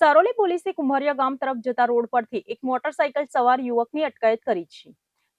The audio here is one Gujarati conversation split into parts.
સારોલી પોલીસે કુંભારિયા ગામ તરફ જતા રોડ પરથી એક મોટરસાયકલ સવાર યુવકની અટકાયત કરી છે,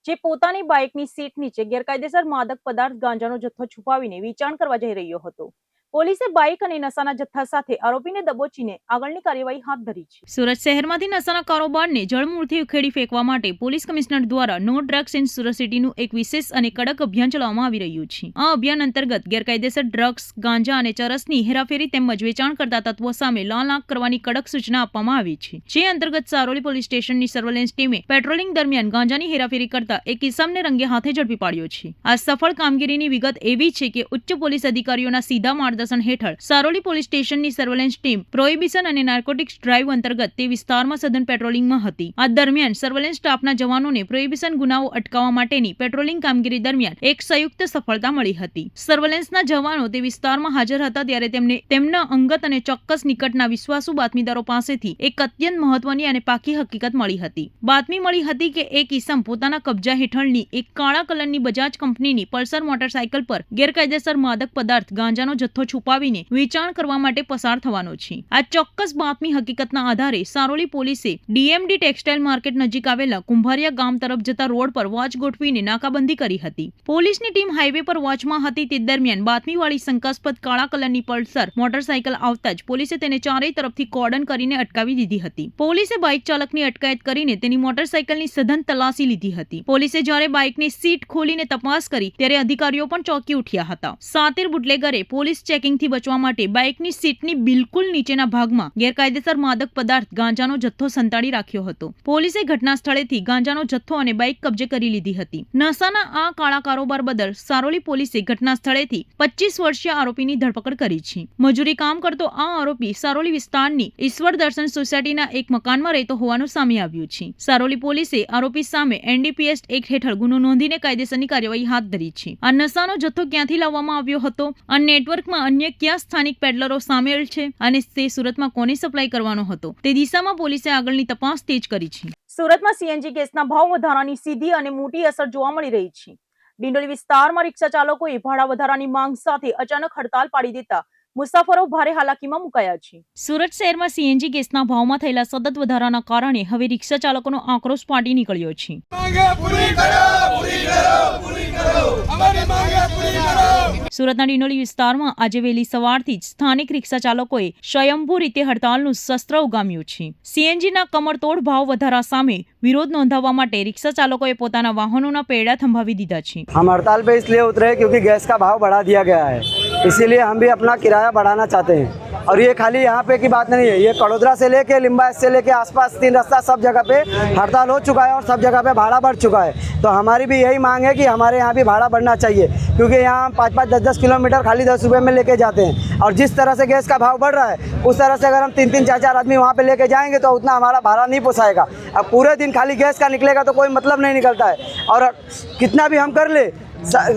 જે પોતાની બાઇકની સીટ નીચે ગેરકાયદેસર માદક પદાર્થ ગાંજાનો જથ્થો છુપાવીને વેચાણ કરવા જઈ રહ્યો હતો. પોલીસે બાઇક અને નશાના જથ્થા સાથે આરોપીને દબોચીને આગળની કાર્યવાહી હાથ ધરી છે. સુરત શહેરમાંથી નશાના કારોબારને જળમૂળથી ઉખેડી ફેંકવા માટે પોલીસ કમિશનર દ્વારા નો ડ્રગ્સ ઇન સુરત સિટીનું એક વિશેષ અને કડક અભિયાન ચલાવવામાં આવી રહ્યું છે. આ અભિયાન અંતર્ગત ગેરકાયદેસર ડ્રગ્સ, ગાંજા અને ચરસની હેરાફેરી તેમજ વેચાણ કરતા તત્વો સામે લાલ આંખ કરવાની કડક સૂચના આપવામાં આવી છે. જે અંતર્ગત સારોલી પોલીસ સ્ટેશનની સર્વેલન્સ ટીમે પેટ્રોલિંગ દરમિયાન ગાંજાની હેરાફેરી કરતા એક ઇસમને રંગે હાથે ઝડપી પાડ્યો છે. આ સફળ કામગીરીની વિગત એવી છે કે ઉચ્ચ પોલીસ અધિકારીઓના સીધા માર્ગદર્શન હેઠળ સારોલી પોલીસ સ્ટેશનની સર્વેલન્સ ટીમ પ્રોહિબિશન અને નાર્કોટિક્સ ડ્રાઈવ અંતર્ગત તે વિસ્તારમાં સઘન પેટ્રોલિંગમાં હતી. આ દરમિયાન સર્વેલન્સ સ્ટાફના જવાનોને પ્રોહિબિશન ગુનાઓ અટકાવવા માટેની પેટ્રોલિંગ કામગીરી દરમિયાન એક સંયુક્ત સફળતા મળી હતી. સર્વેલન્સના જવાનો તે વિસ્તારમાં હાજર હતા ત્યારે તેમને તેમના અંગત અને ચોક્કસ નિકટના વિશ્વાસુ બાતમીદારો પાસેથી એક અત્યંત મહત્વની અને પાકી હકીકત મળી હતી. બાતમી મળી હતી કે એક ઇસમ પોતાના કબજા હેઠળની એક કાળા કલરની બજાજ કંપનીની પલ્સર મોટરસાયકલ પર ગેરકાયદેસર માદક પદાર્થ ગાંજાનો જથ્થો છુપાવીને વેચાણ કરવા માટે પસાર થવાનો છે. આ ચોક્કસ બાતમી હકીકતના આધારે સારોલી પોલીસે ડીએમડી ટેક્સટાઇલ માર્કેટ નજીક આવેલા કુંભારિયા ગામ તરફ જતા રોડ પર વોચ ગોઠવીને નાકાબંધી કરી હતી. પોલીસની ટીમ હાઈવે પર વોચમાં હતી તે દરમિયાન બાતમીવાળી શંકાસ્પદ કાળા કલરની પલ્સર મોટરસાયકલ આવતા જ પોલીસે તેને ચારેય તરફથી કોર્ડન કરીને અટકાવી દીધી હતી. પોલીસે બાઇક ચાલકની અટકાયત કરીને તેની મોટરસાયકલની સઘન તલાશી લીધી હતી. પોલીસે જ્યારે બાઇકની સીટ ખોલીને તપાસ કરી ત્યારે અધિકારીઓ પણ ચોંકી ઉઠ્યા હતા. સાતીર બુટલેગરે પોલીસ ચેકિંગથી બચવા માટે બાઇકની સીટની બિલકુલ નીચેના ભાગમાં ગેરકાયદેસર માદક પદાર્થ ગાંજાનો જથ્થો સંતાડી રાખ્યો હતો. પોલીસે ઘટના સ્થળેથી ગાંજાનો જથ્થો અને બાઇક કબજે કરી લીધી હતી. નશાના આ કાળા કારોબાર બદલ સારોલી પોલીસે ઘટના સ્થળેથી 25 વર્ષીય આરોપીની ધરપકડ કરી છે. મજૂરી કામ કરતો આ આરોપી સારોલી વિસ્તારની ઈશ્વર દર્શન સોસાયટીના એક મકાનમાં રહેતો હોવાનું સામે આવ્યું છે. સારોલી પોલીસે આરોપી સામે એનડીપીએસ એક્ટ હેઠળ ગુનો નોંધીને કાયદેસરની કાર્યવાહી હાથ ધરી છે. આ નશાનો જથ્થો ક્યાંથી લાવવામાં આવ્યો હતો, આ નેટવર્કમાં અન્ય કયા સ્થાનિક પેડલરો સામેલ છે અને તે સુરતમાં કોને સપ્લાય કરવાનો હતો તે દિશામાં પોલીસે આગળની તપાસ તેજ કરી છે. સુરતમાં સીએનજી ગેસના ભાવ વધારાની સીધી અને મોટી અસર જોવા મળી રહી છે. ડિંડોલી વિસ્તારમાં રિક્ષા ચાલકોએ ભાડા વધારાની માંગ સાથે અચાનક હડતાલ પાડી દેતા મુસાફરો ભારે હાલાકીમાં મુકાયા છે. સુરત શહેરમાં સીએનજી ગેસના ભાવમાં થયેલા સતત વધારાના કારણે હવે રિક્ષા ચાલકોનો આક્રોશ ફાટી નીકળ્યો છે. સુરતના ડિંડોલી વિસ્તારમાં આજે વહેલી સવારથી જ સ્થાનિક રિક્ષા ચાલકોએ સ્વયંભૂ રીતે હડતાલનું શસ્ત્ર ઉગામ્યું છે. સીએનજીના કમરતોડ ભાવ વધારા સામે વિરોધ નોંધાવવા માટે રિક્ષા ચાલકોએ પોતાના વાહનોના પૈડા થંભાવી દીધા છે. हम हड़ताल पे इसलिए उतरे क्योंकि गैस का भाव बढ़ा दिया गया है, इसीलिए हम भी अपना किराया बढ़ाना चाहते हैं. और ये खाली यहाँ पे की बात नहीं है, ये कड़ोदरा से लेके लिम्बायत से लेके आसपास 3 रास्ता सब जगह पे हड़ताल हो चुका है और सब जगह पे भाड़ा बढ़ चुका है. तो हमारी भी यही मांग है कि हमारे यहाँ भी भाड़ा बढ़ना चाहिए, क्योंकि यहाँ 5-5, 10-10 किलोमीटर खाली 10 रुपये में लेके जाते हैं. और जिस तरह से गैस का भाव बढ़ रहा है उस तरह से अगर हम 3-3, 4-4 आदमी वहाँ पे लेके जाएंगे तो उतना हमारा भाड़ा नहीं पोसाएगा. अब पूरे दिन खाली गैस का निकलेगा तो कोई मतलब नहीं निकलता है. और कितना भी हम कर ले,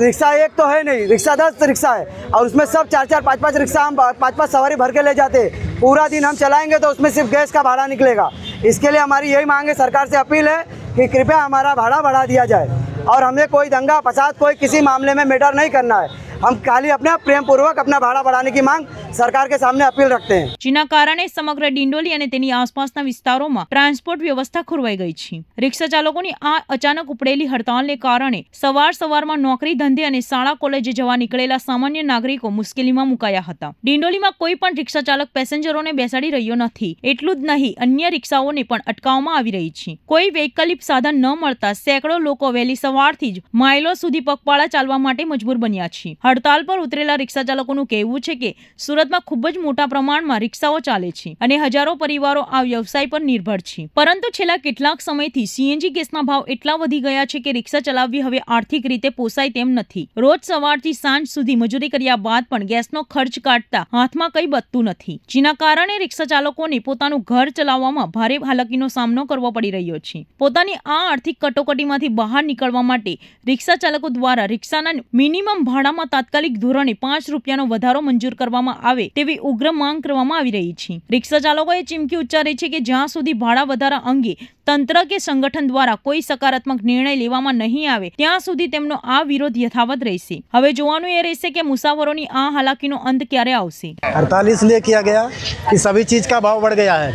रिक्शा एक तो है नहीं, रिक्शा 10 रिक्शा है और उसमें सब 4-4, 5-5 रिक्शा हम 5-5 सवारी भर के ले जाते हैं. पूरा दिन हम चलाएंगे तो उसमें सिर्फ गैस का भाड़ा निकलेगा. इसके लिए हमारी यही मांग है, सरकार से अपील है कि कृपया हमारा भाड़ा बढ़ा दिया जाए. और हमें कोई दंगा फसाद कोई किसी मामले में मैटर नहीं करना है. हम खाली अपने प्रेम पूर्वक अपना भाड़ा बढ़ाने की मांग सरकार के सामने अपील रखते हैं. જેના કારણે સમગ્ર ડિંડોલી અને તેની આસપાસના વિસ્તારોમાં ટ્રાન્સપોર્ટ વ્યવસ્થા ખોરવાઈ ગઈ છે. રિક્ષા ચાલકોની આ અચાનક ઉપડેલી હડતાલને કારણે સવારમાં નોકરી ધંધે અને શાળા કોલેજે જવા નીકળેલા સામાન્ય નાગરિકો મુશ્કેલીમાં મુકાયા હતા. ડિંડોલીમાં કોઈ પણ રિક્ષા ચાલક પેસેન્જરોને બેસાડી રહ્યો નથી. એટલું જ નહીં, અન્ય રિક્ષાઓને પણ અટકાવવામાં આવી રહી છે. કોઈ વૈકલ્પિક સાધન ન મળતા સેંકડો લોકો વહેલી સવારથી જ માઇલો સુધી પગપાળા ચાલવા માટે મજબૂર બન્યા છે. હડતાલ પર ઉતરેલા રિક્ષા ચાલકોનું કહેવું છે કે સુરતમાં ખૂબ જ મોટા પ્રમાણમાં રિક્ષાઓ ચાલે છે અને હજારો પરિવારો આ વ્યવસાય પર નિર્ભર છે. પરંતુ છેલ્લા કેટલાક સમયથી સીએનજી ગેસના ભાવ એટલા વધી ગયા છે કે રિક્ષા ચલાવવી હવે આર્થિક રીતે પોસાય તેમ નથી. રોજ સવારથી સાંજ સુધી મજૂરી કર્યા બાદ પણ ગેસનો ખર્ચ કાઢતા હાથમાં કંઈ બચતું નથી, જેના કારણે રિક્ષા ચાલકોને પોતાનું ઘર ચલાવવામાં ભારે હાલાકીનો સામનો કરવો પડી રહ્યો છે. પોતાની આ આર્થિક કટોકટીમાંથી બહાર નીકળવા માટે રિક્ષા ચાલકો દ્વારા રિક્ષાના મિનિમમ ભાડામાં તાત્કાલિક ધોરણે 5 રૂપિયાનો વધારો મંજૂર કરવામાં આવે તેવી ઉગ્ર માંગ કરવામાં આવી રહી છે. રિક્ષા ચાલકોએ ચીમકી ઉચ્ચારી છે કે જ્યાં સુધી ભાડા વધારા અંગે તંત્ર કે સંગઠન દ્વારા કોઈ સકારાત્મક નિર્ણય લેવામાં નહીં આવે ત્યાં સુધી તેમનો આ વિરોધ યથાવત રહેશે. હવે જોવાનું એ રહેશે કે મુસાફરોની આ હાલાકીનો અંત ક્યારે આવશે. हड़ताल इसलिए किया गया कि सभी चीज़ का भाव बढ़ गया है.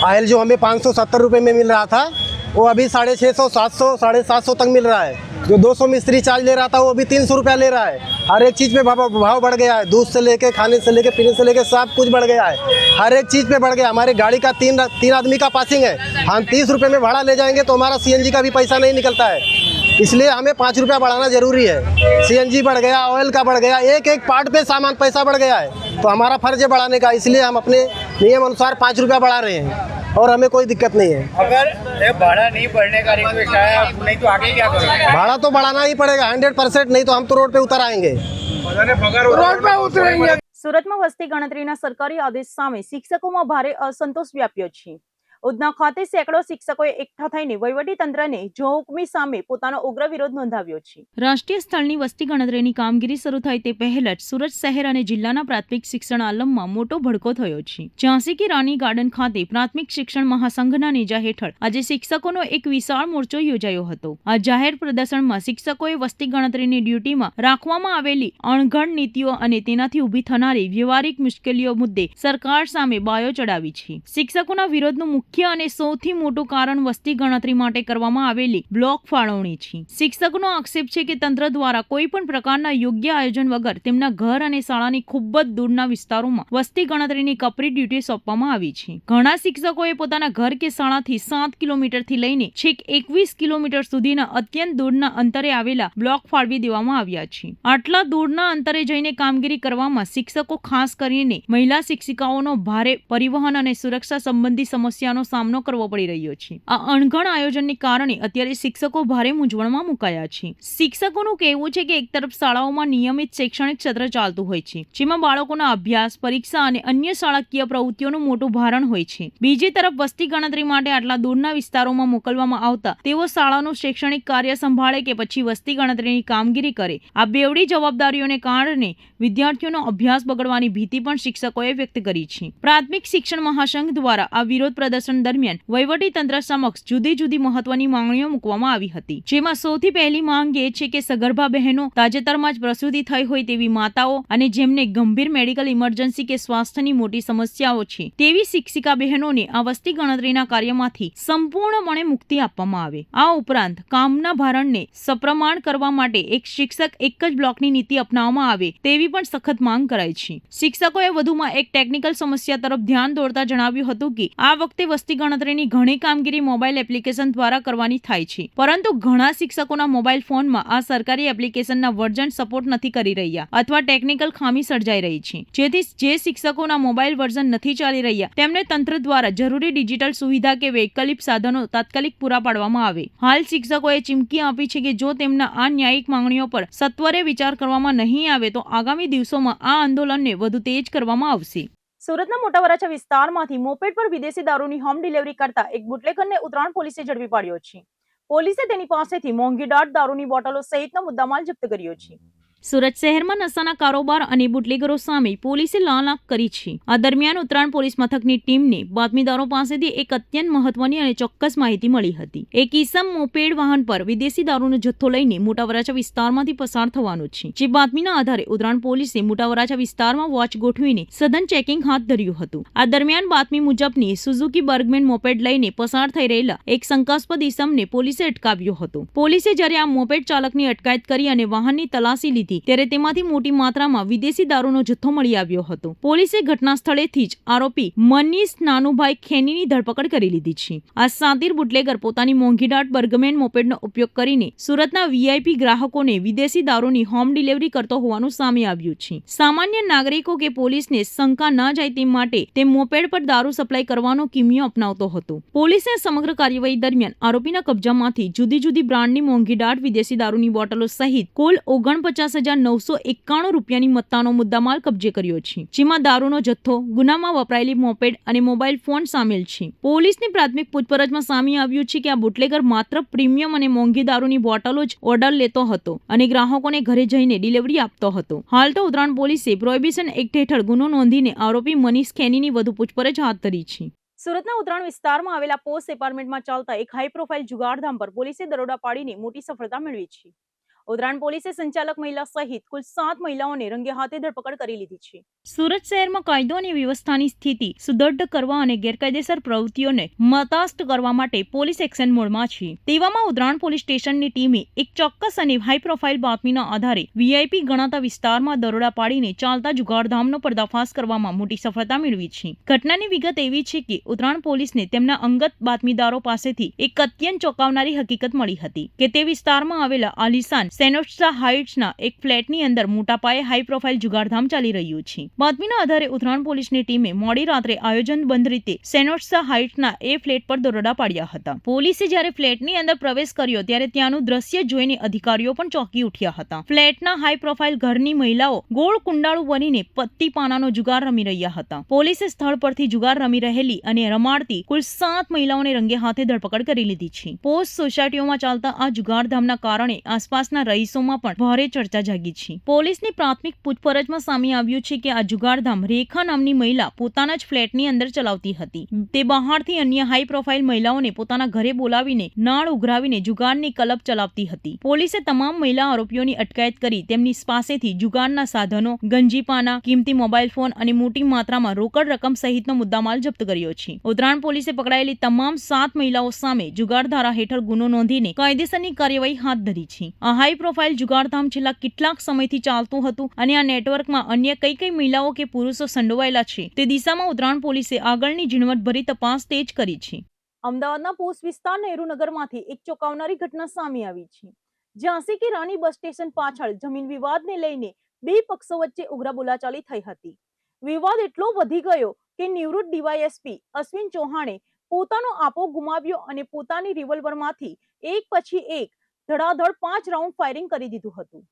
ऑयल जो हमें 570 रुपये में मिल रहा था वो अभी 650, 700, 750 तक मिल रहा है. जो 200 मिस्त्री चार्ज ले रहा था वो अभी 300 रुपया ले रहा है. हर एक चीज़ पे भाव बढ़ गया है. दूध से लेके खाने से लेके पीने से लेके सब कुछ बढ़ गया है. हर एक चीज़ पे बढ़ गया. हमारे गाड़ी का तीन आदमी का पासिंग है. हम 30 रुपये में भाड़ा ले जाएंगे तो हमारा CNG का भी पैसा नहीं निकलता है. इसलिए हमें 5 रुपया बढ़ाना जरूरी है. CNG बढ़ गया, ऑयल का बढ़ गया, एक एक पार्ट पे सामान पैसा बढ़ गया है. तो हमारा फर्ज है बढ़ाने का. इसलिए हम अपने नियम अनुसार 5 रुपया बढ़ा रहे हैं और हमें कोई दिक्कत नहीं है. अगर ये भाड़ा नहीं बढ़ने का रिक्वेस्ट आया नहीं तो आगे क्या करोगे? भाड़ा तो बढ़ाना ही पड़ेगा 100%. नहीं तो हम तो रोड पे उतर आएंगे. रोड पे उतरेंगे. સુરતમાં વસ્તી ગણતરીના સરકારી આદેશ સામે શિક્ષકોમાં ભારે અસંતોષ વ્યાપ્યો છે. ઉધના ખાતે સેંકડો શિક્ષકોએ એકઠા થઈને વહીવટી તંત્રને જોહુકમી સામે પોતાનો ઉગ્ર વિરોધ નોંધાવ્યો છે. રાષ્ટ્રીય સ્થળની વસ્તી ગણતરીની કામગીરી શરૂ થાય તે પહેલા જ સુરત શહેર અને જિલ્લાના પ્રાથમિક શિક્ષણ આલમમાં મોટો ભડકો થયો છે. ઝાંસી કી રાણી ગાર્ડન ખાતે પ્રાથમિક શિક્ષણ મહાસંઘના નેજા હેઠળ આજે શિક્ષકોનો એક વિશાળ મોરચો યોજાયો હતો. આ જાહેર પ્રદર્શનમાં શિક્ષકોએ વસ્તી ગણતરીની ડ્યુટીમાં રાખવામાં આવેલી અણઘડ નીતિઓ અને તેનાથી ઊભી થનારી વ્યવહારિક મુશ્કેલીઓ મુદ્દે સરકાર સામે બાયો ચડાવી છે. શિક્ષકોના વિરોધનું મુખ્ય અને સૌથી મોટું કારણ વસ્તી ગણતરી માટે કરવામાં આવેલી બ્લોક ફાળવણી છે. શિક્ષકોનો આક્ષેપ છે કે તંત્ર દ્વારા કોઈ પણ પ્રકારના યોગ્ય આયોજન વગર તેમના ઘર અને શાળાની ખૂબ જ દૂરના વિસ્તારોમાં વસ્તી ગણતરીની કપરી ડ્યુટી સોંપવામાં આવી છે. ઘણા શિક્ષકોએ પોતાના ઘર કે શાળાથી 7 કિલોમીટરથી લઈને છેક 21 કિલોમીટર સુધીના અત્યંત દૂરના અંતરે આવેલા બ્લોક ફાળવી દેવામાં આવ્યા છે. આટલા દૂરના અંતરે જઈને કામગીરી કરવામાં શિક્ષકો ખાસ કરીને મહિલા શિક્ષિકાઓનો ભારે પરિવહન અને સુરક્ષા સંબંધી સમસ્યાનો સામનો કરવો પડી રહ્યો છે. આ અણઘડ આયોજનને કારણે અત્યારે શિક્ષકો ભારે મૂંઝવણમાં મુકાયા છે. શિક્ષકોનું કહેવું છે કે એક તરફ શાળાઓમાં નિયમિત શૈક્ષણિક સત્ર ચાલતું હોય છે જેમાં બાળકોના અભ્યાસ, પરીક્ષા અને અન્ય શાળાકીય પ્રવૃત્તિઓનું મોટું ભારણ હોય છે. બીજી તરફ વસ્તી ગણતરી માટે આટલા દૂરના વિસ્તારોમાં મોકલવામાં આવતા તેઓ શાળાનું શૈક્ષણિક કાર્ય સંભાળે કે પછી વસ્તી ગણતરીની કામગીરી કરે. આ બેવડી જવાબદારીઓને કારણે વિદ્યાર્થીઓનો અભ્યાસ બગડવાની ભીતિ પણ શિક્ષકોએ વ્યક્ત કરી છે. પ્રાથમિક શિક્ષણ મહાસંઘ દ્વારા આ વિરોધ પ્રદર્શન દરમિયાન વહીવટી તંત્ર સમક્ષ જુદી જુદી મહત્વની માંગણીઓ મૂકવામાં આવી હતી. જેમાં સૌથી પહેલી માંગ એ છે કે સગર્ભા બહેનો, તાજેતરમાં જ પ્રસૂતિ થઈ હોય તેવી માતાઓ અને જેમને ગંભીર મેડિકલ ઇમરજન્સી કે સ્વાસ્થ્યની મોટી સમસ્યાઓ છે તેવી શિક્ષિકા બહેનોને આ વસ્તી ગણતરીના કાર્યમાંથી સંપૂર્ણપણે મુક્તિ આપવામાં આવે. આ ઉપરાંત કામના ભારણને સપ્રમાણ કરવા માટે એક શિક્ષક એક જ બ્લોકની નીતિ અપનાવવામાં આવે તેવી પણ સખત માંગ કરાઈ છે. શિક્ષકોએ વધુમાં એક ટેકનિકલ સમસ્યા તરફ ધ્યાન દોરતા જણાવ્યું હતું કે આ વખતે વસ્તી ગણતરીની ઘણી કામગીરી મોબાઈલ એપ્લિકેશન દ્વારા કરવાની થાય છે, પરંતુ ઘણા શિક્ષકોના મોબાઈલ ફોનમાં આ સરકારી એપ્લિકેશનના વર્ઝન સપોર્ટ નથી કરી રહ્યા અથવા ટેકનિકલ ખામી સર્જાઈ રહી છે. જેથી જે શિક્ષકોના મોબાઈલ વર્ઝન નથી ચાલી રહ્યા તેમને તંત્ર દ્વારા જરૂરી ડિજિટલ સુવિધા કે વૈકલ્પિક સાધનો તાત્કાલિક પૂરા પાડવામાં આવે. હાલ શિક્ષકોએ ચીમકી આપી છે કે જો તેમના આ ન્યાયિક માંગણીઓ પર સત્વરે વિચાર કરવામાં નહીં આવે તો આગામી દિવસોમાં આ આંદોલનને વધુ તેજ કરવામાં આવશે. સુરતના મોટા વરાછા વિસ્તારમાંથી મોપેડ પર વિદેશી દારૂની હોમ ડિલિવરી કરતા એક બુટલેગરને ઉત્તરાયણ પોલીસે ઝડપી પાડ્યો છે. પોલીસે તેની પાસેથી મોંઘીદાટ દારૂની બોટલો સહિતનો મુદ્દામાલ જપ્ત કર્યો છે. સુરત શહેરમાં નશાના કારોબાર અને બુટલેગરો સામે પોલીસે લાલાક કરી છે. આ દરમિયાન ઉત્તરાયણ પોલીસ મથકની ટીમને બાતમીદારો પાસેથી એક અત્યંત મહત્વની અને ચોક્કસ માહિતી મળી હતી. એક ઈસમ મોપેડ વાહન પર વિદેશી દારૂનો જથ્થો લઈને મોટા વરાછા વિસ્તારમાંથી પસાર થવાનો છે. જે બાતમીના આધારે ઉત્તરાયણ પોલીસે મોટા વરાછા વિસ્તારમાં વોચ ગોઠવીને સઘન ચેકિંગ હાથ ધર્યું હતું. આ દરમિયાન બાતમી મુજબની સુઝુકી બર્ગમેન મોપેડ લઈને પસાર થઈ રહેલા એક શંકાસ્પદ ઈસમને પોલીસે અટકાવ્યો હતો. પોલીસે જ્યારે આ મોપેડ ચાલકની અટકાયત કરી અને વાહનની તલાશી લીધી ત્યારે તેમાંથી મોટી માત્રામાં વિદેશી દારૂનો જથ્થો મળી આવ્યો હતો. પોલીસે ઘટના સ્થળેથી જ આરોપી મનીષ નાનુભાઈ ખેનીની ધરપકડ કરી લીધી છે. આ સાતીર બુટલેગર પોતાની મોંઘીદાટ બર્ગમેન મોપેડનો ઉપયોગ કરીને સુરતના વીઆઈપી ગ્રાહકોને વિદેશી દારૂની હોમ ડિલિવરી કરતો હોવાનું સામે આવ્યું છે. સામાન્ય નાગરિકો કે પોલીસને શંકા ન જાય તે માટે તે મોપેડ પર દારૂ સપ્લાય કરવાનો કિમિયો અપનાવતો હતો. પોલીસે સમગ્ર કાર્યવાહી દરમિયાન આરોપીના કબજામાંથી જુદી જુદી બ્રાન્ડની મોંઘીદાટ વિદેશી દારૂની બોટલો સહિત કુલ 49 ₹50,991 રૂપિયાની મત્તાનો મુદ્દામાલ કબજે કર્યો છે, જેમાં દારૂનો જથ્થો, ગુનામાં વપરાયેલી મોપેડ અને મોબાઈલ ફોન સામેલ છે. પોલીસની પ્રાથમિક પૂછપરછમાં સામે આવ્યું છે કે આ બુટલેગર માત્ર પ્રીમિયમ અને મોંઘી દારૂની બોટલો જ ઓર્ડર લેતો હતો અને ગ્રાહકોને ઘરે જઈને ડિલિવરી આપતો હતો. હાલ તો ઉત્તરાયણ પોલીસે પ્રોહિબિશન એક્ટ હેઠળ ગુનો નોંધીને આરોપી મનીષ ખેનીની વધુ પૂછપરછ હાથ ધરી છે. સુરતના ઉત્તરાયણ વિસ્તારમાં આવેલા પોસ્ટ એપાર્ટમેન્ટમાં ચાલતા એક હાઈ પ્રોફાઇલ જુગારધામ પર પોલીસે દરોડા પાડીને મોટી સફળતા મેળવી છે. ઉત્તરાયણ પોલીસે સંચાલક મહિલા સહિત કુલ 7 મહિલાઓને રંગે હાથે ધરપકડ કરી લીધી છે. સુરત શહેરમાં કાયદો અને વ્યવસ્થાની સ્થિતિ સુદૃઢ કરવા અને ગેરકાયદેસર પ્રવૃત્તિઓને મતાસ્ત કરવા માટે પોલીસ એક્શન મોડમાં છે. તેવામાં ઉત્તરાયણ પોલીસ સ્ટેશનની ટીમે એક ચોક્કસ અને હાઈ પ્રોફાઇલ બાતમીના આધારે વીઆઈપી ગણાતા વિસ્તારમાં દરોડા પાડીને ચાલતા જુગારધામનો પર્દાફાશ કરવામાં મોટી સફળતા મેળવી છે. ઘટનાની વિગત એવી છે કે ઉત્તરાયણ પોલીસને તેમના અંગત બાતમીદારો પાસેથી એક અત્યંત ચોંકાવનારી હકીકત મળી હતી કે તે વિસ્તારમાં આવેલા આલિશાન સેનોસ્ટા હાઇટ્સના એક ફ્લેટની અંદર મોટા પાયે હાઈ પ્રોફાઇલ જુગારધામ ચાલી રહ્યું છે. બાતમીના આધારે ઉત્તરાયણ પોલીસની ટીમે મોડી રાત્રે આયોજનબદ્ધ રીતે સેનોસ્ટા હાઇટ્સના એ ફ્લેટ પર દરોડા પાડ્યા હતા. પોલીસે જ્યારે ફ્લેટની અંદર પ્રવેશ કર્યો ત્યારે ત્યાંનું દ્રશ્ય જોઈને અધિકારીઓ પણ ચોંકી ઉઠ્યા હતા. ફ્લેટના હાઈ પ્રોફાઇલ ઘરની મહિલાઓ ગોળ કુંડાળું બનીને પત્તી પાનાનો જુગાર રમી રહ્યા હતા. પોલીસે સ્થળ પરથી જુગાર રમી રહેલી અને રમાડતી કુલ 7 મહિલાઓને રંગે હાથે ધરપકડ કરી લીધી છે. પોસ્ટ સોસાયટીઓમાં ચાલતા આ જુગારધામના કારણે આસપાસના રહીશોમાં પણ ભારે ચર્ચા જાગી છે. પોલીસની પ્રાથમિક પૂછપરછમાં સામે આવ્યું છે કે આ જુગારધામ રેખા નામની મહિલા પોતાના જ ફ્લેટની અંદર ચલાવતી હતી. તે બહારથી અન્ય હાઈ પ્રોફાઇલ મહિલાઓને પોતાના ઘરે બોલાવીને નાળ ઉઘરાવીને જુગારની કલબ ચલાવતી હતી. પોલીસે તમામ મહિલા આરોપીઓની અટકાયત કરી તેમની પાસેથી જુગારના સાધનો, ગંજીપાના, કિંમતી મોબાઈલ ફોન અને મોટી માત્રામાં રોકડ રકમ સહિતનો મુદ્દામાલ જપ્ત કર્યો છે. ઉત્તરાયણ પોલીસે પકડાયેલી તમામ 7 મહિલાઓ સામે જુગાર ધારા હેઠળ ગુનો નોંધીને કાયદેસરની કાર્યવાહી હાથ ધરી છે. આ હાઈ પ્રોફાઇલ જુગારધામ છેલ્લા કેટલાક સમયથી ચાલતું હતું અને આ નેટવર્કમાં અન્ય કઈ મહિલાઓ કે પુરુષો સંડોવાયેલા છે તે દિશામાં ઉત્તરાયણ પોલીસે આગળની ઝીણવટભરી તપાસ તેજ કરી છે. અમદાવાદના પોસ્ટ વિસ્તાર નહેરુનગરમાંથી એક ચોંકાવનારી ઘટના સામે આવી છે. ઝાંસી કી રાની બસ સ્ટેશન પાછળ જમીન વિવાદને લઈને બે પક્ષો વચ્ચે ઉગ્ર બોલાચાલી થઈ હતી. વિવાદ એટલો વધી ગયો કે નિવૃત્ત ડીવાયએસપી અશ્વિન ચૌહાણે પોતાનો આપો ગુમાવ્યો અને પોતાની રિવોલ્વરમાંથી એક પછી એક ધડાધડ 5 રાઉન્ડ ફાયરિંગ કરી દીધું હતું.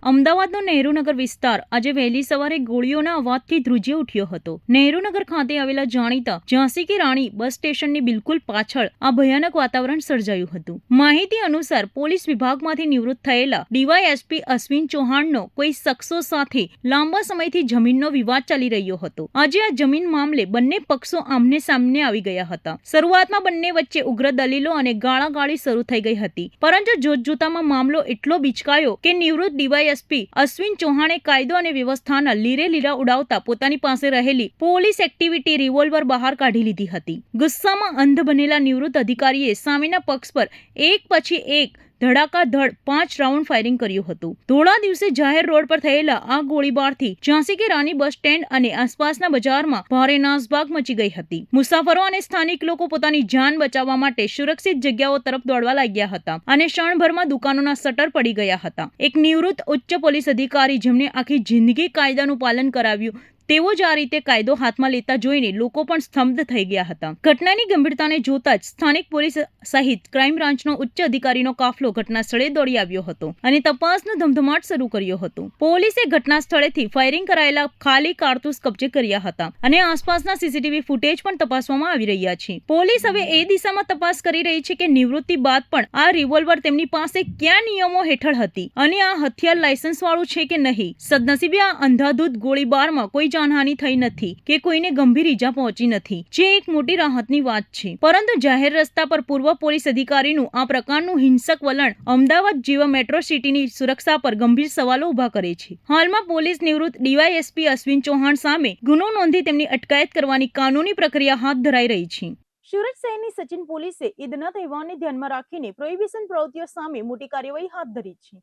અમદાવાદનો નહેરુનગર વિસ્તાર આજે વહેલી સવારે ગોળીઓના અવાજથી ધ્રુજી ઉઠ્યો હતો. નહેરુનગર ખાતે આવેલા જાણીતા ઝાંસી કી રાણી બસ સ્ટેશનની બિલકુલ પાછળ આ ભયાનક વાતાવરણ સર્જાયું હતું. માહિતી અનુસાર પોલીસ વિભાગમાંથી નિવૃત્ત થયેલા ડીવાયએસપી અશ્વિન ચૌહાણનો કોઈ શખ્સો સાથે લાંબા સમયથી જમીનનો વિવાદ ચાલી રહ્યો હતો. આજે આ જમીન મામલે બંને પક્ષો આમને સામને આવી ગયા હતા. શરૂઆતમાં બંને વચ્ચે ઉગ્ર દલીલો અને ગાળાગાળી શરૂ થઈ ગઈ હતી, પરંતુ જોતજોતામાં મામલો એટલો બિચકાયો કે નિવૃત્ત ડીવાયએસપી અશ્વિન ચૌહાણે કાયદો અને વ્યવસ્થાના લીરે લીરા ઉડાવતા પોતાની પાસે રહેલી પોલીસ એક્ટિવિટી રિવોલ્વર બહાર કાઢી લીધી હતી. ગુસ્સામાં અંધ બનેલા નિવૃત્ત અધિકારીએ સામેના પક્ષ પર એક પછી એક ધડાકાધડ 5 રાઉન્ડ ફાયરિંગ કર્યું હતું. ધોળા દિવસે જાહેર રોડ પર થયેલા આ ગોળીબારથી ઝાંસી કી રાની બસ સ્ટેન્ડ અને આસપાસના બજારમાં ભારે નાસભાગ મચી ગઈ હતી. મુસાફરો અને સ્થાનિક લોકો પોતાની જાન બચાવવા માટે સુરક્ષિત જગ્યાઓ તરફ દોડવા લાગ્યા હતા અને ક્ષણભરમાં દુકાનોના શટર પડી ગયા હતા. એક નિવૃત્ત ઉચ્ચ પોલીસ અધિકારી જેમને આખી જિંદગી કાયદાનું પાલન કરાવ્યું તેઓ જ આ રીતે કાયદો હાથમાં લેતા જોઈને લોકો પણ સ્તબ્ધ થઈ ગયા હતા. ઘટનાની ગંભીરતાને જોતા જ સ્થાનિક પોલીસ સહિત ક્રાઇમ બ્રાન્ચનો ઉચ્ચ અધિકારીનો કાફલો ઘટના સ્થળે દોડી આવ્યો હતો અને તપાસનો ધમધમાટ શરૂ કર્યો હતો. પોલીસે ઘટના સ્થળેથી ફાયરિંગ કરાયેલા ખાલી કારતૂસ કબજે કર્યા હતા અને આસપાસના સીસીટીવી ફૂટેજ પણ તપાસવામાં આવી રહ્યા છે. પોલીસ હવે એ દિશામાં તપાસ કરી રહી છે કે નિવૃત્તિ બાદ પણ આ રિવોલ્વર તેમની પાસે કયા નિયમો હેઠળ હતી અને આ હથિયાર લાયસન્સ વાળું છે કે નહીં. સદનસીબે આ અંધાધૂંધ ગોળીબારમાં કોઈ જાનહાનિ થઈ નથી કે કોઈને ગંભીર ઈજા પહોંચી નથી, જે એક મોટી રાહતની વાત છે. પરંતુ જાહેર રસ્તા પર પૂર્વ પોલીસ અધિકારીનું આ પ્રકારનું હિંસક વલણ અમદાવાદ જેવા મેટ્રો સિટીની સુરક્ષા પર ગંભીર સવાલો ઉભા કરે છે. હાલમાં પોલીસ નિવૃત્ત ડીવાયએસપી અશ્વિન ચૌહાણ સામે ગુનો નોંધી તેમની અટકાયત કરવાની કાનૂની પ્રક્રિયા હાથ ધરાઈ રહી છે. સુરત શહેરની સચિન પોલીસે ઈદના તહેવારને ધ્યાનમાં રાખીને પ્રોહિબિશન પ્રવૃત્તિઓ સામે મોટી કાર્યવાહી હાથ ધરી છે.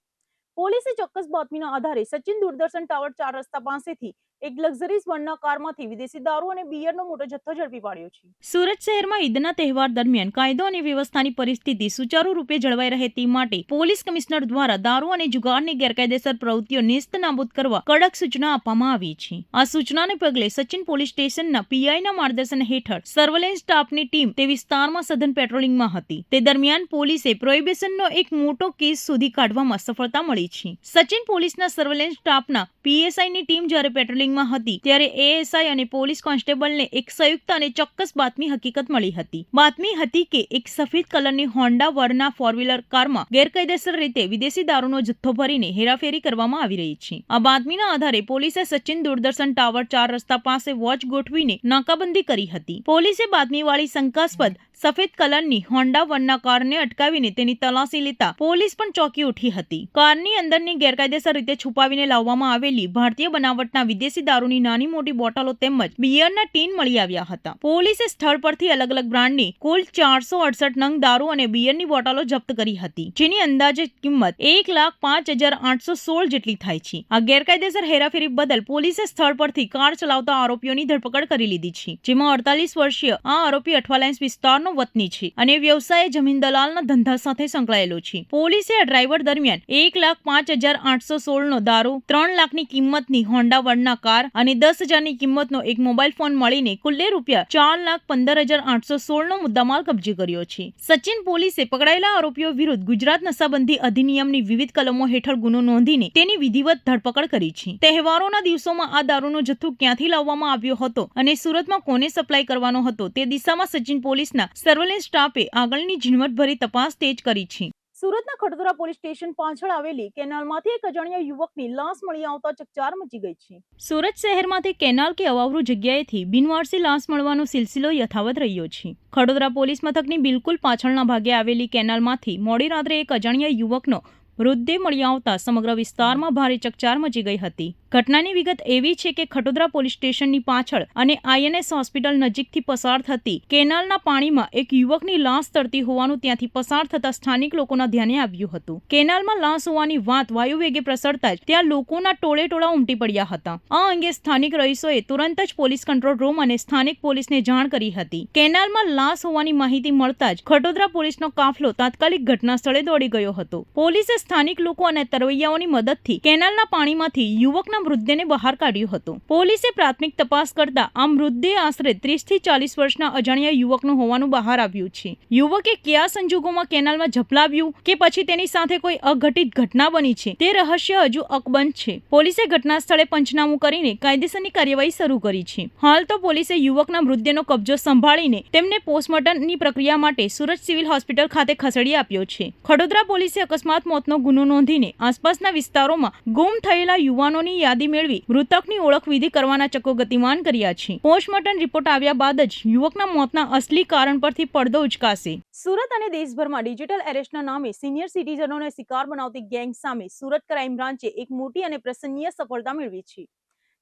પોલીસે ચોક્કસ બાતમીના આધારે સચિન દૂરદર્શન ટાવર 4 રસ્તા પાસેથી એક લક્ઝરીઝ વર્ણના કારમાંથી વિદેશી દારૂ અને બિયરનો મોટો જથ્થો ઝડપી પાડ્યો છે. સુરત શહેરમાં ઈદના તહેવાર દરમિયાન કાયદો અને વ્યવસ્થાની પરિસ્થિતિ સુચારુ રૂપે જળવાઈ રહે તે માટે પોલીસ કમિશનર દ્વારા દારૂ અને જુગારની ગેરકાયદેસર પ્રવૃત્તિઓ નેસ્તનાબૂદ કરવા કડક સૂચના આપવામાં આવી છે. આ સૂચનાને પગલે સચિન પોલીસ સ્ટેશનના પીઆઈના માર્ગદર્શન હેઠળ સર્વેલન્સ સ્ટાફની ટીમ તે વિસ્તારમાં સઘન પેટ્રોલિંગમાં હતી. તે દરમિયાન પોલીસે પ્રોહિબિશનનો એક મોટો કેસ શોધી કાઢવામાં સફળતા મળી છે. સચિન પોલીસના સર્વેલન્સ સ્ટાફના પીએસઆઈની ટીમ જ્યારે પેટ્રોલિંગમાં હતી ત્યારે એએસઆઈ અને પોલીસ કોન્સ્ટેબલને એક સંયુક્ત અને ચોક્કસ બાતમી હકીકત મળી હતી. બાતમી હતી કે એક સફેદ કલરની હોન્ડા વર્ના ફોર વ્હીલર કારમાં ગેરકાયદેસર રીતે વિદેશી દારૂનો જથ્થો ભરીને હેરાફેરી કરવામાં આવી રહી છે. આ બાતમીના આધારે પોલીસે સચિન દૂરદર્શન ટાવર 4 રસ્તા પાસે વોચ ગોઠવીને નાકાબંધી કરી હતી. પોલીસે બાતમીવાળી શંકાસ્પદ સફેદ કલરની હોન્ડા વર્ના કારને અટકાવીને તેની તલાશી લેતા પોલીસ પણ ચોંકી ઉઠી હતી. કારની અંદરની ગેરકાયદેસર રીતે છુપાવીને લાવવામાં આવેલી ભારતીય બનાવટના વિદેશી દારૂની નાની મોટી બોટલો તેમજ બિયરના ટીન મળી આવ્યા હતા. પોલીસે સ્થળ પરથી અલગ અલગ બ્રાન્ડની કુલ 468 નંગ દારૂ અને બિયરની બોટલો જપ્ત કરી હતી, જેની અંદાજે કિંમત 1,05,816 જેટલી થાય છે. આ ગેરકાયદેસર હેરાફેરી બદલ પોલીસે સ્થળ પરથી કાર ચલાવતા આરોપીઓની ધરપકડ કરી લીધી છે, જેમાં 48 વર્ષીય આ આરોપી અઠવાલાઇન્સ વિસ્તારનો વતની છે અને વ્યવસાય જમીન દલાલના ધંધા સાથે સંકળાયેલો છે. પોલીસે આ ડ્રાઈવર દરમિયાન 1,05,816 નો દારૂ, 3 લાખની કિંમતની હોન્ડા વર્ના કાર અને 10,000ની કિંમતનો એક મોબાઈલ ફોન મળીને કુલ્લે ₹4,15,816 નો મુદ્દામાલ કબજે કર્યો છે. સચિન પોલીસે પકડાયેલા આરોપીઓ વિરુદ્ધ ગુજરાત નશાબંધી અધિનિયમની વિવિધ કલમો હેઠળ ગુનો નોંધીને તેની વિધિવત ધરપકડ કરી છે. તહેવારોના દિવસોમાં આ દારૂનો જથ્થો ક્યાંથી લાવવામાં આવ્યો હતો અને સુરતમાં કોને સપ્લાય કરવાનો હતો તે દિશામાં સચિન પોલીસના સર્વેલન્સ સ્ટાફે આગળની ઝીણવટભરી તપાસ તેજ કરી છે. સુરતના ખડોદરા પોલીસ સ્ટેશન પાછળ આવેલી કેનાલમાંથી એક અજાણ્યા યુવકની લાશ મળી આવતા ચકચાર મચી ગઈ છે. સુરત શહેરમાંથી કેનાલ કે અવાવરૂ જગ્યાએથી બિનવારસી લાશ મળવાનો સિલસિલો યથાવત રહ્યો છે. ખડોદરા પોલીસ મથકની બિલકુલ પાછળના ભાગે આવેલી કેનાલમાંથી મોડી રાત્રે એક અજાણ્યા યુવકનો મૃતદેહ મળી આવતા સમગ્ર વિસ્તારમાં ભારે ચકચાર મચી ગઈ હતી. ઘટનાની વિગત એવી છે કે ખડોદરા પોલીસ સ્ટેશનની પાછળ અને આઈએનએસ હોસ્પિટલ નજીકથી પસાર થતી કેનાલના પાણીમાં એક યુવકની લાશ તરતી હોવાનું ત્યાંથી પસાર થતા સ્થાનિક લોકોના ધ્યાને આવ્યું હતું. કેનાલમાં લાશ હોવાની વાત વાયુવેગે પ્રસરતા જ ત્યાં લોકોના ટોળેટોળા ઉમટી પડ્યા હતા. આ અંગે સ્થાનિક રહીશોએ તુરંત જ પોલીસ કંટ્રોલ રૂમ અને સ્થાનિક પોલીસને જાણ કરી હતી. કેનાલમાં લાશ હોવાની માહિતી મળતા જ ખડોદરા પોલીસનો કાફલો તાત્કાલિક ઘટના સ્થળે દોડી ગયો હતો. પોલીસે સ્થાનિક લોકો અને તરવૈયાઓની મદદથી કેનાલના પાણીમાંથી યુવકના મૃતદેહને બહાર કાઢ્યો હતો. પોલીસે પ્રાથમિક તપાસ કરતા આ મૃતદેહ આશરે 30 થી 40 વર્ષના અજાણ્યા યુવકનું હોવાનું બહાર આવ્યું છે. યુવકે કયા સંજોગોમાં કેનાલમાં ઝપલાવ્યું કે પછી તેની સાથે કોઈ અઘટિત ઘટના બની છે તે રહસ્ય હજુ અકબંધ છે. પોલીસે ઘટના સ્થળે પંચનામું કરીને કાયદેસરની કાર્યવાહી શરૂ કરી છે. હાલ તો પોલીસે યુવકના મૃતદેહનો કબજો સંભાળીને તેમને પોસ્ટમોર્ટમની પ્રક્રિયા માટે સુરત સિવિલ હોસ્પિટલ ખાતે ખસેડી આપ્યો છે. ખડોદરા પોલીસે અકસ્માત મોતનો ગુનો નોંધીને આસપાસના વિસ્તારોમાં ગુમ થયેલા યુવાનોની યાદી મેળવી મૃતકની ઓળખ વિધિ કરવાના ચક્કો ગતિમાન કર્યા છે. પોસ્ટમોર્ટમ રિપોર્ટ આવ્યા બાદ જ યુવકના મોતના અસલી કારણ પરથી પડદો ઉચકાશે. સુરત અને દેશભરમાં ડિજિટલ એરેસ્ટના નામે સિનિયર સિટીઝનોને શિકાર બનાવતી ગેંગ સામે સુરત ક્રાઇમ બ્રાન્ચે એક મોટી અને પ્રશંસનીય સફળતા મેળવી છે.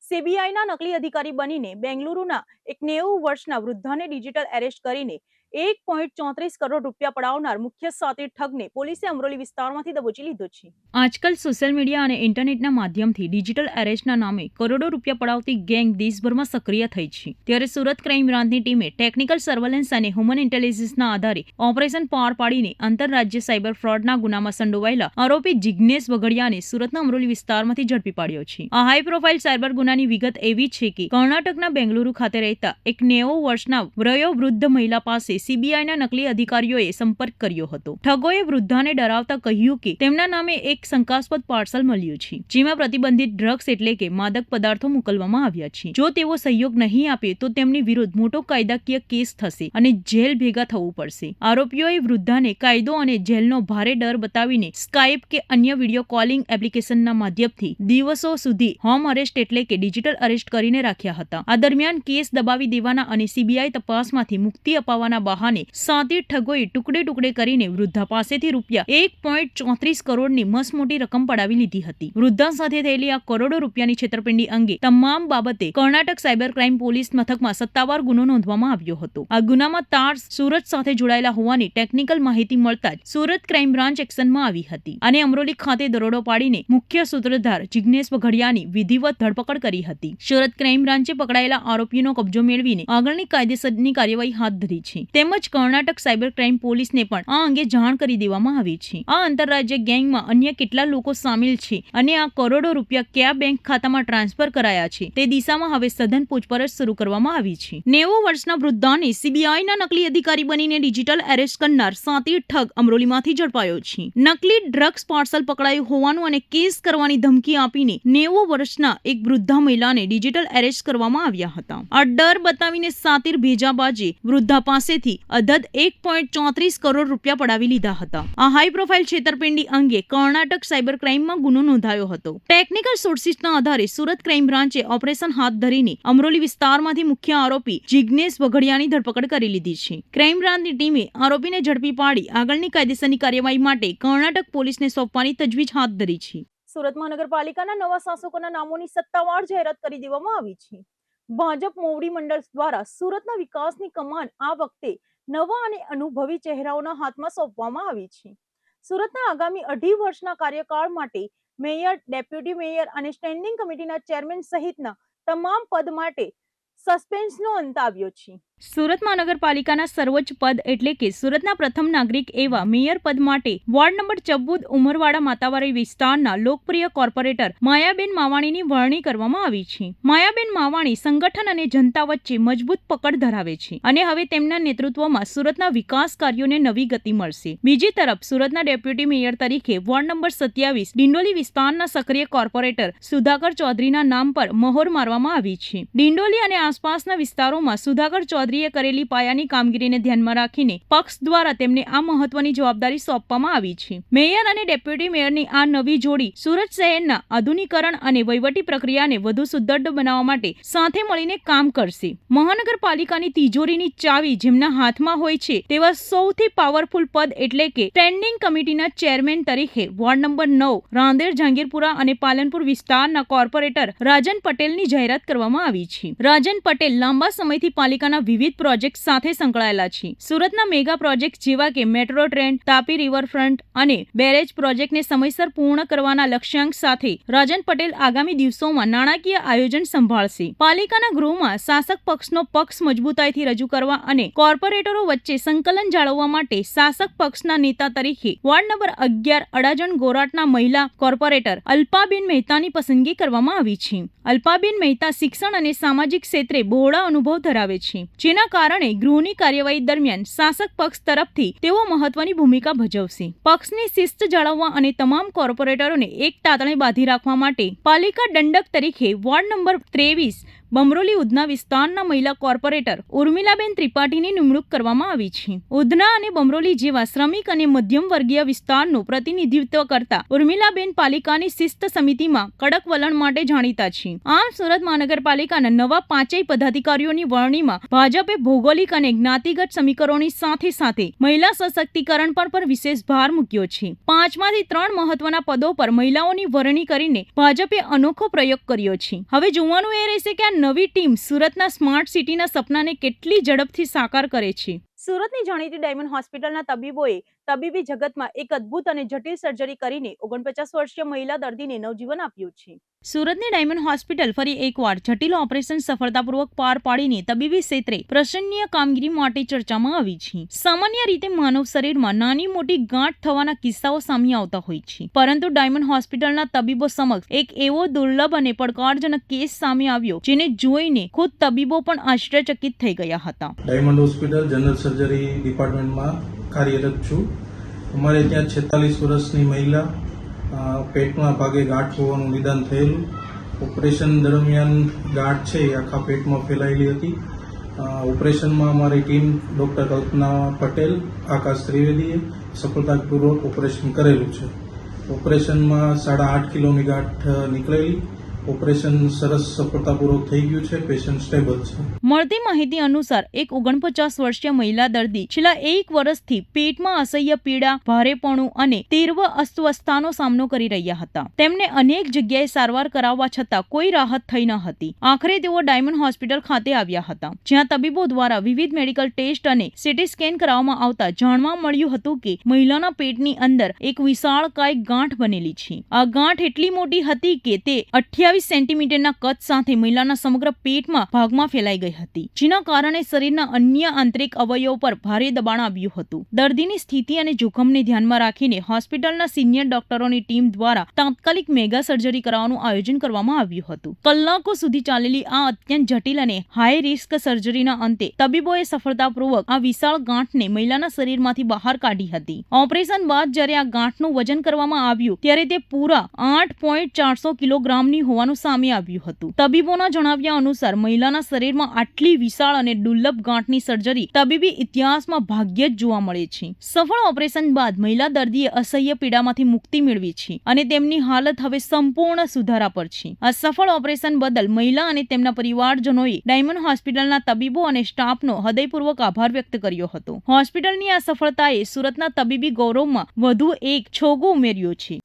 સીબીઆઈના નકલી અધિકારી બનીને બેંગલુરુના એક 90 વર્ષના વૃદ્ધાને ડિજિટલ એરેસ્ટ કરીને 1.34 કરોડ રૂપિયા પડાવનાર મુખ્ય સાતી ઠગને પોલીસે અમરોલી વિસ્તારમાંથી દબોચી લીધો છે. આજકાલ સોશિયલ મીડિયા અને ઇન્ટરનેટના માધ્યમથી ડિજિટલ એરેસ્ટના નામે કરોડો રૂપિયા પડાવતી ગેંગ દેશભરમાં સક્રિય થઈ છે. ત્યારે સુરત ક્રાઇમ બ્રાન્ચની ટીમે ટેકનિકલ સર્વેલન્સ અને હ્યુમન ઇન્ટેલિજન્સના આધારે ઓપરેશન પાર પાડીને આંતરરાજ્ય સાયબર ફ્રોડના ગુનામાં સંડોવાયેલા આરોપી જિગ્નેશ વઘડિયાને સુરતના અમરોલી વિસ્તારમાંથી ઝડપી પાડ્યો છે. આ હાઈ પ્રોફાઇલ સાયબર ગુનાની વિગત એવી છે કે કર્ણાટકના બેંગલુરુ ખાતે રહેતા એક 90 વર્ષના વયોવૃદ્ધ મહિલા પાસે સીબીઆઈના નકલી અધિકારીઓએ સંપર્ક કર્યો હતો. ઠગોએ વૃદ્ધાને ડરાવતા કહ્યું કે તેમના નામે એક શંકાસ્પદ પાર્સલ મળ્યું છે, જેમાં પ્રતિબંધિત ડ્રગ્સ એટલે કે માદક પદાર્થો મોકલવામાં આવ્યા છે. જો તેઓ સહયોગ નહીં આપે તો તેમની વિરુદ્ધ મોટો કાયદાકીય કેસ થશે અને જેલ ભેગા થવું પડશે. આરોપીઓએ વૃદ્ધાને કાયદો અને જેલનો ભારે ડર બતાવીને સ્કાઇપ કે અન્ય વિડીયો કોલિંગ એપ્લિકેશનના માધ્યમથી દિવસો સુધી હોમ અરેસ્ટ એટલે કે ડિજિટલ અરેસ્ટ કરીને રાખ્યા હતા. આ દરમિયાન કેસ દબાવી દેવાના અને સીબીઆઈ તપાસમાંથી મુક્તિ અપાવવાના બહાને 7 ઠગોએ ટુકડે ટુકડે કરીને વૃદ્ધા પાસેથી રૂપિયા 1.34 કરોડની મસમોટી રકમ પડાવી લીધી હતી. વૃદ્ધા સાથે થયેલી આ કરોડો રૂપિયાની છેતરપિંડી અંગે તમામ બાબતે કર્ણાટક સાયબર ક્રાઇમ પોલીસ મથકમાં સત્તાવાર ગુનો નોંધવામાં આવ્યો હતો. આ ગુનામાં તાર સુરત સાથે જોડાયેલા હોવાની ટેકનિકલ માહિતી મળતા જ સુરત ક્રાઇમ બ્રાન્ચ એક્શનમાં આવી હતી અને અમરોલી ખાતે દરોડો પાડીને મુખ્ય સૂત્રધાર જિગ્નેશ વઘડિયાની વિધિવત ધરપકડ કરી હતી. સુરત ક્રાઇમ બ્રાન્ચે પકડાયેલા આરોપીનો કબજો મેળવીને આગળની કાયદેસરની કાર્યવાહી હાથ ધરી છે. તેમજ કર્ણાટક સાયબર ક્રાઇમ પોલીસને પણ આ અંગે જાણ કરી દેવામાં આવી છે. આ આંતરરાજ્ય ગેંગમાં અન્ય કેટલા લોકો સામેલ છે અને આ કરોડો રૂપિયા કયા બેંક ખાતામાં ટ્રાન્સફર કરાયા છે તે દિશામાં હવે સઘન પૂછપરછ શરૂ કરવામાં આવી છે. 90 વર્ષના વૃદ્ધાને સીબીઆઈના નકલી અધિકારી બનીને ડિજિટલ એરેસ્ટ કરનાર 7 ઠગ અમરોલીમાંથી ઝડપાયો છે. નકલી ડ્રગ્સ પાર્સલ પકડાયું હોવાનું અને કેસ કરવાની ધમકી આપીને 90 વર્ષના એક વૃદ્ધા મહિલાને ડિજિટલ એરેસ્ટ કરવામાં આવ્યા હતા. આ ડર બતાવીને સાતિર ભેજાબાજે વૃદ્ધા પાસેથી અધધ 1.34 કરોડ રૂપિયા પડાવી લીધા હતા. આ હાઈ પ્રોફાઇલ છેતરપિંડી અંગે કર્ણાટક સાયબર ક્રાઇમમાં ગુનો નોંધાયો હતો. ટેકનિકલ સોર્સિસના આધારે સુરત ક્રાઇમ બ્રાન્ચે ઓપરેશન હાથ ધરીને અમરોલી વિસ્તારમાંથી મુખ્ય આરોપી જિગ્નેશ વઘડિયાની ધરપકડ કરી લીધી છે. ક્રાઇમ બ્રાન્ચની ટીમે આરોપીને ઝડપી પાડી આગળની કાયદેસરની કાર્યવાહી માટે કર્ણાટક પોલીસને સોંપવાની તજવીજ હાથ ધરી છે. સુરત મહાનગરપાલિકાના નવા શાસકોના નામોની સત્તાવાર જાહેરાત કરી દેવામાં આવી છે. ભાજપ મોવડી મંડળ દ્વારા સુરતના વિકાસની કમાન આ વખતે નવા અને અનુભવી ચહેરાઓના હાથમાં સોંપવામાં આવી છે. સુરતના આગામી 2.5 વર્ષના કાર્યકાળ માટે મેયર, ડેપ્યુટી મેયર અને સ્ટેન્ડિંગ કમિટીના ચેરમેન સહિતના તમામ પદ માટે સસ્પેન્સનો અંત આવ્યો છે. સુરત મહાનગરપાલિકાના સર્વોચ્ચ પદ એટલે કે સુરતના પ્રથમ નાગરિક એવા મેયર પદ માટે વોર્ડ નંબર 14 ઉમરવાડા માતાવારી વિસ્તારના લોકપ્રિય કોર્પોરેટર માયાબેન માવાણીની વરણી કરવામાં આવી છે. માયાબેન માવાણી સંગઠન અને જનતા વચ્ચે મજબૂત પકડ ધરાવે છે અને હવે તેમના નેતૃત્વમાં સુરતના વિકાસ કાર્યોને નવી ગતિ મળશે. બીજી તરફ સુરતના ડેપ્યુટી મેયર તરીકે વોર્ડ નંબર 27 ડિંડોલી વિસ્તારના સક્રિય કોર્પોરેટર સુધાકર ચૌધરીના નામ પર મહોર મારવામાં આવી છે. ડિંડોલી અને આસપાસના વિસ્તારોમાં સુધાકર ચૌધરીએ કરેલી પાયાની કામગીરીને ધ્યાનમાં રાખીને પક્ષ દ્વારા તેમને આ મહત્વની જવાબદારી સોંપવામાં આવી છે. મેયર અને ડેપ્યુટી મેયરની આ નવી જોડી સુરત શહેરના આધુનિકરણ અને વહીવટી પ્રક્રિયાને વધુ સુદૃઢ બનાવવા માટે સાથે મળીને કામ કરશે. મહાનગરપાલિકાની તિજોરીની ચાવી જેમના હાથમાં હોય છે તેવા સૌથી પાવરફુલ પદ એટલે કે સ્ટેન્ડિંગ કમિટીના ચેરમેન તરીકે વોર્ડ નંબર 9 રાંદેર, જહાંગીરપુરા અને પાલનપુર વિસ્તારના કોર્પોરેટર રાજન પટેલની જાહેરાત કરવામાં આવી છે. રાજન પટેલ લાંબા સમયથી પાલિકાના વિવિધ પ્રોજેક્ટ સાથે સંકળાયેલા છે. સુરતના મેગા પ્રોજેક્ટ જેવા કે મેટ્રો ટ્રેન, તાપી રિવરફ્રન્ટ અને બેરેજ પ્રોજેક્ટને સમયસર પૂર્ણ કરવાના લક્ષ્યાંક સાથે રાજન પટેલ આગામી દિવસોમાં નાણાકીય આયોજન સંભાળશે. પાલિકાના ગૃહમાં શાસક પક્ષનો પક્ષ મજબૂતાઈથી રજૂ કરવા અને કોર્પોરેટરો વચ્ચે સંકલન જાળવવા માટે શાસક પક્ષના નેતા તરીકે વોર્ડ નંબર 11 અડાજણ ગોરાટના મહિલા કોર્પોરેટર અલ્પાબેન મહેતાની પસંદગી કરવામાં આવી છે. અલ્પાબેન મહેતા શિક્ષણ અને સામાજિક ક્ષેત્રે બહોળા અનુભવ ધરાવે છે, જેના કારણે ગૃહની કાર્યવાહી દરમિયાન શાસક પક્ષ તરફથી તેઓ મહત્વની ભૂમિકા ભજવશે. પક્ષની શિસ્ત જાળવવા અને તમામ કોર્પોરેટરોને એક તાતણે બાંધી રાખવા માટે પાલિકા દંડક તરીકે વોર્ડ નંબર 23 બમરોલી ઉધના વિસ્તારના મહિલા કોર્પોરેટર ઉર્મિલાબેન ત્રિપાઠીની નિમણૂક કરવામાં આવી છે. ઉધના અને બમરોલી જેવા શ્રમિક અને મધ્યમ વર્ગીય વિસ્તારનું પ્રતિનિધિત્વ કરતા ઉર્મિલાબેન પાલિકાની શિસ્ત સમિતિમાં કડક વલણ માટે જાણીતા છે. આમ સુરત મહાનગરપાલિકાના નવા 5 પદાધિકારીઓની વરણીમાં ભાજપે ભૌગોલિક અને જ્ઞાતિગત સમીકરણોની સાથે સાથે મહિલા સશક્તિકરણ પર પણ વિશેષ ભાર મૂક્યો છે. 5 માંથી 3 મહત્વના પદો પર મહિલાઓની વરણી કરીને ભાજપે અનોખો પ્રયોગ કર્યો છે. હવે જોવાનું એ રહેશે કે નવી ટીમ સુરતના સ્માર્ટ સિટીના સપનાને કેટલી ઝડપથી સાકાર કરે છે. સુરતની જાણીતી ડાયમંડ હોસ્પિટલના તબીબોએ તબીબી જગતમાં એક અદ્ભુત અને જટિલ સર્જરી કરીને 49 વર્ષીય મહિલા દર્દીને નવજીવન આપ્યું છે. સુરતની ડાયમંડ હોસ્પિટલ ફરી એકવાર જટિલ ઓપરેશન સફળતાપૂર્વક પાર પાડીને તબીબી ક્ષેત્રે પ્રશંસનીય કામગીરી માટે ચર્ચામાં આવી છે. સામાન્ય રીતે માનવ શરીરમાં નાની મોટી ગાંઠ થવાના કિસ્સાઓ સામે આવતા હોય છે, પરંતુ ડાયમંડ હોસ્પિટલના તબીબો સમક્ષ એક એવો દુર્લભ અને પડકારજનક કેસ સામે આવ્યો જેને જોઈને ખુદ તબીબો પણ આશ્ચર્યચકિત થઈ ગયા હતા. ડાયમંડ હોસ્પિટલ જનરલ સર્જરી ડિપાર્ટમેન્ટમાં કાર્યરત છું. અમારે ત્યાં 46 વર્ષની મહિલા પેટના ભાગે ગાંઠ હોવાનું નિદાન થયેલું. ઓપરેશન દરમિયાન ગાંઠ છે એ આખા પેટમાં ફેલાયેલી હતી. ઓપરેશનમાં અમારી ટીમ ડૉક્ટર કલ્પના પટેલ, આકાશ ત્રિવેદીએ સફળતાપૂર્વક ઓપરેશન કરેલું છે. ઓપરેશનમાં 8.5 કિલોની ગાંઠ નીકળેલી ઓપરેશન સરસ સફળતાપૂર્વક થઈ ગયું છે. પેશન્ટ સ્ટેબલ છે. મળતી માહિતી અનુસાર એક 49 વર્ષીય મહિલા દર્દી છેલ્લા 1 વર્ષથી પેટમાં અસહ્ય પીડા, ભારેપણું અને તીવ્ર અસ્વસ્થતાનો સામનો કરી રહ્યા હતા. તેમને અનેક જગ્યાએ સારવાર કરાવવા છતાં કોઈ રાહત થઈ ન હતી. આખરે તેઓ ડાયમંડ હોસ્પિટલ ખાતે આવ્યા હતા, જ્યાં તબીબો દ્વારા વિવિધ મેડિકલ ટેસ્ટ અને સીટી સ્કેન કરાવવામાં આવતા જાણવા મળ્યું હતું કે મહિલાના પેટની અંદર એક વિશાળકાય ગાંઠ બનેલી છે. આ ગાંઠ એટલી મોટી હતી કે તે 28 સેન્ટીમીટરના કદ સાથે મહિલાના સમગ્ર પેટમાં ભાગમાં ફેલાઈ ગઈ હતી, જેના કારણે શરીરના અન્ય આંતરિક અવયવો પર ભારે દબાણ આવ્યું હતું. દર્દીની સ્થિતિ અને જોખમને ધ્યાનમાં રાખીને હોસ્પિટલના સિનિયર ડોક્ટરોની ટીમ દ્વારા તાત્કાલિક મેગા સર્જરી કરાવવાનું આયોજન કરવામાં આવ્યું હતું. કલાકો સુધી ચાલેલી આ અત્યંત જટિલ અને હાઈ રિસ્ક સર્જરીના અંતે તબીબોએ સફળતાપૂર્વક આ વિશાળ ગાંઠને મહિલાના શરીરમાંથી બહાર કાઢી હતી. ઓપરેશન બાદ જ્યારે આ ગાંઠનું વજન કરવામાં આવ્યું ત્યારે તે પૂરા 8.400 કિલોગ્રામની હોવાનું સામે આવ્યું હતું. તબીબોના જણાવ્યા અનુસાર મહિલાના શરીરમાં આટલી વિશાળ અને દુર્લભ ગાંઠની સર્જરી તબીબી ઇતિહાસમાં ભાગ્યે જ જોવા મળે છે. સફળ ઓપરેશન બાદ મહિલા દર્દીએ અસહ્ય પીડામાંથી મુક્તિ મેળવી છે અને તેમની હાલત હવે સંપૂર્ણ સુધારા પર છે. આ સફળ ઓપરેશન બદલ મહિલા અને તેમના પરિવારજનોએ ડાયમંડ હોસ્પિટલના તબીબો અને સ્ટાફનો હૃદયપૂર્વક આભાર વ્યક્ત કર્યો હતો. હોસ્પિટલની આ સફળતાએ સુરતના તબીબી ગૌરવમાં વધુ એક છોગો ઉમેર્યો છે.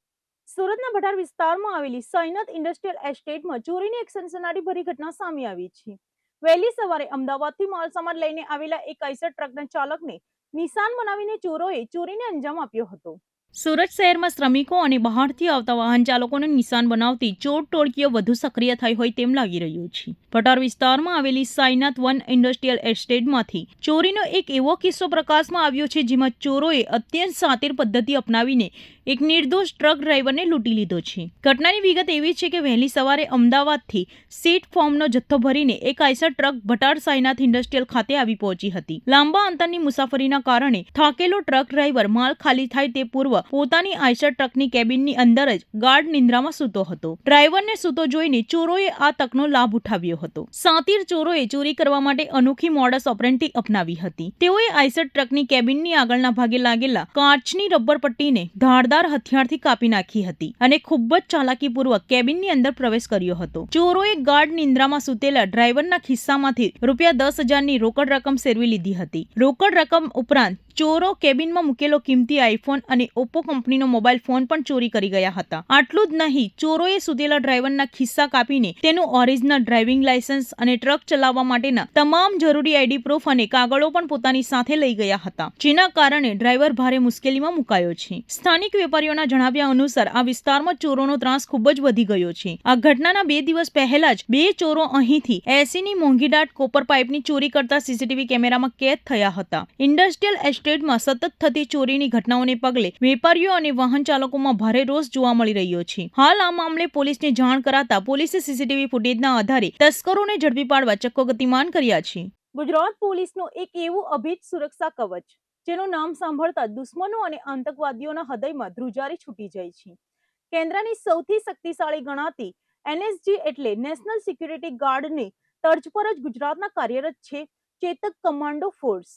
સુરતના ભટાર વિસ્તારમાં આવેલી સૈનત ઇન્ડસ્ટ્રીયલ એસ્ટેટમાં ચોરીની એક સનસનાટીભરી ઘટના સામે આવી છે. વહેલી સવારે અમદાવાદથી માલસામાન લઈને આવેલા એક આઈસર ટ્રકના ચાલકને નિશાન બનાવીને ચોરોએ ચોરીને અંજામ આપ્યો હતો. સુરત શહેરમાં શ્રમિકો અને બહારથી આવતા વાહન ચાલકોને નિશાન બનાવતી ચોર ટોળકીઓ વધુ સક્રિય થઈ હોય તેમ લાગી રહ્યું છે. ભટાર વિસ્તારમાં આવેલી સાયનાથ 1 ઇન્ડસ્ટ્રીયલ એસ્ટેટમાંથી ચોરીનો એક એવો કિસ્સો પ્રકાશમાં આવ્યો છે, જેમાં ચોરોએ અત્યંત શાતિર પદ્ધતિ અપનાવીને એક નિર્દોષ ટ્રક ડ્રાઈવરને લૂંટી લીધો છે. ઘટનાની વિગત એવી છે કે વહેલી સવારે અમદાવાદથી સીટ ફોર્મનો જથ્થો ભરીને એક Eicher truck Bhatar Sainath industrial ખાતે આવી પહોંચી હતી. લાંબા અંતરની મુસાફરીના કારણે થાકેલો ટ્રક ડ્રાઈવર માલ ખાલી થાય તે પૂર્વ પોતાની આઈસર ટ્રકની કેબિનની અંદર જ ગાઢ નિંદ્રામાં સૂતો હતો. ડ્રાઈવરને સૂતો જોઈને ચોરોએ આ તકનો લાભ ઉઠાવ્યો હતો. શાતિર ચોરોએ ચોરી કરવા માટે અનોખી મોડસ ઓપરેન્ડી અપનાવી હતી. તેઓએ આઈસર ટ્રકની કેબિનની આગળના ભાગે લાગેલા કાચની રબર પટ્ટીને ધારદાર હથિયારથી કાપી નાખી હતી અને ખૂબ જ ચાલાકીપૂર્વક કેબિનની અંદર પ્રવેશ કર્યો હતો. ચોરોએ ગાઢ નિંદ્રામાં સૂતેલા ડ્રાઈવરના ખિસ્સામાંથી ₹10,000ની રોકડ રકમ સેરવી લીધી હતી. રોકડ રકમ ઉપરાંત ચોરો કેબિનમાં મૂકેલો કિંમતી આઈફોન અને ઓપ્પો કંપનીનો મોબાઈલ ફોન પણ ચોરી કરી ગયા હતા. આટલું જ નહીં, ચોરોએ સૂતેલા ડ્રાઈવરના ખિસ્સા કાપીને તેનું ઓરિજિનલ ડ્રાઇવિંગ લાયસન્સ અને ટ્રક ચલાવવા માટેના તમામ જરૂરી આઈડી પ્રૂફ અને કાગળો પણ પોતાની સાથે લઈ ગયા હતા, જેના કારણે ડ્રાઈવર ભારે મુશ્કેલીમાં મુકાયો છે. સ્થાનિક વેપારીઓના જણાવ્યા અનુસાર આ વિસ્તારમાં ચોરોનો ત્રાસ ખૂબ જ વધી ગયો છે. આ ઘટનાના 2 દિવસ પહેલા જ 2 ચોરો અહીંથી 80ની મોંઘીદાટ કોપર પાઇપની ચોરી કરતા સીસીટીવી કેમેરામાં કેદ થયા હતા. ઇન્ડસ્ટ્રીયલ એસ્ટેટમાં સતત થતી ચોરીની ઘટનાઓને પગલે વેપારીઓ અને વાહન ચાલકોમાં ભારે રોષ જોવા મળી રહ્યો છે. હાલ આ મામલે પોલીસને જાણ કરાતા પોલીસે સીસીટીવી ફૂટેજના આધારે તસ્કરોને ઝડપી પાડવા ચક્કો ગતિમાન કર્યા છે. ગુજરાત પોલીસનું એક એવું અભિત સુરક્ષા કવચ, જેનું નામ સાંભળતા દુશ્મનો અને આતંકવાદીઓના હૃદયમાં ધ્રુજારી છૂટી જાય છે. કેન્દ્રની સૌથી શક્તિશાળી ગણાતી NSG એટલે નેશનલ સિક્યુરિટી ગાર્ડની તર્જ પર જ ગુજરાતના કાર્યરત છે ચેતક કમાન્ડો ફોર્સ.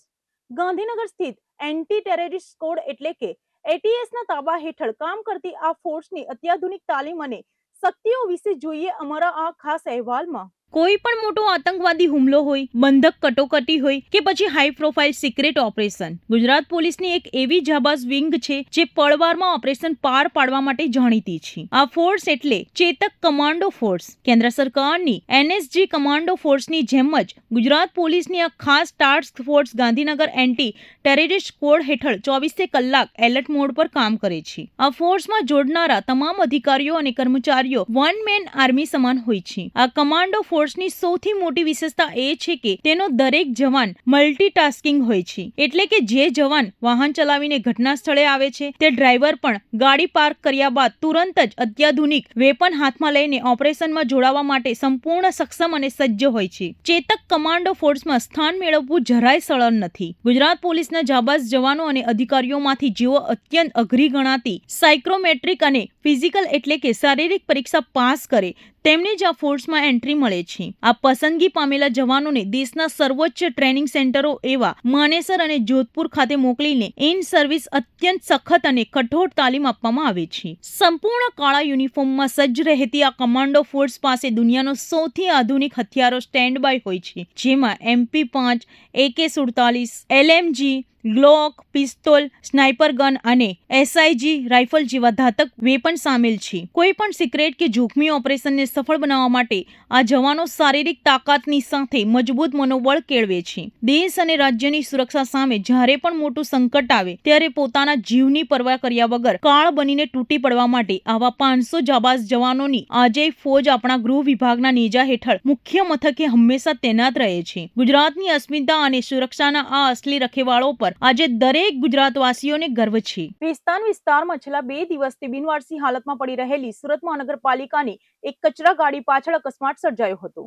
ગાંધીનગર સ્થિત એન્ટી ટેરરિસ્ટ સ્કોડ એટલે કે ATSના તાબા હેઠળ કામ કરતી આ ફોર્સની અત્યાધુનિક તાલીમ અને શક્તિઓ વિશે જોઈએ અમારા આ ખાસ અહેવાલમાં. કોઈ પણ મોટો આતંકવાદી હુમલો હોય, બંધક કટોકટી હોય કે પછી high profile secret operation, Gujarat પોલીસની એક એવી જાબાઝ વિંગ છે જે પળવારમાં ઓપરેશન પાર પાડવા માટે જાણીતી છે. આ ફોર્સ એટલે ચેતક કમાન્ડો ફોર્સ. કેન્દ્ર સરકારની NSG કમાન્ડો ફોર્સની જેમ જ ગુજરાત પોલીસની આ ખાસ task force Gandhinagar anti terrorist squad હેઠળ 24 કલાક એલર્ટ મોડ પર કામ કરે છે. આ ફોર્સમાં જોડનારા તમામ અધિકારીઓ અને કર્મચારીઓ વન મેન આર્મી સમાન હોય છે. આ કમાન્ડો ફોર્સની સૌથી મોટી વિશેષતા એ છે કે તેનો દરેક જવાન મલ્ટીટાસ્કિંગ હોય છે. એટલે કે જે જવાન વાહન ચલાવીને ઘટના સ્થળે આવે છે તે ડ્રાઈવર પણ ગાડી પાર્ક કર્યા બાદ તુરંત જ અત્યાધુનિક વેપન હાથમાં લઈને ઓપરેશનમાં જોડાવા માટે સંપૂર્ણ સક્ષમ અને સજ્જ હોય છે. ચેતક કમાન્ડો ફોર્સમાં સ્થાન મેળવવું જરાય સરળ નથી. ગુજરાત પોલીસના જાબાઝ જવાનો અને અધિકારીઓમાંથી જેઓ અત્યંત અઘરી ગણાતી સાયક્રોમેટ્રિક અને ફિઝિકલ એટલે કે શારીરિક પરીક્ષા પાસ કરે તેમને જ આ ફોર્સમાં એન્ટ્રી મળે છે. આ પસંદગી પામેલા જવાનોને દેશના સર્વોચ્ચ ટ્રેનિંગ સેન્ટરો એવા માનેસર અને જોધપુર ખાતે મોકલીને ઇન સર્વિસ અત્યંત સખત અને કઠોર તાલીમ આપવામાં આવે છે. સંપૂર્ણ કાળા યુનિફોર્મમાં સજ્જ રહેતી આ કમાન્ડો ફોર્સ પાસે દુનિયાનો સૌથી આધુનિક હથિયારો સ્ટેન્ડ બાય હોય છે, જેમાં MP5, AK-47, LMG, Glock, pistol, sniper gun અને SIG રાઇફલ જેવા ઘાતક વેપન સામેલ છે. કોઈ પણ સિક્રેટ કે જોખમી ઓપરેશનને સફળ બનાવવા માટે આ જવાનો શારીરિક તાકાતની સાથે મજબૂત મનોબળ કેળવે છે. દેશ અને રાજ્યની સુરક્ષા સામે જ્યારે પણ મોટું સંકટ આવે ત્યારે પોતાના જીવની પરવા કર્યા વગર કાળ બનીને તૂટી પડવા માટે આવા 500 જાબાઝ જવાનોની આજે ફોજ આપણા ગૃહ વિભાગના નેજા હેઠળ મુખ્ય મથકે હંમેશા તૈનાત રહે છે. ગુજરાતની અસ્મિતા અને સુરક્ષાના આ અસલી રખેવાળો પર આજે દરેક ગુજરાતવાસીઓને ગર્વ છે. વિસ્તાન વિસ્તારમાં છેલ્લા 2 દિવસથી બિનવારસી હાલતમાં પડી રહેલી સુરત મહાનગરપાલિકાની એક કચરા ગાડી પાછળ અકસ્માત સર્જાયો હતો.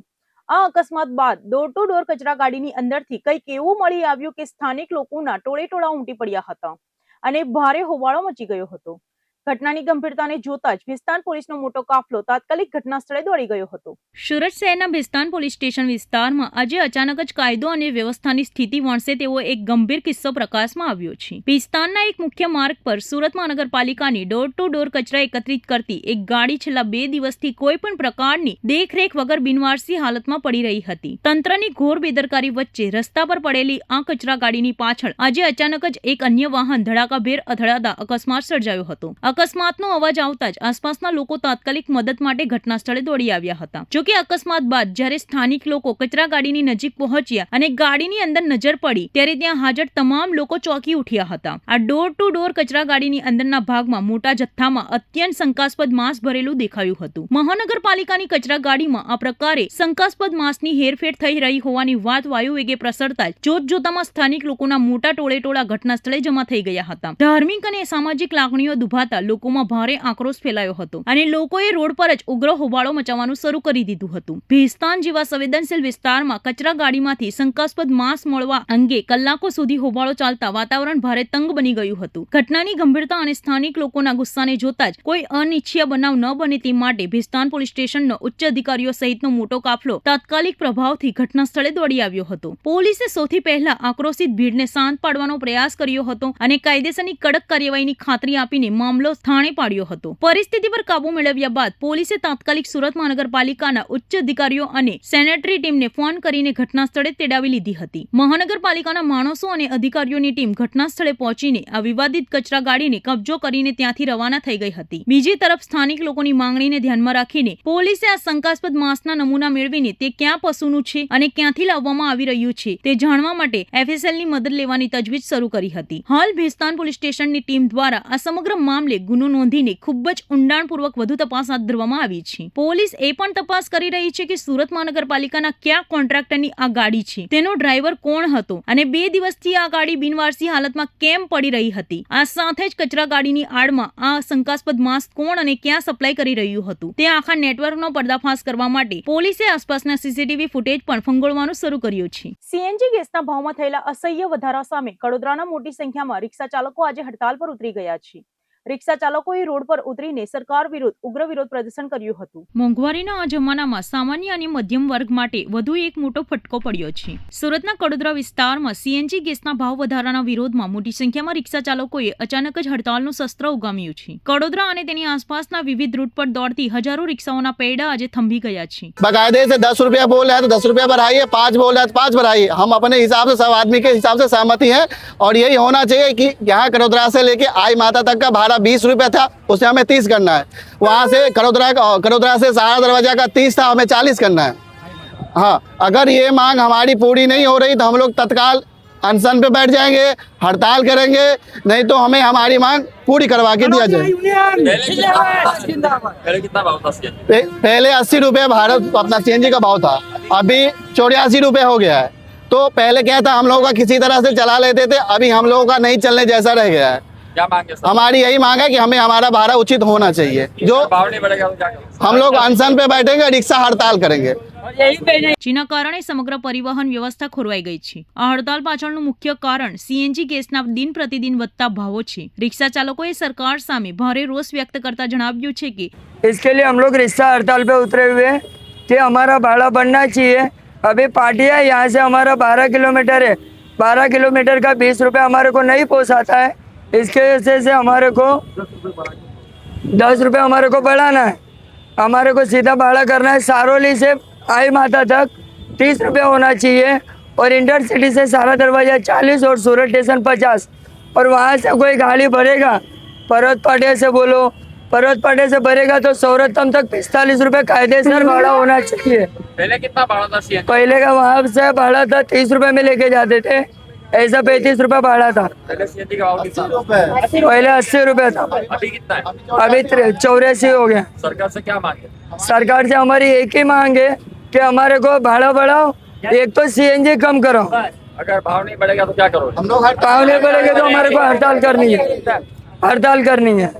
આ અકસ્માત બાદ ડોર ટુ ડોર કચરા ગાડીની અંદરથી કંઈક એવું મળી આવ્યું કે સ્થાનિક લોકોના ટોળેટોળા ઉમટી પડ્યા હતા અને ભારે હોબાળો મચી ગયો હતો. ઘટનાની ગંભીરતાને જોતા જ ભેસ્તાન પોલીસનો મોટો કાફલો તાત્કાલિક ઘટના સ્થળે દોડી ગયો હતો. સુરત શહેરના ભેસ્તાન પોલીસ સ્ટેશન વિસ્તારમાં આજે અચાનક જ કાયદો અને વ્યવસ્થાની સ્થિતિ વણસે તેવો એક ગંભીર કિસ્સો પ્રકાશમાં આવ્યો છે. ભેસ્તાનના એક મુખ્ય માર્ગ પર સુરત મહાનગરપાલિકાની ડોર ટુ ડોર કચરા એકત્રિત કરતી એક ગાડી છેલ્લા 2 દિવસથી કોઈ પણ પ્રકારની દેખરેખ વગર બિનવારસી હાલતમાં પડી રહી હતી. તંત્રની ઘોર બેદરકારી વચ્ચે રસ્તા પર પડેલી આ કચરા ગાડીની પાછળ આજે અચાનક જ એક અન્ય વાહન ધડાકાભેર અથડાતા અકસ્માત સર્જાયો હતો. અકસ્માતનો અવાજ આવતા જ આસપાસના લોકો તાત્કાલિક મદદ માટે ઘટના સ્થળે દોડી આવ્યા હતા. જોકે અકસ્માત બાદ જ્યારે સ્થાનિક લોકો કચરા ગાડીની નજીક પહોંચ્યા અને ગાડીની અંદર નજર પડી ત્યારે ત્યાં હાજર તમામ લોકો ચોંકી ઉઠ્યા હતા. આ ડોર ટુ ડોર કચરા ગાડીની અંદરના ભાગમાં મોટા જથ્થામાં અત્યંત શંકાસ્પદ માંસ ભરેલું દેખાયું હતું. મહાનગરપાલિકાની કચરા ગાડીમાં આ પ્રકારે શંકાસ્પદ માંસની હેરફેર થઈ રહી હોવાની વાત વાયુ વેગે પ્રસરતા જોતજોતામાં સ્થાનિક લોકોના મોટા ટોળેટોળા ઘટના સ્થળે જમા થઈ ગયા હતા. ધાર્મિક અને સામાજિક લાગણીઓ દુભાતા લોકોમાં ભારે આક્રોશ ફેલાયો હતો અને લોકોએ રોડ પર જ ઉગ્ર હોબાળો મચાવવાનું શરૂ કરી દીધું હતું. ભેસ્તાન જેવા સંવેદનશીલ વિસ્તારમાં કચરા ગાડીમાંથી શંકાસ્પદ માંસ મળવા અંગે કલાકો સુધી હોબાળો ચાલતા વાતાવરણ ભારે તંગ બની ગયું હતું. ઘટનાની ગંભીરતા અને સ્થાનિક લોકોના ગુસ્સાને જોતા જ કોઈ અનિચ્છનીય બનાવ ન બને તે માટે ભેસ્તાન પોલીસ સ્ટેશનનો ઉચ્ચ અધિકારીઓ સહિતનો મોટો કાફલો તાત્કાલિક પ્રભાવથી ઘટના સ્થળે દોડી આવ્યો હતો. પોલીસે સૌથી પહેલા આક્રોશિત ભીડને શાંત પાડવાનો પ્રયાસ કર્યો હતો અને કાયદેસરની કડક કાર્યવાહીની ખાતરી આપીને મામલો થાણે પાડ્યો હતો. પરિસ્થિતિ પર કાબુ મેળવ્યા બાદ પોલીસે તાત્કાલિક સુરત મહાનગરપાલિકાના ઉચ્ચ અધિકારીઓ અને સેનેટરી ટીમને ફોન કરીને ઘટના સ્થળે તેડાવી લીધી હતી. મહાનગરપાલિકાના માણસો અને અધિકારીઓની ટીમ ઘટના સ્થળે પહોંચીને આ વિવાદિત કચરા ગાડીને કબજો કરીને ત્યાંથી રવાના થઈ ગઈ હતી. બીજી તરફ સ્થાનિક લોકોની માંગણીને ધ્યાનમાં રાખીને પોલીસે આ શંકાસ્પદ માંસના નમૂના મેળવીને તે ક્યાં પશુનું છે અને ક્યાંથી લાવવામાં આવી રહ્યું છે તે જાણવા માટે FSLની મદદ લેવાની તજવીજ શરૂ કરી હતી. હાલ ભેસ્તાન પોલીસ સ્ટેશનની ટીમ દ્વારા આ સમગ્ર મામલે ગુનો નોંધીને ખૂબ જ ઊંડાણપૂર્વક વધુ તપાસ હાથ ધરવામાં આવી છે. પોલીસ એ પણ તપાસ કરી રહી છે કે સુરત મહાનગરપાલિકાના કયા કોન્ટ્રાક્ટરની આ ગાડી છે, તેનો ડ્રાઈવર કોણ હતો અને 2 દિવસથી આ ગાડી બિનવારસી હાલતમાં કેમ પડી રહી હતી. આ સાથે જ કચરા ગાડીની આડમાં આ શંકાસ્પદ માંસ કોણ અને ક્યાં સપ્લાય કરી રહ્યું હતું તે આખા નેટવર્કનો પર્દાફાશ કરવા માટે પોલીસે આસપાસના CCTV ફૂટેજ પણ ફંગોળવાનું શરૂ કર્યું છે. CNG ગેસના ભાવમાં થયેલા અસહ્ય વધારા સામે કડોદરાના મોટી સંખ્યામાં રિક્ષા ચાલકો આજે હડતાલ પર ઉતરી ગયા છે. રિક્ષા ચાલકોએ રોડ પર ઉતરીને સરકાર વિરુદ્ધ ઉગ્ર વિરોધ પ્રદર્શન કર્યું હતું. મોંઘવારીના આ જમાનામાં સામાન્ય અને મધ્યમ વર્ગ માટે વધુ એક મોટો ફટકો પડ્યો છે. સુરતના કડોદરા વિસ્તારમાં CNG ગેસના ભાવ વધારાના વિરોધમાં મોટી સંખ્યામાં રિક્ષા ચાલકોએ અચાનક જ હડતાલનું શસ્ત્ર ઉગામ્યું છે. કડોદરા અને તેની આસપાસના વિવિધ રૂટ પર દોડતી હજારો રિક્ષાઓના પૈડા આજે થંભી ગયા છે. बाकायदे से 10 रुपया बोल रहा है तो 10 रुपया बढ़ाइए, 5 बोल रहा है तो 5 बढ़ाइए. हम अपने हिसाब से सब आदमी के हिसाब से सहमति है और यही होना चाहिए कि यहाँ कड़ोदरा से लेके आई माता तक का भाड़ा 20 रुपया था, उसे हमें 30 करना है. वहाँ से कड़ोदरा से सहारा दरवाजा का 30 था, हमें 40 करना है. हाँ, अगर ये मांग हमारी पूरी नहीं हो रही तो हम लोग तत्काल अनशन पे बैठ जाएंगे, हड़ताल करेंगे, नहीं तो हमें हमारी मांग पूरी करवा के दिया जाए. पहले कितना भाव था CNG? पहले 80 रुपये भारत अपना CNG का भाव था, अभी 84 रुपये हो गया है. तो पहले क्या था, हम लोगों का किसी तरह से चला लेते थे, अभी हम लोगों का नहीं चलने जैसा रह गया है. क्या मांगे सर? हमारी यही मांग है कि हमें हमारा भाड़ा उचित होना चाहिए. जो भाव नहीं बढ़ेगा तो क्या करेंगे? हम लोग अनशन पे बैठेंगे, रिक्शा हड़ताल करेंगे. જેના કારણે સમગ્ર પરિવહન વ્યવસ્થા ખોરવાઈ ગઈ છે. આ હડતાલ પાછળનું મુખ્ય કારણ સીએનજી ગેસના દિન પ્રતિદિન વધતા ભાવો છે. રિક્ષા ચાલકોએ સરકાર સામે ભારે રોષ વ્યક્ત કરતા જણાવ્યું છે કે इसके लिए हम लोग रिक्शा हड़ताल पे उतरे हुए हैं कि हमारा भाड़ा बढ़ना चाहिए. अभी पार्टी है, यहाँ से हमारा 12 किलोमीटर है. 12 किलोमीटर का 20 रुपये हमारे को नहीं पोसाता है. इसके वजह से हमारे को 10 रुपये हमारे को बढ़ाना है. हमारे को सीधा भाड़ा करना है. सारोली से आई माता तक 30 रुपये होना चाहिए और इंटरसिटी से सारा दरवाजा 40 और सूरत स्टेशन 50. और वहाँ से कोई गाड़ी भरेगा पर्वत पाटिया से बोलो, पर्वत पाटिया से भरेगा तो सौरतम तक 45 रुपये कायदेसर भाड़ा होना चाहिए. पहले कितना भाड़ा था सीएनजी? पहले का वहाँ से भाड़ा था 30 रुपये में लेके जाते थे, ऐसा 35 रुपये भाड़ा था. पहले सीएनजी का भाव कितना? पहले 80 रुपये था, अभी कितना है? अभी 84 हो गया. सरकार से क्या मांगे? सरकार से हमारी एक ही मांग है कि हमारे को भाड़ा बढ़ाओ, एक तो सीएनजी कम करो. अगर भाव नहीं बढ़ेगा तो क्या करोगे? भाव नहीं बढ़ेगा तो हमारे को हड़ताल करनी है, हड़ताल करनी है.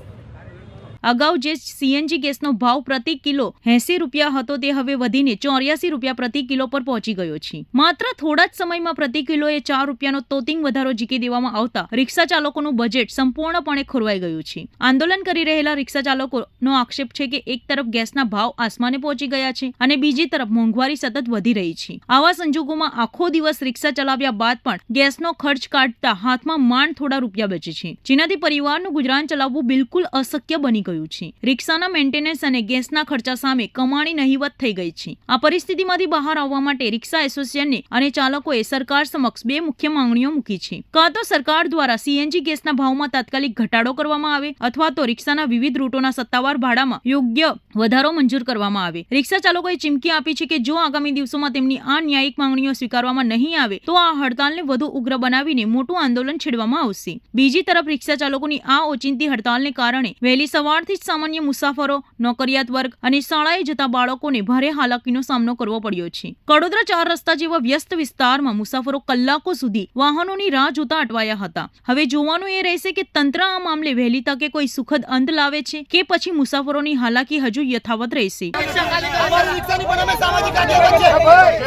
અગાઉ જે સીએનજી ગેસનો ભાવ પ્રતિ કિલો 80 રૂપિયા હતો તે હવે વધીને 84 રૂપિયા પ્રતિ કિલો પર પહોંચી ગયો છે. માત્ર થોડા જ સમયમાં પ્રતિ કિલોએ 4 રૂપિયાનો તોતિંગ વધારો ઝીકી દેવામાં આવતા રિક્ષા ચાલકોનું બજેટ સંપૂર્ણપણે ખોરવાઈ ગયું છે. આંદોલન કરી રહેલા રિક્ષા ચાલકોનો આક્ષેપ છે કે એક તરફ ગેસના ભાવ આસમાને પહોંચી ગયા છે અને બીજી તરફ મોંઘવારી સતત વધી રહી છે. આવા સંજોગોમાં આખો દિવસ રિક્ષા ચલાવ્યા બાદ પણ ગેસનો ખર્ચ કાઢતા હાથમાં માંડ થોડા રૂપિયા બચે છે, જેનાથી પરિવારનું ગુજરાન ચલાવવું બિલકુલ અશક્ય બની ગયું છે. રિક્ષાના મેન્ટેનન્સ અને ગેસના ખર્ચા સામે કમાણી નહીવત થઈ ગઈ છે. આ પરિસ્થિતિમાંથી બહાર આવવા માટે રિક્ષા એસોસિએશનને અને ચાલકોએ સરકાર સમક્ષ બે મુખ્ય માંગણીઓ મૂકી છે. કાં તો સરકાર દ્વારા સીએનજી ગેસના ભાવમાં તાત્કાલિક ઘટાડો કરવામાં આવે અથવા તો રિક્ષાના વિવિધ રૂટોના સત્તાવાર ભાડામાં યોગ્ય વધારો મંજૂર કરવામાં આવે. રિક્ષા ચાલકોએ ચીમકી આપી છે કે જો આગામી દિવસોમાં તેમની આ ન્યાયિક માંગણીઓ સ્વીકારવામાં નહીં આવે તો આ હડતાલને વધુ ઉગ્ર બનાવીને મોટું આંદોલન છેડવામાં આવશે. બીજી તરફ રિક્ષા ચાલકોની આ ઓચિંતી હડતાલને કારણે વહેલી સવારથી જ સામાન્ય મુસાફરો, નોકરિયાત વર્ગ અને શાળાએ જતા બાળકોને ભારે હાલાકીનો સામનો કરવો પડ્યો છે. કડોદરા 4 રસ્તા જેવા વ્યસ્ત વિસ્તારમાં મુસાફરો કલાકો સુધી વાહનોની રાહ જોતા અટવાયા હતા. હવે જોવાનું એ રહેશે કે તંત્ર આ મામલે વહેલી તકે કોઈ સુખદ અંત લાવે છે કે પછી મુસાફરોની હાલાકી હજુ યથાવત રહેશે.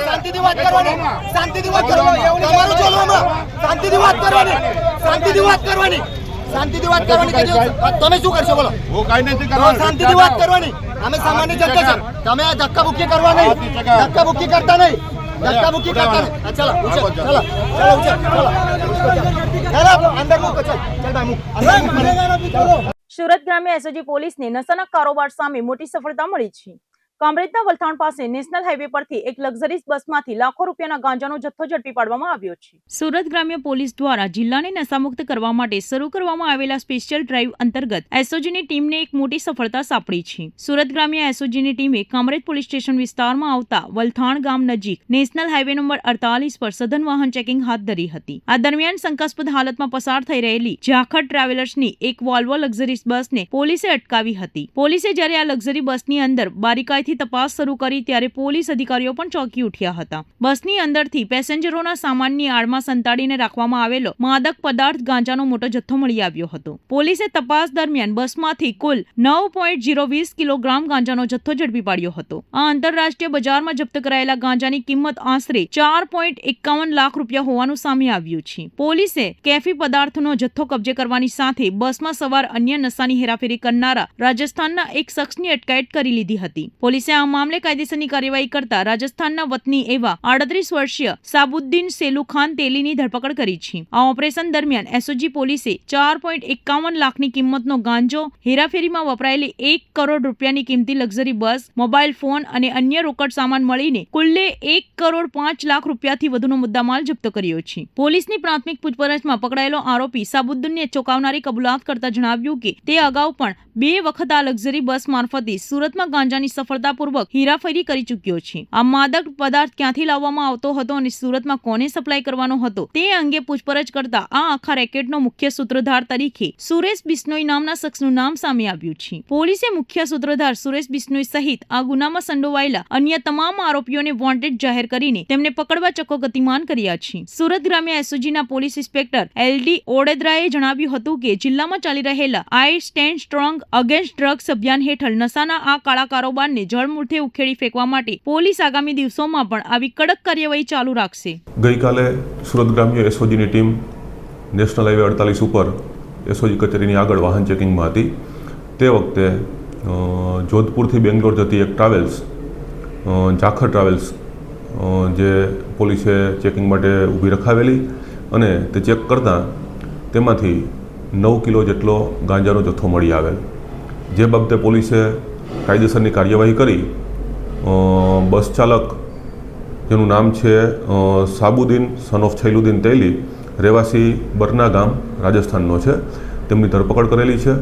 શાંતિથી વાત કરવાની તમે શું કરશો બોલો? वो काई नहीं करवाना. શાંતિથી વાત કરવાની. અમે સામાન્ય જનતા છે. તમે આ ધક્કાબુક્કી કરવા નહીં, ધક્કાબુક્કી કરતા નહીં, ધક્કાબુક્કી કરતા નહીં. ચલો ચલો ચલો ચલો ચલો અંદર મૂકો. ચલ ભાઈ મૂક અંદર. સુરત ગ્રામ્ય એસઓજી પોલીસને નશાના કારોબાર સામે મોટી સફળતા મળી છે. કામરેજના વલથાણ પાસે નેશનલ હાઈવે પરથી એક લક્ઝરીઝ બસમાંથી લાખો રૂપિયાના ગાંજાનો જથ્થો ઝડપી પાડવામાં આવ્યો છે. સુરત ગ્રામ્ય પોલીસ દ્વારા જિલ્લાને નશામુક્ત કરવા માટે શરૂ કરવામાં આવેલા સ્પેશિયલ ડ્રાઈવ અંતર્ગત એસઓજીની ટીમને એક મોટી સફળતા સાંપડી છે. સુરત ગ્રામ્ય એસઓજીની ટીમે કામરેજ પોલીસ સ્ટેશન વિસ્તારમાં આવતા વલથાણ ગામ નજીક નેશનલ હાઈવે નંબર 48 પર સઘન વાહન ચેકિંગ હાથ ધરી હતી. આ દરમિયાન શંકાસ્પદ હાલતમાં પસાર થઈ રહેલી ઝાખડ ટ્રાવેલર્સની એક વોલ્વો લક્ઝરીઝ બસને પોલીસે અટકાવી હતી. પોલીસે જ્યારે આ લક્ઝરી બસની અંદર બારીકાઈથી તપાસ શરૂ કરી ત્યારે પોલીસ અધિકારીઓ પણ ચોંકી ઉઠ્યા હતા. બસની અંદરથી પેસેન્જરોના સામાનની આડમાં સંતાડીને રાખવામાં આવેલો માદક પદાર્થ ગાંજાનો મોટો જથ્થો મળી આવ્યો હતો. પોલીસે તપાસ દરમિયાન બસમાંથી કુલ 9.020 કિલોગ્રામ ગાંજાનો જથ્થો ઝડપી પાડ્યો હતો. આ આંતરરાષ્ટ્રીય બજારમાં જપ્ત કરાયેલા ગાંજાની કિંમત આશરે 4.51 લાખ રૂપિયા હોવાનું સામે આવ્યું છે. પોલીસે કેફી પદાર્થનો જથ્થો કબજે કરવાની સાથે બસમાં સવાર અન્ય નશાની હેરાફેરી કરનારા રાજસ્થાનના એક શખ્સની અટકાયત કરી લીધી હતી. પોલીસે આ મામલે કાયદેસરની કાર્યવાહી કરતા રાજસ્થાનના વતની એવા 38 વર્ષીય સાબુદ્દીન સેલુખાન તેલીની ધરપકડ કરી છે. આ ઓપરેશન દરમિયાન એસઓજી પોલીસે 4.51 લાખની કિંમતનો ગાંજો, હેરાફેરીમાં વપરાયેલી 1 કરોડ રૂપિયાની કિંમતી લક્ઝરી બસ, મોબાઈલ ફોન અને અન્ય રોકડ સામાન મળીને કુલ્લે 1 કરોડ 5 લાખ રૂપિયાથી વધુનો મુદ્દામાલ જપ્ત કર્યો છે. પોલીસની પ્રાથમિક પૂછપરછમાં પકડાયેલો આરોપી સાબુદ્દીનને ચોંકાવનારી કબૂલાત કરતા જણાવ્યું કે તે અગાઉ પણ 2 વખત આ લક્ઝરી બસ મારફતે સુરતમાં ગાંજાની સફળતાપૂર્વક હેરાફેરી કરી ચૂક્યો છે. આ માદક પદાર્થ ક્યાંથી લાવવામાં આવતો હતો અને સુરતમાં કોને સપ્લાય કરવાનો હતો તે અંગે પૂછપરછ કરતા આ આખા રેકેટનો મુખ્ય સૂત્રધાર તરીકે સુરેશ બિશ્નોઈ નામના શખ્સનું નામ સામે આવ્યું છે. પોલીસે મુખ્ય સૂત્રધાર સુરેશ બિશ્નોઈ સહિત આ ગુનામાં સંડોવાયેલા અન્ય તમામ આરોપીઓને વોન્ટેડ જાહેર કરીને તેમને પકડવા ચક્કો ગતિમાન કર્યા છે. સુરત ગ્રામ્ય એસઓજીના પોલીસ ઇન્સ્પેક્ટર LD ઓડેદરાએ જણાવ્યું હતું કે જિલ્લામાં ચાલી રહેલા આઈ સ્ટેન્ડ સ્ટ્રોંગ અગેન્સ્ટ ડ્રગ્સ અભિયાન હેઠળ નશાના આ કાળા કારોબારને જળમૂળથી ઉખેડી ફેંકવા માટે પોલીસ આગામી દિવસોમાં પણ આવી કડક કાર્યવાહી ચાલુ રાખશે. ગઈકાલે સુરત ગ્રામ્ય એસઓજીની ટીમ નેશનલ હાઈવે 48 ઉપર એસઓજી કચેરીની આગળ વાહન ચેકિંગમાં હતી. તે વખતે જોધપુરથી બેંગ્લોર જતી એક ટ્રાવેલ્સ જાખર ટ્રાવેલ્સ જે પોલીસે ચેકિંગ માટે ઊભી રખાવેલી અને તે ચેક કરતાં તેમાંથી 9 કિલો જેટલો ગાંજાનો જથ્થો મળી આવેલ. જે બાબતે પોલીસે કાયદેસરની કાર્યવાહી કરી બસ ચાલક જેનું નામ છે સાબુદ્દીન સન ઓફ છૈલુદ્દીન તૈલી, રહેવાસી બરના ગામ, રાજસ્થાનનો છે, તેમની ધરપકડ કરેલી છે.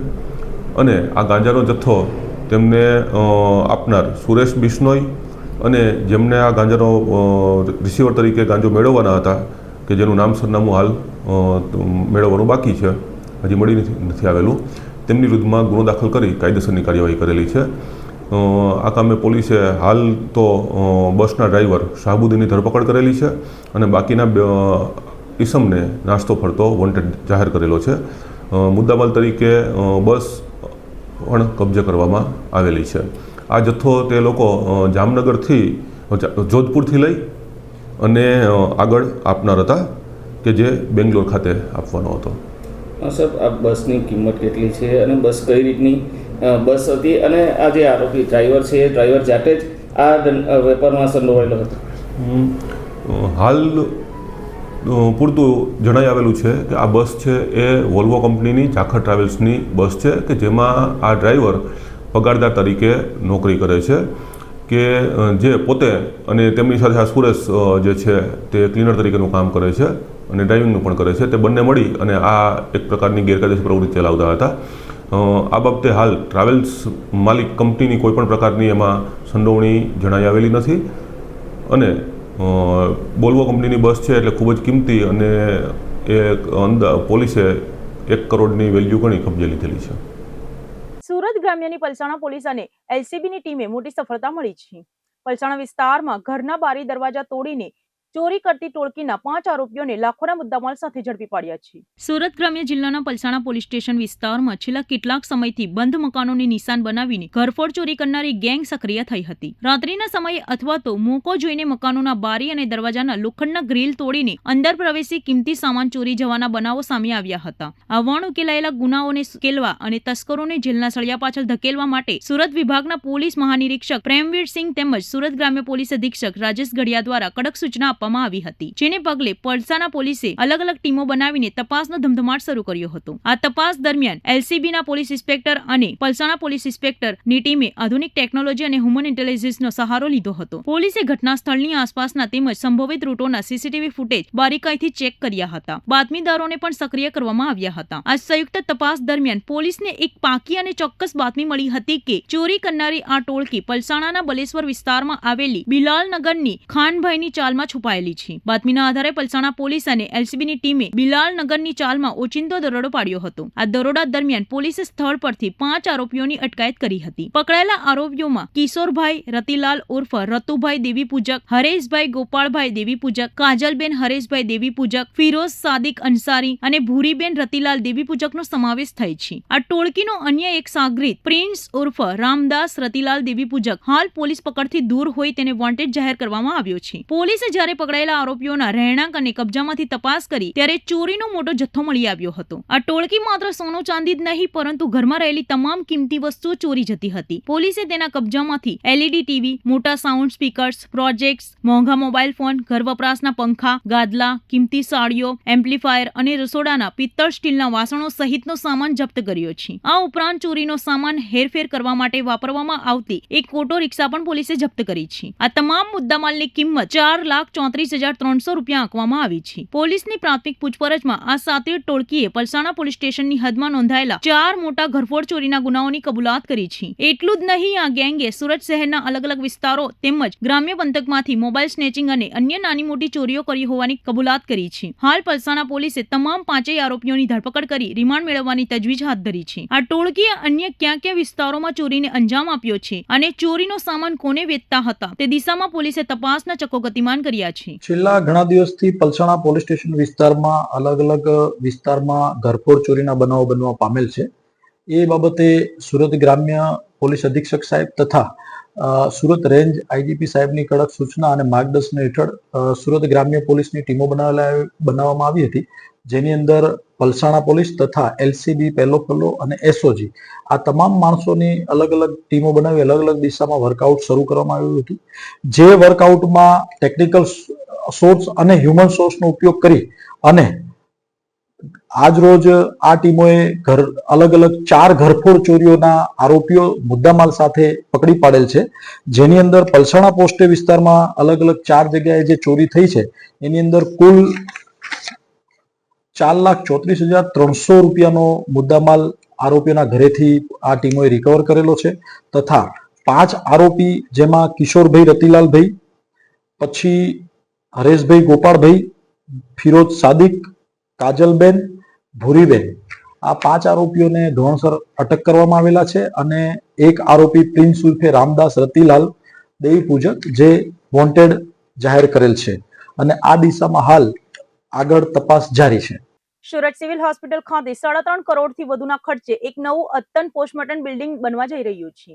અને આ ગાંજાનો જથ્થો તેમને આપનાર સુરેશ બિશ્નોઈ અને જેમને આ ગાંજાનો રિસીવર તરીકે ગાંજો મેળવવાના હતા, કે જેનું નામ સરનામું હાલ મેળવવાનું બાકી છે, હજી મળી નથી આવેલું, તેમની વિરુદ્ધમાં ગુનો દાખલ કરી કાયદેસરની કાર્યવાહી કરેલી છે. આ કામે પોલીસે હાલ તો બસના ડ્રાઈવર શાહબુદ્દીનની ધરપકડ કરેલી છે અને બાકીના ઈસમને નાસ્તો ફરતો વોન્ટેડ જાહેર કરેલો છે. મુદ્દામાલ તરીકે બસ પણ કબજે કરવામાં આવેલી છે. આ જથ્થો તે લોકો જામનગરથી જોધપુરથી લઈ અને આગળ આપનાર હતા, કે જે બેંગ્લોર ખાતે આપવાનો હતો. સર, આ બસની કિંમત કેટલી છે અને બસ કઈ રીતની બસ હતી અને આ જે આરોપી ડ્રાઈવર છે, ડ્રાઈવર જાતે જ આ વેપારમાં સંડોવાયેલો હતો? હાલ પૂરતું જણાઈ આવેલું છે કે આ બસ છે એ વોલ્વો કંપનીની જાખર ટ્રાવેલ્સની બસ છે, કે જેમાં આ ડ્રાઈવર પગારદાર તરીકે નોકરી કરે છે, કે જે પોતે અને તેમની સાથે આ સુરેશ જે છે તે ક્લીનર તરીકેનું કામ કરે છે અને ડ્રાઇવિંગનું પણ કરે છે. તે બંને મળી અને આ એક પ્રકારની ગેરકાયદેસર પ્રવૃત્તિ ચલાવતા હતા. આ બાબતે હાલ ટ્રાવેલ્સ માલિક કંપનીની કોઈપણ પ્રકારની એમાં સંડોવણી જણાઈ આવેલી નથી અને વોલ્વો કંપનીની બસ છે એટલે ખૂબ જ કિંમતી અને પોલીસે 1 કરોડની વેલ્યુ ગણી કબજે લીધેલી છે. સુરત ગ્રામ્યની પલસાણા પોલીસ અને એલસીબીની ટીમે મોટી સફળતા મળી છે. પલસાણા વિસ્તારમાં ઘરના બારી દરવાજા તોડીને ચોરી કરતી ટોળકીના 5 આરોપીઓને લાખોના મુદ્દામાલ સાથે ઝડપી પાડ્યા છે. સુરત ગ્રામ્ય જિલ્લાના પલસાણા પોલીસ સ્ટેશન વિસ્તારમાં છેલ્લા કેટલાક સમયથી બંધ મકાનોને નિશાન બનાવીને ઘરફોડ ચોરી કરનારી ગેંગ સક્રિય થઈ હતી. રાત્રિના સમયે અથવા તો મોકો જોઈને મકાનોના બારી અને દરવાજાના લોખંડના ગ્રીલ તોડીને અંદર પ્રવેશી કિંમતી સામાન ચોરી જવાના બનાવો સામે આવ્યા હતા. આવાણ ઉકેલાયેલા ગુનાઓને ઉકેલવા અને તસ્કરોને જેલના સળિયા પાછળ ધકેલવા માટે સુરત વિભાગના પોલીસ મહાનિરીક્ષક પ્રેમવીર સિંહ તેમજ સુરત ગ્રામ્ય પોલીસ અધિક્ષક રાજેશ ગઢિયા દ્વારા કડક સૂચના આપવામાં આવી હતી. જેને પગલે પલસાણા પોલીસે અલગ અલગ ટીમો બનાવીને તપાસનો ધમધમાટ શરૂ કર્યો હતો. આ તપાસ દરમિયાન એલસીબીના પોલીસ ઇન્સ્પેક્ટર અને પલસાણા પોલીસ ઇન્સ્પેક્ટરની ટીમે આધુનિક ટેકનોલોજી અને હ્યુમન ઇન્ટેલિજન્સનો સહારો લીધો હતો. પોલીસે ઘટના સ્થળની આસપાસના તેમજ સંભવિત રૂટોના સીસીટીવી ફૂટેજ બારીકાઈથી ચેક કર્યા હતા. બાતમીદારોને પણ સક્રિય કરવામાં આવ્યા હતા. આ સંયુક્ત તપાસ દરમિયાન પોલીસને એક પાકી અને ચોક્કસ બાતમી મળી હતી કે ચોરી કરનારી આ ટોળકી પલસાણાના બલેશ્વર વિસ્તારમાં આવેલી બિલાલનગરની ખાનભાઈની ચાલમાં છુપાયેલી છે. બાતમીના આધારે પલસાણા પોલીસ અને એલસીબીની ટીમે બિલાલનગરની ચાલમાં ઓચિંતો દરોડો પાડ્યો હતો. આ દરોડા દરમિયાન પોલીસે સ્થળ પરથી 5 આરોપીઓની અટકાયત કરી હતી. પકડાયેલા આરોપીઓમાં કિશોરભાઈ રતિલાલ ઉર્ફ રતુભાઈ દેવી પૂજક, હરેશભાઈ ગોપાળભાઈ દેવી પૂજક, કાજલબેન હરેશભાઈ દેવી પૂજક, ફિરોઝ સાદિક અંસારી અને ભૂરીબેન રતિલાલ દેવી પૂજકનો સમાવેશ થાય છે. આ ટોળકીનો અન્ય એક સાગરીત પ્રિન્સ ઉર્ફ રામદાસ રતિલાલ દેવી પૂજક હાલ પોલીસ પકડથી દૂર હોય તેને વોન્ટેડ જાહેર કરવામાં આવ્યો છે. પોલીસે જ્યારે પકડાયેલા આરોપીઓના રહેણાંક અને કબજામાંથી તપાસ કરી ત્યારે ચોરીનો મોટો જથ્થો મળી આવ્યો હતો. આ ટોળકી માત્ર સોનું ચાંદી જ નહીં પરંતુ ઘરમાં રહેલી તમામ કિંમતી વસ્તુઓ ચોરી જતી હતી. પોલીસે તેના કબજામાંથી એલઈડી ટીવી, મોટા સાઉન્ડ સ્પીકર્સ, પ્રોજેક્ટ્સ, મોંઘા મોબાઈલ ફોન, ઘર વપરાશના પંખા, ગાદલા, કિંમતી સાડીઓ, એમ્પ્લીફાયર અને રસોડાના પિત્તળ સ્ટીલના વાસણો સહિતનો સામાન જપ્ત કર્યો છે. આ ઉપરાંત ચોરીનો સામાન હેરફેર કરવા માટે વાપરવામાં આવતી એક ઓટો રિક્ષા પણ પોલીસે જપ્ત કરી છે. આ તમામ મુદ્દામાલની કિંમત 4,34,300 રૂપિયા આંકવામાં આવી છે. પોલીસની પ્રાથમિક પૂછપરછમાં આ સાતીર ટોળકીએ પલસાણા પોલીસ સ્ટેશનની હદમાં નોંધાયેલા 4 મોટા ઘરફોડ ચોરીના ગુનાઓની કબૂલાત કરી છે. એટલું જ નહીં, આ ગેંગે સુરત શહેરના અલગ અલગ વિસ્તારો તેમજ ગ્રામ્ય પંથકમાંથી મોબાઈલ સ્નેચિંગ અને અન્ય નાની મોટી ચોરીઓ કરી હોવાની કબૂલાત કરી છે. હાલ પલસાણા પોલીસે તમામ 5 આરોપીઓની ધરપકડ કરી રિમાન્ડ મેળવવાની તજવીજ હાથ ધરી છે. આ ટોળકીએ અન્ય ક્યાં ક્યાં વિસ્તારોમાં ચોરીને અંજામ આપ્યો છે અને ચોરીનો સામાન કોને વેચતા હતા તે દિશામાં પોલીસે તપાસના ચક્કો ગતિમાન કર્યા છે. છેલ્લા ઘણા દિવસથી પલસાણા પોલીસ સ્ટેશન વિસ્તારમાં અલગ અલગ વિસ્તારમાં ઘરફોડ ચોરીના બનાવો બનવા પામેલ છે. એ બાબતે સુરત ગ્રામ્ય પોલીસ અધિક્ષક સાહેબ તથા સુરત રેન્જ આઈજીપી સાહેબની કડક સૂચના અને માર્ગદર્શન હેઠળ સુરત ગ્રામ્ય પોલીસની ટીમો બનાવવામાં આવી હતી, જેની અંદર પલસાણા પોલીસ તથા એલસીબી, પહેલો ફલો અને એસઓજી આ તમામ માણસોની અલગ અલગ ટીમો બનાવી અલગ અલગ દિશામાં વર્કઆઉટ શરૂ કરવામાં આવ્યું હતું. જે વર્કઆઉટમાં ટેકનિકલ સોર્સ અને હ્યુમન સોર્સનો ઉપયોગ કરી અને આજ રોજ આ ટીમોએ અલગ અલગ 4 ઘરફોડ ચોરીઓના આરોપીઓ મુદ્દામાલ સાથે પકડી પાડેલ છે, જેની અંદર પલસાણા પોસ્ટે વિસ્તારમાં અલગ અલગ 4 જગ્યાએ જે ચોરી થઈ છે એની અંદર કુલ 4,34,300 રૂપિયાનો મુદ્દામાલ આરોપીઓના ઘરેથી આ ટીમોએ રિકવર કરેલો છે તથા 5 આરોપી જેમાં કિશોરભાઈ રતિલાલભાઈ, પછી હરેશભાઈ ગોપાળભાઈ, ફિરોજ સાદિક, કાજલબેન, ભૂરીબેન આ 5 આરોપીઓને ધોરણસર અટક કરવામાં આવેલા છે અને એક આરોપી પ્રિન્સ ઉર્ફે રામદાસ રતિલાલ દેવી પૂજક જે વોન્ટેડ જાહેર કરેલ છે અને આ દિશામાં હાલ આગળ તપાસ જારી છે. સુરત સિવિલ હોસ્પિટલ ખાતે 3.5 કરોડથી વધુના ખર્ચે એક નવું અદ્યતન પોસ્ટમોર્ટમ બિલ્ડિંગ બનવા જઈ રહ્યું છે.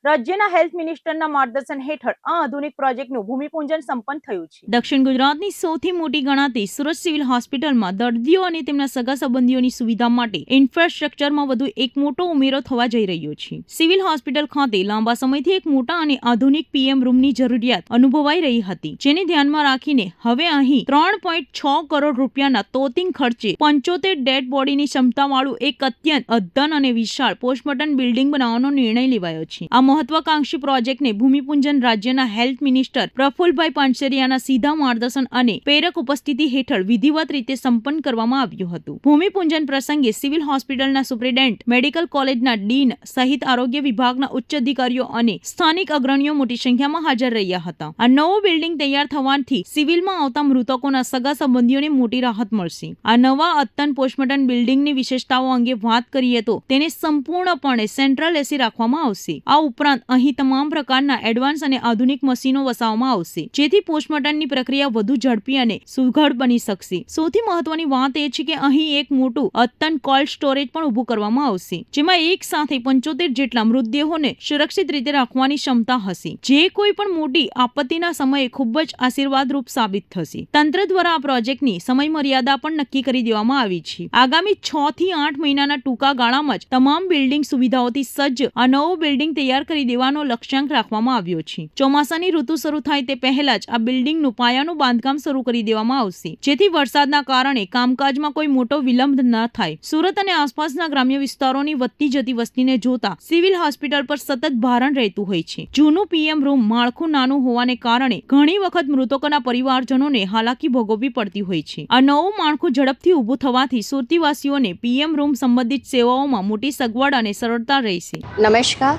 રાજ્યના હેલ્થ મિનિસ્ટરના માર્ગદર્શન હેઠળ આ આધુનિક પ્રોજેક્ટનું ભૂમિપૂજન સંપન્ન થયું છે. દક્ષિણ ગુજરાતની સૌથી મોટી ગણાતી સુરત સિવિલ હોસ્પિટલમાં દર્દીઓ અને તેમના સગા સંબંધીઓની સુવિધા માટે ઇન્ફ્રાસ્ટ્રક્ચરમાં વધુ એક મોટો ઉમેરો થવા જઈ રહ્યો છે. સિવિલ હોસ્પિટલ ખાતે લાંબા સમયથી એક મોટા અને આધુનિક પીએમ રૂમની જરૂરિયાત અનુભવાઈ રહી હતી, જેને ધ્યાનમાં રાખીને હવે અહીં 3.6 કરોડ રૂપિયાના તોતિંગ ખર્ચે 75 ડેડ બોડીની ક્ષમતાવાળું એક અત્યંત અદ્યતન અને વિશાળ પોસ્ટમોર્ટમ બિલ્ડિંગ બનાવવાનો નિર્ણય લેવાયો છે. આ મહત્વાકાંક્ષી પ્રોજેક્ટને ભૂમિપૂજન રાજ્યના હેલ્થ મિનિસ્ટર પ્રફુલભાઈ પાનસેરિયાના સીધા માર્ગદર્શન અને પ્રેરક ઉપસ્થિતિ હેઠળ વિધિવત રીતે સંપન્ન કરવામાં આવ્યું હતું. ભૂમિપૂજન પ્રસંગે સિવિલ હોસ્પિટલના સુપ્રિન્ટેન્ડન્ટ, મેડિકલ કોલેજના ડીન સહિત આરોગ્ય વિભાગના ઉચ્ચ અધિકારીઓ અને સ્થાનિક અગ્રણીઓ મોટી સંખ્યામાં હાજર રહ્યા હતા. આ નવું બિલ્ડિંગ તૈયાર થવાથી સિવિલમાં આવતા મૃતકોના સગા સંબંધીઓને મોટી રાહત મળશે. આ નવા અદ્યતન પોસ્ટમોર્ટમ બિલ્ડિંગની વિશેષતાઓ અંગે વાત કરીએ તો તેને સંપૂર્ણપણે સેન્ટ્રલ એસી રાખવામાં આવશે. આ ઉપરાંત અહીં તમામ પ્રકારના એડવાન્સ અને આધુનિક મશીનો વસાવવામાં આવશે, જેથી પોસ્ટમોર્ટમની પ્રક્રિયા વધુ ઝડપી અને સુઘડ બની શકશે. સૌથી મહત્વની વાત એ છે કે અહીં એક મોટું અદ્યતન કોલ્ડ સ્ટોરેજ પણ ઊભું કરવામાં આવશે, જેમાં એક સાથે 75 જેટલા મૃતદેહોને સુરક્ષિત રીતે રાખવાની ક્ષમતા હશે, જે કોઈ પણ મોટી આપત્તિના સમયે ખૂબ જ આશીર્વાદરૂપ સાબિત થશે. તંત્ર દ્વારા આ પ્રોજેક્ટની સમયમર્યાદા પણ નક્કી કરી દેવામાં આવી છે. આગામી 6 થી 8 મહિનાના ટૂંકા ગાળામાં જ તમામ બિલ્ડિંગ સુવિધાઓથી સજ્જ આ નવું બિલ્ડિંગ તૈયાર કરી દેવાનો લક્ષ્યાંક રાખવામાં આવ્યો છે. ચોમાસાની ઋતુ શરૂ થાય તે પહેલા જ આ બિલ્ડિંગનું પાયાનું બાંધકામ શરૂ કરી દેવામાં આવશે, જેથી વરસાદના કારણે કામકાજમાં કોઈ મોટો વિલંબ ન થાય. સુરત અને આસપાસના ગ્રામ્ય વિસ્તારોની વધતી જતી વસ્તીને જોતા સિવિલ હોસ્પિટલ પર સતત ભારણ રહેતું હોય છે. જૂનું પીએમ રૂમ માળખું નાનું હોવાને કારણે ઘણી વખત મૃતકોના પરિવારજનોને હાલાકી ભોગવવી પડતી હોય છે. આ નવું માળખું ઝડપથી ઊભું થવાથી સુરતીવાસીઓને પીએમ રૂમ સંબંધિત સેવાઓમાં મોટી સગવડ અને સરળતા રહેશે. નમસ્કાર.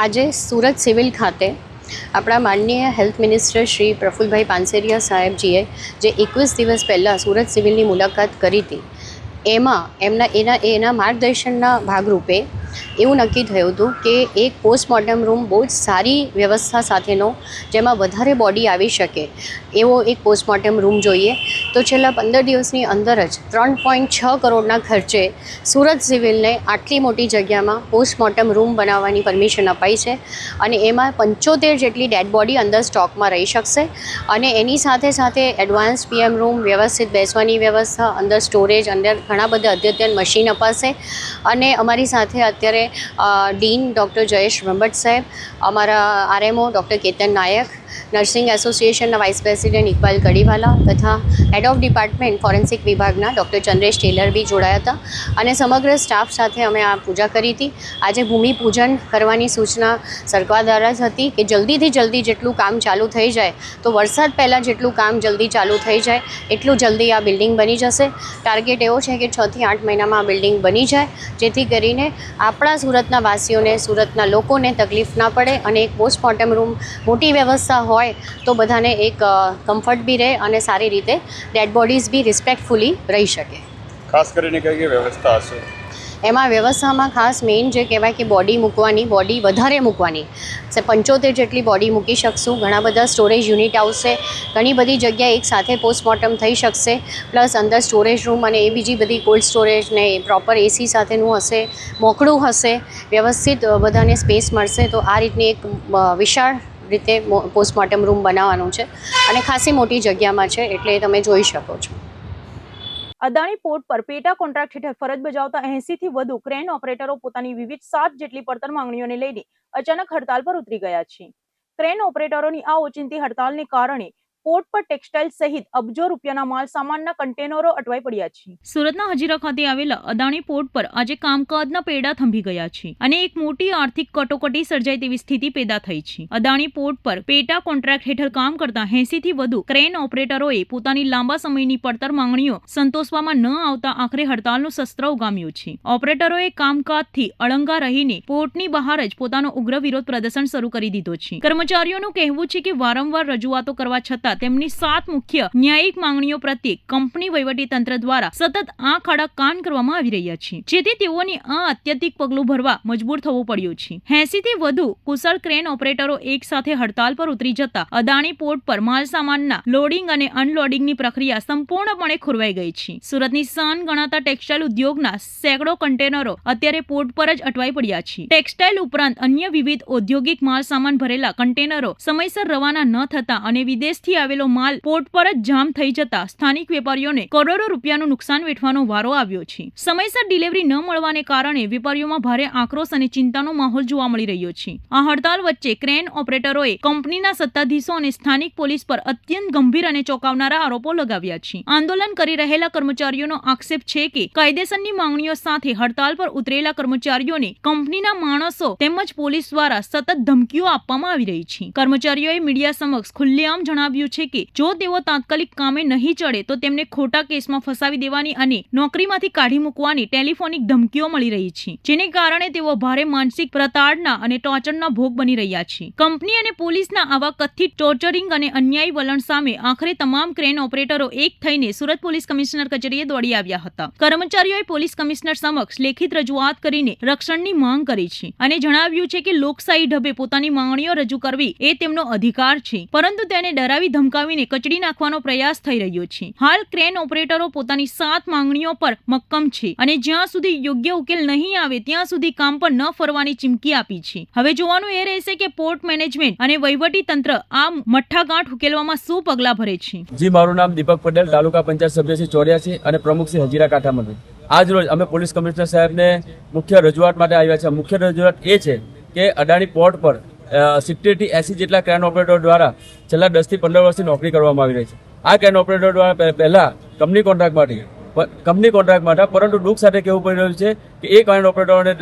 આજે સુરત સિવિલ ખાતે આપણા માનનીય હેલ્થ મિનિસ્ટર શ્રી પ્રફુલભાઈ પાનસેરિયા સાહેબજીએ જે 21 દિવસ પહેલાં સુરત સિવિલની મુલાકાત કરી હતી, એમાં એના માર્ગદર્શનના ભાગરૂપે એવું નક્કી થયું હતું કે એક પોસ્ટમોર્ટમ રૂમ બહુ જ સારી વ્યવસ્થા સાથેનો, જેમાં વધારે બોડી આવી શકે એવો એક પોસ્ટમોર્ટમ રૂમ જોઈએ. તો છેલ્લા 15 દિવસની અંદર જ 3.6 કરોડના ખર્ચે સુરત સિવિલને આટલી મોટી જગ્યામાં પોસ્ટમોર્ટમ રૂમ બનાવવાની પરમિશન અપાઈ છે અને એમાં 75 જેટલી ડેડ બોડી અંદર સ્ટોકમાં રહી શકશે અને એની સાથે સાથે એડવાન્સ પીએમ રૂમ, વ્યવસ્થિત બેસવાની વ્યવસ્થા, અંદર સ્ટોરેજ, અંદર ઘણા બધા અદ્યતન મશીન અપાશે. અને અમારી સાથે અત્યારે ડીન ડૉક્ટર જયેશ બ્રહ્મભટ્ટ સાહેબ, અમારા આરએમઓ ડૉક્ટર કેતન નાયક, નર્સિંગ એસોસિએશનના વાઇસ પ્રેસિડેન્ટ ઇકબાલ કડીવાલા તથા હેડ ઓફ ડિપાર્ટમેન્ટ ફોરેન્સિક વિભાગના ડૉક્ટર ચંદ્રેશ ટેલર બી જોડાયા હતા અને સમગ્ર સ્ટાફ સાથે અમે આ પૂજા કરી હતી. આજે ભૂમિપૂજન કરવાની સૂચના સરકાર દ્વારા જ હતી કે જલ્દીથી જલ્દી જેટલું કામ ચાલુ થઈ જાય, તો વરસાદ પહેલાં જેટલું કામ જલ્દી ચાલુ થઈ જાય એટલું જલ્દી આ બિલ્ડિંગ બની જશે. ટાર્ગેટ એવો છે કે 6 થી 8 મહિનામાં આ બિલ્ડિંગ બની જાય, જેથી કરીને આપણા સુરતના વાસીઓને, સુરતના લોકોને તકલીફ ના પડે અને એક પોસ્ટમોર્ટમ રૂમ મોટી વ્યવસ્થા હોય તો બધાને એક કમ્ફર્ટ બી રહે અને સારી રીતે ડેડ બોડીઝ બી રિસ્પેક્ટફુલી રહી શકે. ખાસ કરીને કઈ કઈ વ્યવસ્થા હશે? એમાં વ્યવસ્થામાં ખાસ મેઇન જે કહેવાય કે બોડી મૂકવાની, બોડી વધારે મૂકવાની, 75 જેટલી બોડી મૂકી શકશું. ઘણા બધા સ્ટોરેજ યુનિટ આવશે, ઘણી બધી જગ્યાએ એક સાથે પોસ્ટમોર્ટમ થઈ શકશે. પ્લસ અંદર સ્ટોરેજ રૂમ અને એ બીજી બધી કોલ્ડ સ્ટોરેજ ને પ્રોપર એસી સાથેનું હશે, મોકળું હશે, વ્યવસ્થિત બધાને સ્પેસ મળશે. તો આ રીતની એક વિશાળ રીતે પોસ્ટમોર્ટમ રૂમ બનાવવાનું છે અને ખાસી મોટી જગ્યામાં છે, એટલે તમે જોઈ શકો છો. અદાણી પોર્ટ પર પેટા કોન્ટ્રાક્ટ હેઠળ ફરજ બજાવતા 80 થી વધુ ક્રેન ઓપરેટરો પોતાની વિવિધ 7 જેટલી પડતર માંગણીઓને લઈને અચાનક હડતાલ પર ઉતરી ગયા છે. ક્રેન ઓપરેટરોની આ ઓચિંતી હડતાલને કારણે પોર્ટ પર ટેક્સટાઇલ સહિત અબજો રૂપિયાના માલ સામાનના કન્ટેનરો અટવાઈ પડ્યા છે. સુરતના હજીરા ખાતે આવેલા અદાણી પોર્ટ પર આજે કામકાજના પૈડા થંભી ગયા છે અને એક મોટી આર્થિક કટોકટી સર્જાય તેવી સ્થિતિ પેદા થઈ છે. અદાણી પોર્ટ પર પેટા કોન્ટ્રાક્ટ હેઠળ કામ કરતા 80 થી વધુ ક્રેન ઓપરેટરોએ પોતાની લાંબા સમયની પડતર માંગણીઓ સંતોષવામાં ન આવતા આખરે હડતાલનું શસ્ત્ર ઉગામ્યું છે. ઓપરેટરોએ કામકાજથી અળંગા રહીને પોર્ટની બહાર જ પોતાનો ઉગ્ર વિરોધ પ્રદર્શન શરૂ કરી દીધો છે. કર્મચારીઓનું કહેવું છે કે વારંવાર રજૂઆતો કરવા છતાં તેમની 7 મુખ્ય ન્યાયિક માંગણીઓ પ્રત્યે કંપની વહીવટી તંત્ર દ્વારા સતત આંખ આડા કાન કરવામાં આવી રહ્યા છે, જેથી તેઓની આ અત્યંતિક પગલું ભરવા મજબૂર થવું પડ્યું છે. 80 થી વધુ કુશળ ક્રેન ઓપરેટરો એક સાથે હડતાલ પર ઉતરી જતા અદાણી પોર્ટ પર માલ સામાનના લોડિંગ અને અનલોડિંગની પ્રક્રિયા સંપૂર્ણપણે ખોરવાઈ ગઈ છે. સુરતની શાન ગણાતા ટેક્સટાઇલ ઉદ્યોગના સેંકડો કન્ટેનરો અત્યારે પોર્ટ પર જ અટવાઈ પડ્યા છે. ટેક્સટાઇલ ઉપરાંત અન્ય વિવિધ ઔદ્યોગિક માલ સામાન ભરેલા કન્ટેનરો સમયસર રવાના ન થતા અને વિદેશથી આવેલો માલ પોર્ટ પર જ જામ થઈ જતા સ્થાનિક વેપારીઓને કરોડો રૂપિયાનું નુકસાન વેઠવાનો વારો આવ્યો છે. સમયસર ડિલિવરી ન મળવાને કારણે વેપારીઓમાં ભારે આક્રોશ અને ચિંતાનો માહોલ જોવા મળી રહ્યો છે. આ હડતાલ વચ્ચે ક્રેન ઓપરેટરોએ કંપનીના સત્તાધીશો અને સ્થાનિક પોલીસ પર અત્યંત ગંભીર અને ચોંકાવનારા આરોપો લગાવ્યા છે. આંદોલન કરી રહેલા કર્મચારીઓનો આક્ષેપ છે કે કાયદેસરની માંગણીઓ સાથે હડતાલ પર ઉતરેલા કર્મચારીઓને કંપનીના માણસો તેમજ પોલીસ દ્વારા સતત ધમકીઓ આપવામાં આવી રહી છે. કર્મચારીઓએ મીડિયા સમક્ષ ખુલ્લેઆમ જણાવ્યું છે કે જો તેઓ તાત્કાલિક કામે નહીં ચડે તો તેમને ખોટા કેસમાં ફસાવી દેવાની અને નોકરીમાંથી કાઢી મૂકવાની ટેલિફોનિક ધમકીઓ મળી રહી છે, જેને કારણે તેઓ ભારે માનસિક પ્રતાડના અને ટોર્ચરના ભોગ બની રહ્યા છે. કંપની અને પોલીસના આવા કથિત ટોર્ચરિંગ અને અન્યાયી વલણ સામે આખરે તમામ ક્રેન ઓપરેટરો એક થઈને સુરત પોલીસ કમિશનર કચેરીએ દોડી આવ્યા હતા. કર્મચારીઓએ પોલીસ કમિશનર સમક્ષ લેખિત રજૂઆત કરીને રક્ષણની માંગ કરી છે અને જણાવ્યું છે કે લોકશાહી ઢબે પોતાની માંગણીઓ રજૂ કરવી એ તેમનો અધિકાર છે, પરંતુ તેને ડરાવી ધમકાવીને કચડી નાખવાનો પ્રયાસ થઈ રહ્યો છે. હાલ ક્રેન ઓપરેટરો પોતાની 7 માંગણીઓ પર મક્કમ છે અને જ્યાં સુધી યોગ્ય ઉકેલ નહીં આવે ત્યાં સુધી કામ પર ન ફરવાની ચીમકી આપી છે. હવે જોવાનું એ રહેશે કે પોર્ટ મેનેજમેન્ટ અને વહીવટી તંત્ર આ મઠ્ઠાગાંઠ ઉકેલવામાં શું પગલાં ભરે છે. જી, મારું નામ દીપક પટેલ, તાલુકા પંચાયત સભ્ય શ્રી 84 અને પ્રમુખ શ્રી હજીરા કાંઠામંડળ. આજ રોજ અમે પોલીસ કમિશનર સાહેબને મુખ્ય રજૂઆત માટે આવ્યા છે. મુખ્ય રજૂઆત એ છે કે અદાણી પોર્ટ પર 70 થી 80 જેટલા ક્રેન ઓપરેટરો દ્વારા છેલ્લા 10 થી 15 વર્ષથી નોકરી કરવામાં આવી રહી છે. આ ક્રેન ઓપરેટરો દ્વારા પહેલા કંપની કોન્ટ્રાક્ટ માટે, પરંતુ દુઃખ સાથે કહેવું પડી રહ્યું છે કે એ ક્રેન ઓપરેટરોને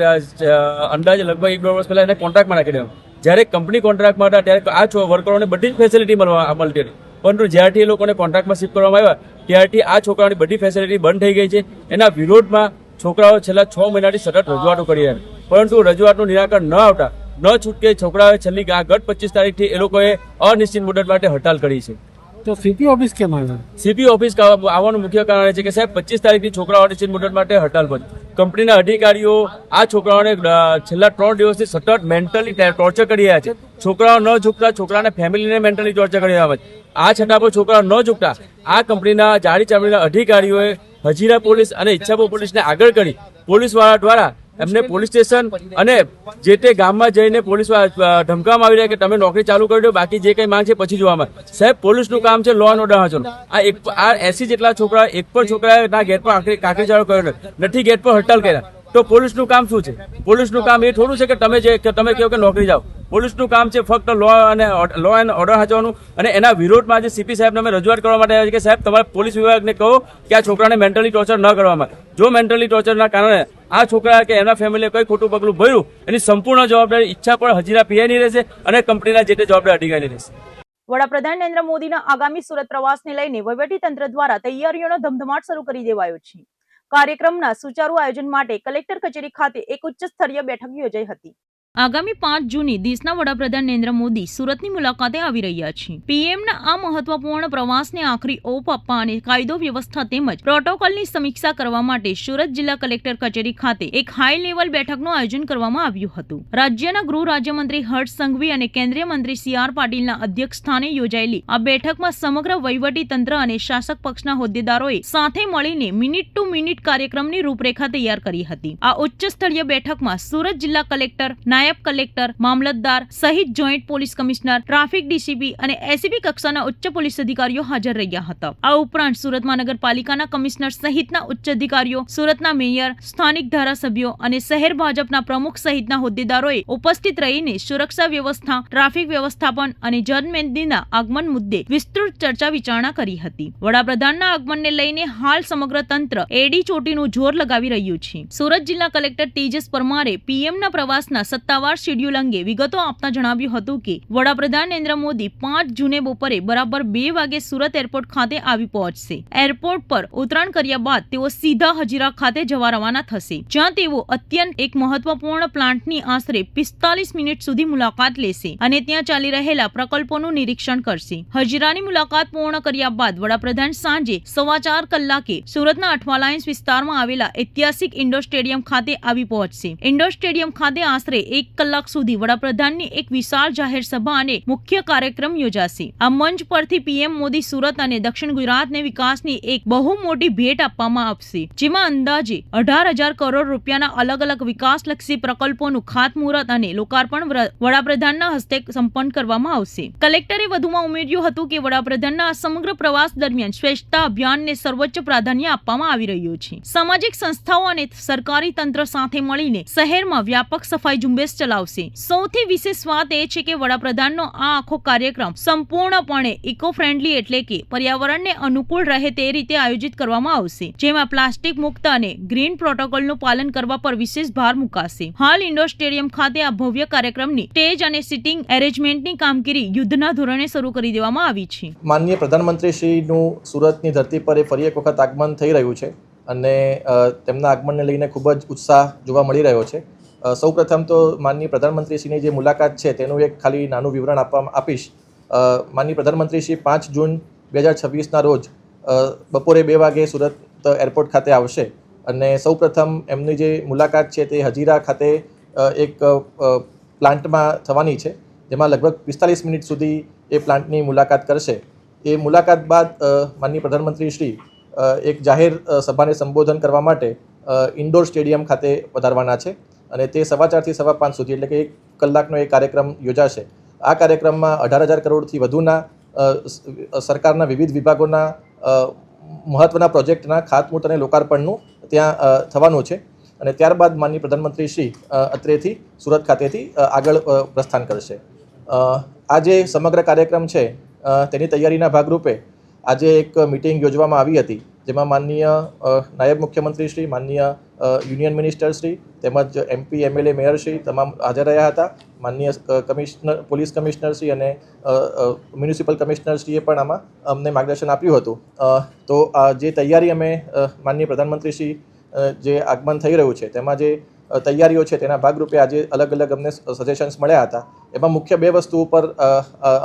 અંદાજે લગભગ 1-2 વર્ષ પહેલા એને કોન્ટ્રાક્ટમાં નાખી દેવા. જ્યારે કંપની કોન્ટ્રાક્ટમાં હતા ત્યારે આ વર્કરોને બધી જ ફેસિલિટી મળતી હતી, પરંતુ જ્યારથી એ લોકોને કોન્ટ્રાક્ટમાં શિફ્ટ કરવામાં આવ્યા ત્યારથી આ છોકરાઓની બધી ફેસિલિટી બંધ થઈ ગઈ છે. એના વિરોધમાં છોકરાઓ છેલ્લા 6 મહિનાથી સતત રજૂઆતો કરી રહ્યા છે, પરંતુ રજૂઆતનું નિરાકરણ ન આવતા ન છૂટકે છોકરાઓએ છેલ્લી ગત 25 તારીખથી એ લોકોએ અનિશ્ચિત મુદત માટે હડતાલ કરી છે. તો સીપી ઓફિસ કેમ આવ્યું? સીપી ઓફિસ આવવાનું મુખ્ય કારણ છે કે સાહેબ 25 તારીખથી છોકરાઓ અનિશ્ચિત મુદત માટે હડતાલ પર. કંપનીના અધિકારીઓ આ છોકરાઓને છેલ્લા 3 દિવસથી સતત મેન્ટલી ટોર્ચર કરી રહ્યા છે. છોકરાઓ ન ઝૂકતા છોકરાના ફેમિલીને મેન્ટલી ટોર્ચર કરી રહ્યા છે. આ છતાં પણ છોકરાઓ ન ઝૂકતા આ કંપનીના જાડી ચામડીના અધિકારીઓએ હજીરા પોલીસ અને ઈચ્છાપુર પોલીસને આગળ કરી પોલીસવાળા દ્વારા એમને પોલીસ સ્ટેશન અને જે તે ગામમાં જઈને પોલીસ ધમકાવવામાં આવી રહ્યા કે તમે નોકરી ચાલુ કરી દો, બાકી જે કંઈ માંગ છે પછી જોવામાં. સાહેબ, પોલીસનું કામ છે લો એન્ડ ઓર્ડર હાજર. આ 80 જેટલા છોકરા એક પણ છોકરાએ ના ગેટ પર કાંકરી ચાલુ કર્યો નથી, ગેટ પર હડતાલ કર્યા. તો પોલીસનું કામ શું છે? પોલીસનું કામ એ થોડું છે કે તમે કહો કે નોકરી જાઓ. પોલીસનું કામ છે ફક્ત લો એન્ડ ઓર્ડર હાચવાનું. અને એના વિરોધમાં જે સીપી સાહેબને અમે રજૂઆત કરવા માટે આવ્યા છે કે સાહેબ તમારે પોલીસ વિભાગને કહો કે આ છોકરાને મેન્ટલી ટોર્ચર ન કરવામાં. જો મેન્ટલી ટોર્ચરના કારણે આ છોકરા કે એના ફેમિલીએ કઈ ખોટું પગલું ભર્યું એની સંપૂર્ણ જવાબદારી ઈચ્છા પર હજીરા પીઆઈની રહેશે અને કંપનીના જે તે જવાબદાર અધિકારીની રહેશે. વડાપ્રધાન નરેન્દ્ર મોદીના આગામી સુરત પ્રવાસને લઈને વહીવટી તંત્ર દ્વારા તૈયારીઓનો ધમધમાટ શરૂ કરી દેવાયો છે. કાર્યક્રમના સુચારુ આયોજન માટે કલેક્ટર કચેરી ખાતે એક ઉચ્ચ સ્તરીય બેઠક યોજાઈ હતી. આગામી 5 જૂને દેશના વડાપ્રધાન નરેન્દ્ર મોદી સુરતની મુલાકાતે આવી રહ્યા છે. પીએમના આ મહત્વપૂર્ણ પ્રવાસને આખરી ઓપ આપવા અને કાયદો વ્યવસ્થા તેમજ પ્રોટોકોલની સમીક્ષા કરવા માટે સુરત જિલ્લા કલેક્ટર કચેરી ખાતે એક હાઈ લેવલ બેઠકનું આયોજન કરવામાં આવ્યું હતું. રાજ્યના ગૃહ રાજ્યમંત્રી હર્ષ સંઘવી અને કેન્દ્રીય મંત્રી CR પાટીલના અધ્યક્ષસ્થાને યોજાયેલી આ બેઠકમાં સમગ્ર વહીવટી તંત્ર અને શાસક પક્ષના હોદ્દેદારોએ સાથે મળીને મિનિટ ટુ મિનિટ કાર્યક્રમની રૂપરેખા તૈયાર કરી હતી. આ ઉચ્ચ સ્તરીય બેઠકમાં સુરત જિલ્લા કલેક્ટર, નાયબ કલેક્ટર, મામલતદાર સહિત joint police commissioner, traffic DCP અને એસીપી કક્ષાના ઉચ્ચ પોલીસ અધિકારીઓ હાજર રહ્યા હતા. આ ઉપરાંત સુરત મહાનગરપાલિકાના કમિશનર સહિતના ઉચ્ચ અધિકારીઓ, સુરતના મેયર, સ્થાનિક ધારાસભ્યો અને શહેર ભાજપના પ્રમુખ સહિતના હોદ્દેદારોએ ઉપસ્થિત રહીને સુરક્ષા વ્યવસ્થા, ટ્રાફિક વ્યવસ્થાપન અને જનમેદનીના આગમન મુદ્દે વિસ્તૃત ચર્ચા વિચારણા કરી હતી. વડાપ્રધાનના આગમનને લઈને હાલ સમગ્ર તંત્ર એડી ચોટીનું જોર લગાવી રહ્યું છે. સુરત જિલ્લા કલેક્ટર તેજસ પરમારે પીએમના પ્રવાસના સત્તાવાર શેડ્યુલ અંગે વિગતો આપતા જણાવ્યું હતું કે વડાપ્રધાન નરેન્દ્ર મોદી 5 જૂને બપોરે બરાબર 2 વાગે સુરત એરપોર્ટ ખાતે આવી પહોંચશે. એરપોર્ટ પર ઉતરાણ કર્યા બાદ તેઓ સીધા હજીરા ખાતે જવા રવાના થશે, જ્યાં તેઓ અત્યંત એક મહત્વપૂર્ણ પ્લાન્ટની આશરે 45 મિનિટ સુધી મુલાકાત લેશે અને ત્યાં ચાલી રહેલા પ્રકલ્પોનું નિરીક્ષણ કરશે. હજીરાની મુલાકાત પૂર્ણ કર્યા બાદ વડાપ્રધાન સાંજે 4:15 કલાકે સુરતના અઠવાલાઇન્સ વિસ્તારમાં આવેલા ઐતિહાસિક ઇન્ડોર સ્ટેડિયમ ખાતે આવી પહોંચશે. ઇન્ડોર સ્ટેડિયમ ખાતે આશરે 1 કલાક સુધી વડાપ્રધાનની એક વિશાળ જાહેર સભા અને મુખ્ય કાર્યક્રમ યોજાશે. આ મંચ પરથી પીએમ મોદી સુરત અને દક્ષિણ ગુજરાતને વિકાસની એક બહુ મોટી ભેટ આપવામાં આવશે, જેમાં અંદાજે 18,000 કરોડ રૂપિયાના અલગ અલગ વિકાસલક્ષી પ્રકલ્પોનું ખાતમુહૂર્ત અને લોકાર્પણ વડાપ્રધાનના હસ્તે સંપન્ન કરવામાં આવશે. કલેક્ટરે વધુમાં ઉમેર્યું હતું કે વડાપ્રધાનના આ સમગ્ર પ્રવાસ દરમિયાન સ્વચ્છતા અભિયાનને સર્વોચ્ચ પ્રાધાન્ય આપવામાં આવી રહ્યું છે. સામાજિક સંસ્થાઓ અને સરકારી તંત્ર સાથે મળીને શહેરમાં વ્યાપક સફાઈ ઝુંબેશ ચલાવશે. સૌથી વિશેષ વાત એ છે કે વડાપ્રધાનનો આ આખો કાર્યક્રમ સંપૂર્ણપણે ઇકો ફ્રેન્ડલી એટલે કે પર્યાવરણને અનુકૂળ રહે તે રીતે આયોજિત કરવામાં આવશે, જેમાં પ્લાસ્ટિક મુક્ત અને ગ્રીન પ્રોટોકોલનું પાલન કરવા પર વિશેષ ભાર મુકાશે. હાલ ઇન્ડોર સ્ટેડિયમ ખાતે આ ભવ્ય કાર્યક્રમની સ્ટેજ અને સિટિંગ એરેન્જમેન્ટની કામગીરી યુદ્ધના ધોરણે શરૂ કરી દેવામાં આવી છે. માનનીય પ્રધાનમંત્રી શ્રીનું સુરતની ધરતી પર ફરી એક વખત આગમન થઈ રહ્યું છે અને તેમના આગમનને લઈને ખૂબ જ ઉત્સાહ જોવા મળી રહ્યો છે. સૌપ્રથમ તો માનનીય પ્રધાનમંત્રીશ્રીની જે મુલાકાત છે તેનું એક ખાલી નાનું વિવરણ આપીશ. માનનીય પ્રધાનમંત્રીશ્રી 5 જૂન 2026ના રોજ બપોરે 2 વાગે સુરત એરપોર્ટ ખાતે આવશે અને સૌપ્રથમ એમની જે મુલાકાત છે તે હજીરા ખાતે એક પ્લાન્ટમાં થવાની છે, જેમાં લગભગ 45 મિનિટ સુધી એ પ્લાન્ટની મુલાકાત કરશે. એ મુલાકાત બાદ માનનીય પ્રધાનમંત્રીશ્રી એક જાહેર સભાને સંબોધન કરવા માટે ઇન્ડોર સ્ટેડિયમ ખાતે પધારવાના છે અને તે 4:15 થી 5:15 સુધી એટલે કે 1 કલાકનો એ કાર્યક્રમ યોજાશે. આ કાર્યક્રમમાં 18,000 કરોડથી વધુના સરકારના વિવિધ વિભાગોના મહત્ત્વના પ્રોજેક્ટના ખાતમુહૂર્ત અને લોકાર્પણનું ત્યાં થવાનું છે અને ત્યારબાદ માનનીય પ્રધાનમંત્રી શ્રી અત્રેથી સુરત ખાતેથી આગળ પ્રસ્થાન કરશે. આ જે સમગ્ર કાર્યક્રમ છે તેની તૈયારીના ભાગરૂપે આજે એક મિટિંગ યોજવામાં આવી હતી, જેમાં માનનીય નાયબ મુખ્યમંત્રી શ્રી, માનનીય યુનિયન મિનિસ્ટર શ્રી તેમજ MP, MLA, મેયર શ્રી તમામ હાજર રહ્યા હતા. માનનીય પોલીસ કમિશનર શ્રી અને મ્યુનિસિપલ કમિશનર શ્રીએ પણ આમાં અમને માર્ગદર્શન આપ્યું હતું. તો જે તૈયારી અમે માનનીય પ્રધાનમંત્રી શ્રી જે આગમન થઈ રહ્યું છે તેમાં જે તૈયારીઓ છે તેના ભાગરૂપે આજે અલગ અલગ અમને સજેશન્સ મળ્યા હતા. એમાં મુખ્ય 2 વસ્તુ ઉપર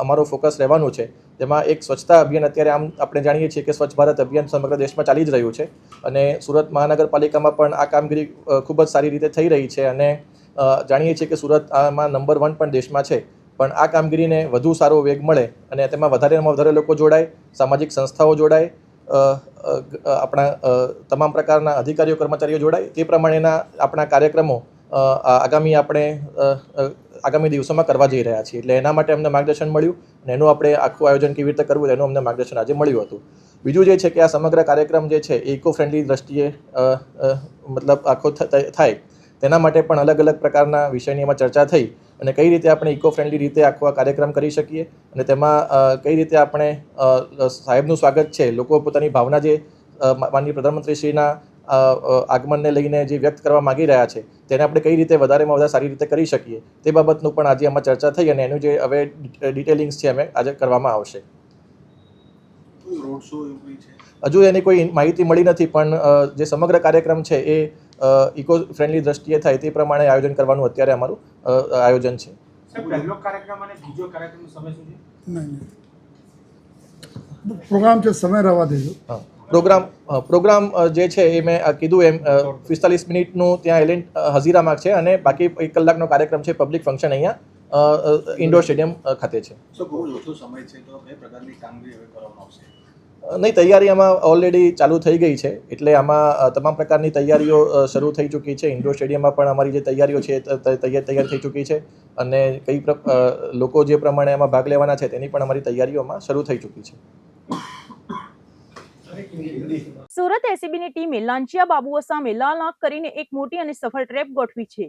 અમારું ફોકસ રહેવાનું છે. જેમાં એક સ્વચ્છતા અભિયાન, અત્યારે આપણે જાણીએ છીએ કે સ્વચ્છ ભારત અભિયાન સમગ્ર દેશમાં ચાલી જ રહ્યું છે અને સુરત મહાનગરપાલિકામાં પણ આ કામગીરી ખૂબ જ સારી રીતે થઈ રહી છે અને જાણીએ છીએ કે સુરત આમાં નંબર 1 પણ દેશમાં છે. પણ આ કામગીરીને વધુ સારો વેગ મળે અને તેમાં વધારેમાં વધારે લોકો જોડાય, સામાજિક સંસ્થાઓ જોડાય, આપણા તમામ પ્રકારના અધિકારીઓ કર્મચારીઓ જોડાય, તે પ્રમાણેના આપણા કાર્યક્રમો આગામી દિવસોમાં કરવા જઈ રહ્યા છીએ. એટલે એના માટે અમને માર્ગદર્શન મળ્યું અને એનું આપણે આખું આયોજન કેવી રીતે કરવું એનું અમને માર્ગદર્શન આજે મળ્યું હતું. બીજું જે છે કે આ સમગ્ર કાર્યક્રમ જે છે ઇકો ફ્રેન્ડલી દ્રષ્ટિએ મતલબ આખો થાય તેના માટે પણ અલગ અલગ પ્રકારના વિષયની એમાં ચર્ચા થઈ અને કઈ રીતે આપણે ઇકો ફ્રેન્ડલી રીતે આખો આ કાર્યક્રમ કરી શકીએ અને તેમાં કઈ રીતે આપણે સાહેબનું સ્વાગત છે, લોકો પોતાની ભાવના જે માનનીય પ્રધાનમંત્રીશ્રીના આગમનને લઈને જે વ્યક્ત કરવા માગી રહ્યા છે તેને આપણે કઈ રીતે વધારેમાં વધારે સારી રીતે કરી શકીએ તે બાબતનું પણ આજે આમાં ચર્ચા થઈ અને એનું જે હવે ડિટેલિંગ્સ છે અમે આજે કરવામાં આવશે. હજુ એની કોઈ માહિતી મળી નથી, પણ જે સમગ્ર કાર્યક્રમ છે એ ઇકો ફ્રેન્ડલી દ્રષ્ટિએ થાય તે પ્રમાણે આયોજન કરવાનું અત્યારે અમારું આયોજન છે. પહેલો કાર્યક્રમ અને બીજો કાર્યક્રમનો સમય શું છે? પ્રોગ્રામ છે, સમય રહેવા દેજો. પ્રોગ્રામ જે છે એ મેં કીધું એમ 45 મિનિટનું ત્યાં એલેન્ટ હઝીરામાં છે અને બાકી 1 કલાકનો કાર્યક્રમ છે પબ્લિક ફંક્શન અહીંયા ઇન્ડોર સ્ટેડિયમ ખાતે છે. નહીં, તૈયારી આમાં ઓલરેડી ચાલુ થઈ ગઈ છે, એટલે આમાં તમામ પ્રકારની તૈયારીઓ શરૂ થઈ ચૂકી છે. ઇન્ડોર સ્ટેડિયમમાં પણ અમારી જે તૈયારીઓ છે તૈયાર થઈ ચૂકી છે અને લોકો જે પ્રમાણે આમાં ભાગ લેવાના છે તેની પણ અમારી તૈયારીઓમાં શરૂ થઈ ચૂકી છે. સુરત એસીબીની ટીમે લાંચિયા બાબુઓ સામે લાલ આંખ કરીને એક મોટી અને સફળ ટ્રેપ ગોઠવી છે.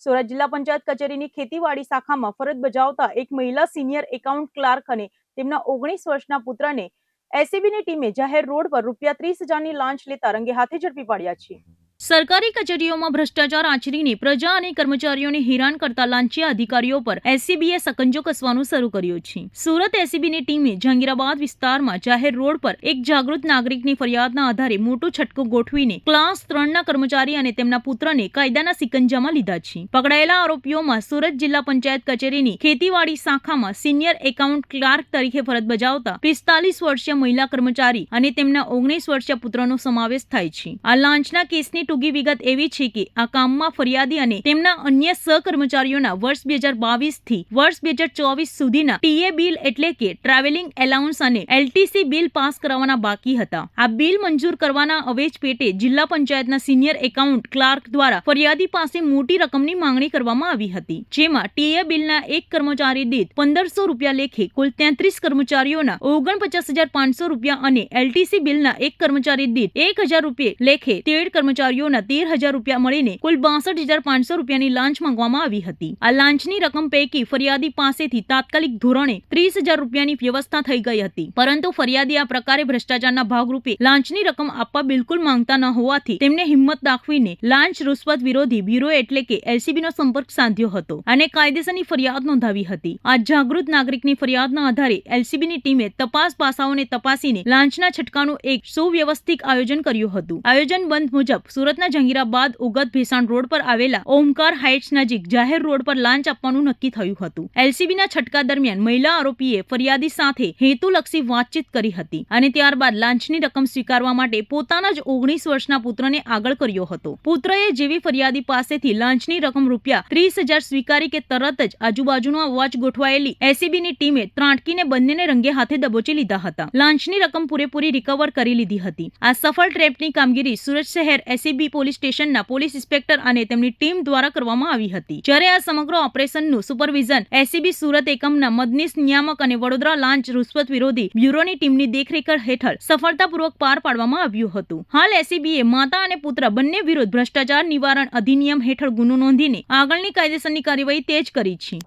સુરત જિલ્લા પંચાયત કચેરીની ખેતીવાડી શાખામાં ફરજ બજાવતા એક મહિલા સિનિયર એકાઉન્ટ ક્લાર્ક અને તેમના 19 વર્ષના પુત્રને એસીબીની ટીમે જાહેર રોડ પર ₹30,000ની લાંચ લેતા રંગે હાથે ઝડપી પાડ્યા છે. સરકારી કચેરીઓમાં ભ્રષ્ટાચાર આચરીને પ્રજા અને કર્મચારીઓને હેરાન કરતા લાંચિયા અધિકારીઓ પર એસીબીએ સકંજો કસવાનું શરૂ કર્યું છે. સુરત એસીબીની ટીમે જહાંગીરાબાદ વિસ્તારમાં જાહેર રોડ પર એક જાગૃત નાગરિકની ફરિયાદના આધારે મોટો છટકો ગોઠવીને ક્લાસ 3ના કર્મચારી અને તેમના પુત્રને કાયદાના સિકંજામાં લીધા છે. પકડાયેલા આરોપીઓમાં સુરત જિલ્લા પંચાયત કચેરીની ખેતીવાડી શાખામાં સિનિયર એકાઉન્ટ ક્લાર્ક તરીકે ફરજ બજાવતા 45 વર્ષીય મહિલા કર્મચારી અને તેમના 19 વર્ષીય પુત્રનો સમાવેશ થાય છે. આ લાંચના કેસની ટૂંકી વિગત એવી છે કે આ કામમાં ફરિયાદી અને તેમના અન્ય સહકર્મચારીઓના વર્ષ 2022 થી વર્ષ 2024 સુધીના ટીએ બિલ એટલે કે ટ્રાવેલિંગ એલાઉન્સ અને એલટીસી બિલ પાસ કરાવવાના બાકી હતા. આ બિલ મંજૂર કરવાના અવેજ પેટે જિલ્લા પંચાયતના સિનિયર એકાઉન્ટ ક્લાર્ક દ્વારા ફરિયાદી પાસે મોટી રકમની માંગણી કરવામાં આવી હતી, જેમાં ટીએ બિલના એક કર્મચારી દીઠ ₹1,500 લેખે કુલ 33 કર્મચારીઓના ₹49,500 અને એલટીસી બિલના એક કર્મચારી દીઠ ₹1,000 લેખે 13 કર્મચારીઓના ₹13,000 મળીને કુલ ₹62,500ની લાંચ માંગવામાં આવી હતી. આ લાંચની રકમ પૈકી ફરિયાદી પાસેથી તાત્કાલિક ધોરણે ₹30,000ની વ્યવસ્થા થઈ ગઈ હતી, પરંતુ ફરિયાદી આ પ્રકારે ભ્રષ્ટાચારના ભાગરૂપે લાંચની રકમ આપવા બિલકુલ માંગતા ન હોવાથી તેમને હિંમત દાખવીને લાંચ રૂશ્વત વિરોધી બ્યુરો એટલે કે એલસીબીનો સંપર્ક સાધ્યો હતો અને કાયદેસરની ફરિયાદ નોંધાવી હતી. આ જાગૃત નાગરિકની ફરિયાદના આધારે એલસીબીની ટીમે તપાસ પાસાઓને તપાસીને લાંચના છટકાનું એક સુવ્યવસ્થિત આયોજન કર્યું હતું. આયોજન બંધ મુજબ સુરતના જહાંગીરાબાદ ઉગત ભેસાણ રોડ પર આવેલા ઓમકાર હાઇટ્સ નજીક જાહેર રોડ પર લાંચ આપવાનું નક્કી થયું હતું. એલસીબીના છટકા દરમિયાન મહિલા આરોપીએ ફરિયાદી સાથે હેતુલક્ષી વાતચીત કરી હતી અને ત્યારબાદ લાંચની રકમ સ્વીકારવા માટે પોતાના જ 19 વર્ષના પુત્રને આગળ કર્યો હતો. પુત્રએ જેવી ફરિયાદી પાસેથી લાંચની રકમ ₹30,000 સ્વીકારી કે તરત જ આજુબાજુનો અવાજ ગોઠવાયેલી એસીબીની ટીમે ત્રાટકીને બંનેને રંગે હાથે દબોચી લીધા હતા. લાંચની રકમ પૂરેપૂરી રિકવર કરી લીધી હતી. આ સફળ ટ્રેપની કામગીરી સુરત શહેર એસીબી પોલીસ સ્ટેશનના પોલીસ ઇન્સ્પેક્ટર અને તેમની ટીમ દ્વારા કરવામાં આવી હતી. જ્યારે આ સમગ્ર ઓપરેશનનું સુપરવિઝન એસીબી સુરત એકમના મદનીશ નિયામક અને વડોદરા લાંચ રૂશ્વત વિરોધી બ્યુરોની ટીમની દેખરેખ હેઠળ સફળતાપૂર્વક પાર પાડવામાં આવ્યું હતું. હાલ એસીબીએ માતા અને પુત્ર બંને વિરુદ્ધ ભ્રષ્ટાચાર નિવારણ અધિનિયમ હેઠળ ગુનો નોંધીને આગળની કાયદેસરની કાર્યવાહી તેજ કરી છે.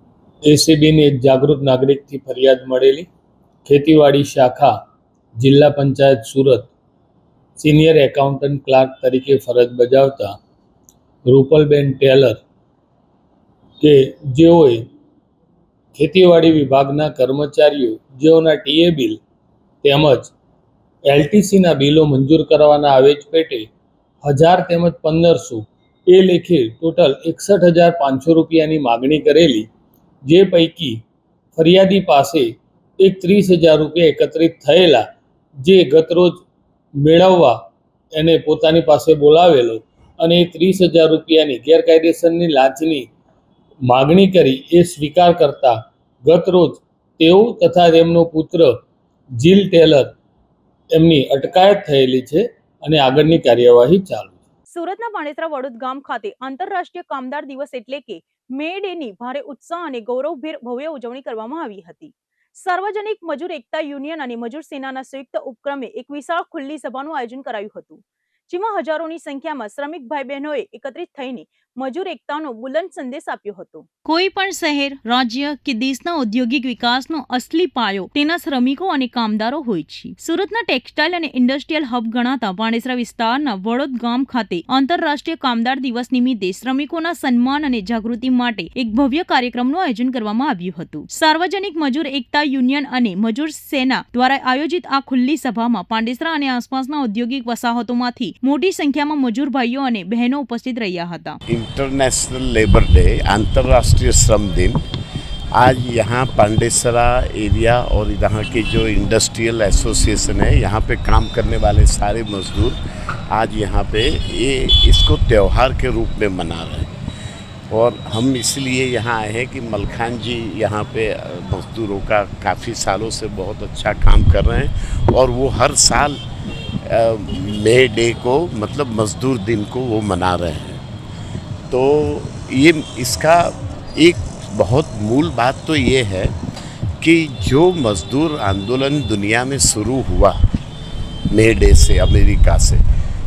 એસીબીની એક જાગૃત નાગરિકથી ફરિયાદ મળેલી. ખેતીવાડી શાખા જિલ્લા panchayat Surat senior accountant clerk તરીકે ફરજ બજાવતા રૂપલબેન ટેલર કે જેઓએ ખેતીવાડી વિભાગના કર્મચારીઓ જેઓના ટીએ બિલ તેમજ એલટીસીના બિલો મંજૂર કરવાના આવેજ પેટે 1,000 તેમજ 1,500 એ લેખે ટોટલ ₹61,500ની માગણી કરેલી, જે પૈકી ફરિયાદી પાસે એક ₹30,000 એકત્રિત થયેલા, જે ગતરોજ મેળવવા એને પોતાની પાસે બોલાવેલો અને એ ₹30,000ની ગેરકાયદેસરની લાંચની માગણી કરી એ સ્વીકાર કરતા ગતરોજ તેઓ તથા તેમનો પુત્ર જીલ ટેલર એમની અટકાયત થયેલી છે અને આગળની કાર્યવાહી ચાલુ છે. સુરતના પાણેસરા વડોદ ગામ ખાતે આંતરરાષ્ટ્રીય કામદાર દિવસ એટલે કે મે ડેની ભારે ઉત્સાહ અને ગૌરવભેર ભવ્ય ઉજવણી કરવામાં આવી હતી. સાર્વજનિક મજૂર એકતા યુનિયન અને મજૂર સેનાના સંયુક્ત ઉપક્રમે એક વિશાળ ખુલ્લી સભાનું આયોજન કરાયું હતું, જેમાં હજારોની સંખ્યામાં શ્રમિક ભાઈ બહેનોએ એકત્રિત થઈને મજૂર એકતાનો બુલંદ સંદેશ આપ્યો હતો. કોઈ પણ શહેર, રાજ્ય કે દેશના ઔદ્યોગિક વિકાસનો અસલી પાયો તેના શ્રમિકો અને કામદારો હોય છે. સુરતના ટેક્સટાઇલ અને ઇન્ડસ્ટ્રીયલ હબ ગણાતા પાંડેસરા વિસ્તારના વડોદ ગામ ખાતે આંતરરાષ્ટ્રીય કામદાર દિવસ નિમિત્તે શ્રમિકોના સન્માન અને જાગૃતિ માટે એક ભવ્ય કાર્યક્રમનું આયોજન કરવામાં આવ્યું હતું. સાર્વજનિક મજૂર એકતા યુનિયન અને મજૂર સેના દ્વારા આયોજિત આ ખુલ્લી સભામાં પાંડેસરા અને આસપાસના ઔદ્યોગિક વસાહતોમાંથી મોટી સંખ્યામાં મજૂર ભાઈઓ અને બહેનો ઉપસ્થિત રહ્યા હતા. इंटरनेशनल लेबर डे, अंतर्राष्ट्रीय श्रम दिन, आज यहाँ पांडेसरा एरिया और यहाँ के जो इंडस्ट्रियल एसोसिएशन है, यहाँ पे काम करने वाले सारे मजदूर आज यहाँ पे ये इसको त्यौहार के रूप में मना रहे हैं. और हम इसलिए यहाँ आए हैं कि मलखान जी यहाँ पे मजदूरों का काफ़ी सालों से बहुत अच्छा काम कर रहे हैं और वो हर साल मे डे को मतलब मजदूर दिन को वो मना रहे हैं. तो ये इसका एक बहुत मूल बात तो ये है कि जो मजदूर आंदोलन दुनिया में शुरू हुआ मे डे से, अमेरिका से,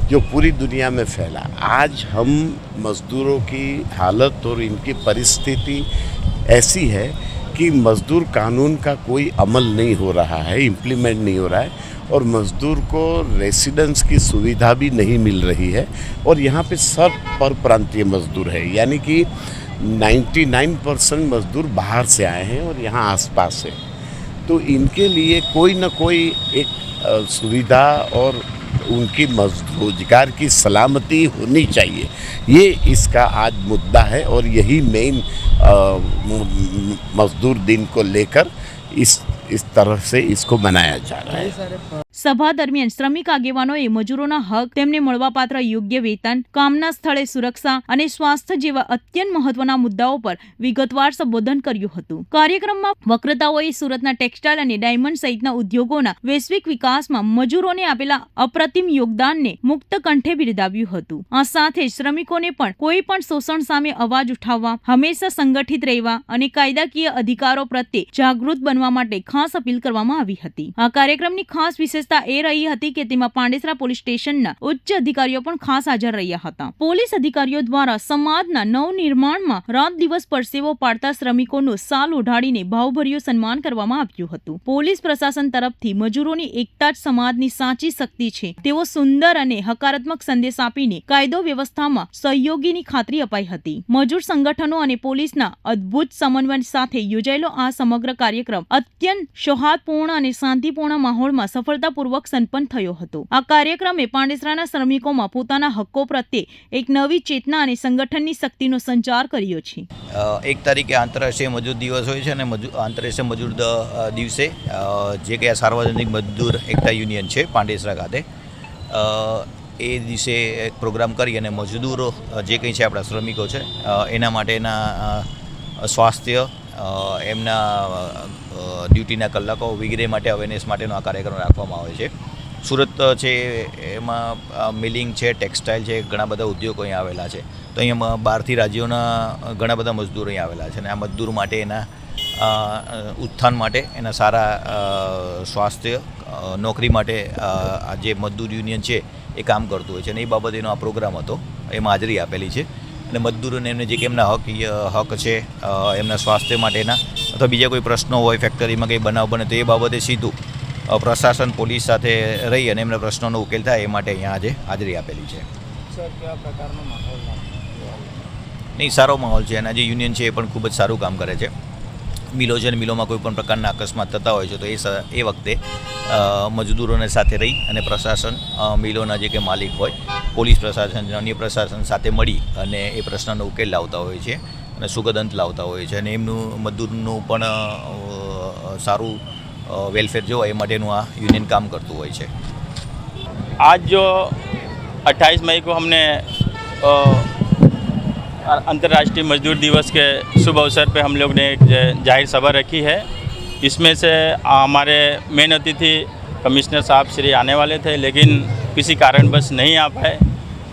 जो पूरी दुनिया में फैला, आज हम मजदूरों की हालत और इनकी परिस्थिति ऐसी है कि मजदूर कानून का कोई अमल नहीं हो रहा है, इम्प्लीमेंट नहीं हो रहा है और मजदूर को रेसिडेंस की सुविधा भी नहीं मिल रही है. और यहाँ पे सब परप्रांतीय मजदूर है, यानी कि 99% मजदूर बाहर से आए हैं और यहाँ आसपास है. तो इनके लिए कोई न कोई एक सुविधा और उनकी रोजगार की सलामती होनी चाहिए. ये इसका आज मुद्दा है और यही मेन मजदूर दिन को लेकर इस तरह से इसको मनाया जा रहा है. સભા દરમિયાન શ્રમિક આગેવાનોએ મજૂરોના હક, તેમને મળવાપાત્ર યોગ્ય વેતન, કામના સ્થળે સુરક્ષા અને સ્વાસ્થ્ય જેવા અત્યંત મહત્વના મુદ્દાઓ પર વિગતવાર સંબોધન કર્યું હતું. કાર્યક્રમમાં વક્તાઓએ સુરતના ટેક્સટાઇલ અને ડાયમંડ સહિતના ઉદ્યોગોના વૈશ્વિક વિકાસમાં મજૂરોને આપેલા અપ્રતિમ યોગદાનને મુક્ત કંઠે બિરદાવ્યું હતું. આ સાથે શ્રમિકોને પણ કોઈ પણ શોષણ સામે અવાજ ઉઠાવવા, હંમેશા સંગઠિત રહેવા અને કાયદાકીય અધિકારો પ્રત્યે જાગૃત બનવા માટે ખાસ અપીલ કરવામાં આવી હતી. આ કાર્યક્રમની ખાસ વિશેષતા એ રહી હતી કે તેમાં પાંડેસરા પોલીસ સ્ટેશનના ઉચ્ચ અધિકારીઓ પણ ખાસ હાજર રહ્યા હતા. પોલીસ અધિકારીઓ દ્વારા સમાજના નવનિર્માણમાં રાત દિવસ પરસેવો પાડતા શ્રમિકોનું સાલ ઓઢાડીને ભાવભર્યું સન્માન કરવામાં આવ્યું હતું. પોલીસ પ્રશાસન તરફથી મજૂરોની એકતા જ સમાજની સાચી શક્તિ છે તેવો સુંદર અને હકારાત્મક સંદેશ આપીને કાયદો વ્યવસ્થામાં સહયોગીની ખાતરી અપાઈ હતી. મજૂર સંગઠનો અને પોલીસના અદ્ભુત સમન્વય સાથે યોજાયેલો આ સમગ્ર કાર્યક્રમ અત્યંત સૌહાર્દપૂર્ણ અને શાંતિપૂર્ણ માહોલમાં સફળતાપૂર્વક સંપન્ન થયો હતો. આ કાર્યક્રમે પાંડેસરાના શ્રમિકોમાં પોતાના હક્કો પ્રત્યે એક નવી ચેતના અને સંગઠનની શક્તિનો સંચાર કર્યો છે. 1 તારીખે આંતરરાષ્ટ્રીય મજૂર દિવસ હોય છે અને આંતરરાષ્ટ્રીય મજૂર દિવસે જે કે સાર્વજનિક મજદૂર એકતા યુનિયન છે પાંડેસરા ખાતે, એ દિવસે એક પ્રોગ્રામ કરી અને મજદૂરો જે કંઈ છે આપણા શ્રમિકો છે એના માટેના સ્વાસ્થ્ય, એમના ડ્યુટીના કલાકો વગેરે માટે અવેરનેસ માટેનો આ કાર્યક્રમ રાખવામાં આવે છે. સુરત છે એમાં મિલિંગ છે, ટેક્સટાઇલ છે, ઘણા બધા ઉદ્યોગો અહીંયા આવેલા છે. તો અહીંયા બહારથી રાજ્યોના ઘણા બધા મજદૂરો અહીંયા આવેલા છે અને આ મજદૂર માટે એના ઉત્થાન માટે, એના સારા સ્વાસ્થ્ય, નોકરી માટે આ જે મજદૂર યુનિયન છે એ કામ કરતું હોય છે અને એ બાબતેનો આ પ્રોગ્રામ હતો, એમાં હાજરી આપેલી છે. અને મજદૂરોને એમને જે કે એમના હક છે, એમના સ્વાસ્થ્ય માટેના અથવા બીજા કોઈ પ્રશ્નો હોય, ફેક્ટરીમાં કંઈ બનાવ બને તો એ બાબતે સીધું પ્રશાસન પોલીસ સાથે રહી અને એમના પ્રશ્નોનો ઉકેલ થાય એ માટે અહીંયા આજે હાજરી આપેલી છે. નહીં, સારો માહોલ છે અને જે યુનિયન છે એ પણ ખૂબ જ સારું કામ કરે છે. મિલો છે અને મિલોમાં કોઈ પણ પ્રકારના અકસ્માત થતા હોય છે તો એ વખતે મજદૂરોને સાથે રહી અને પ્રશાસન, મિલોના જે કે માલિક હોય, પોલીસ પ્રશાસન, અન્ય પ્રશાસન સાથે મળી અને એ પ્રશ્નનો ઉકેલ લાવતા હોય છે અને સુગદ અંત લાવતા હોય છે અને એમનું મજદૂરનું પણ સારું વેલફેર જો એ માટેનું આ યુનિયન કામ કરતું હોય છે. आज जो 28 मई को हमने अंतर्राष्ट्रीय मजदूर दिवस के शुभ अवसर पे हम लोग ने एक जाहिर सभा रखी है. इसमें से हमारे मेन अतिथि कमिश्नर साहब श्री आने वाले थे लेकिन किसी कारणवश नहीं आ पाए,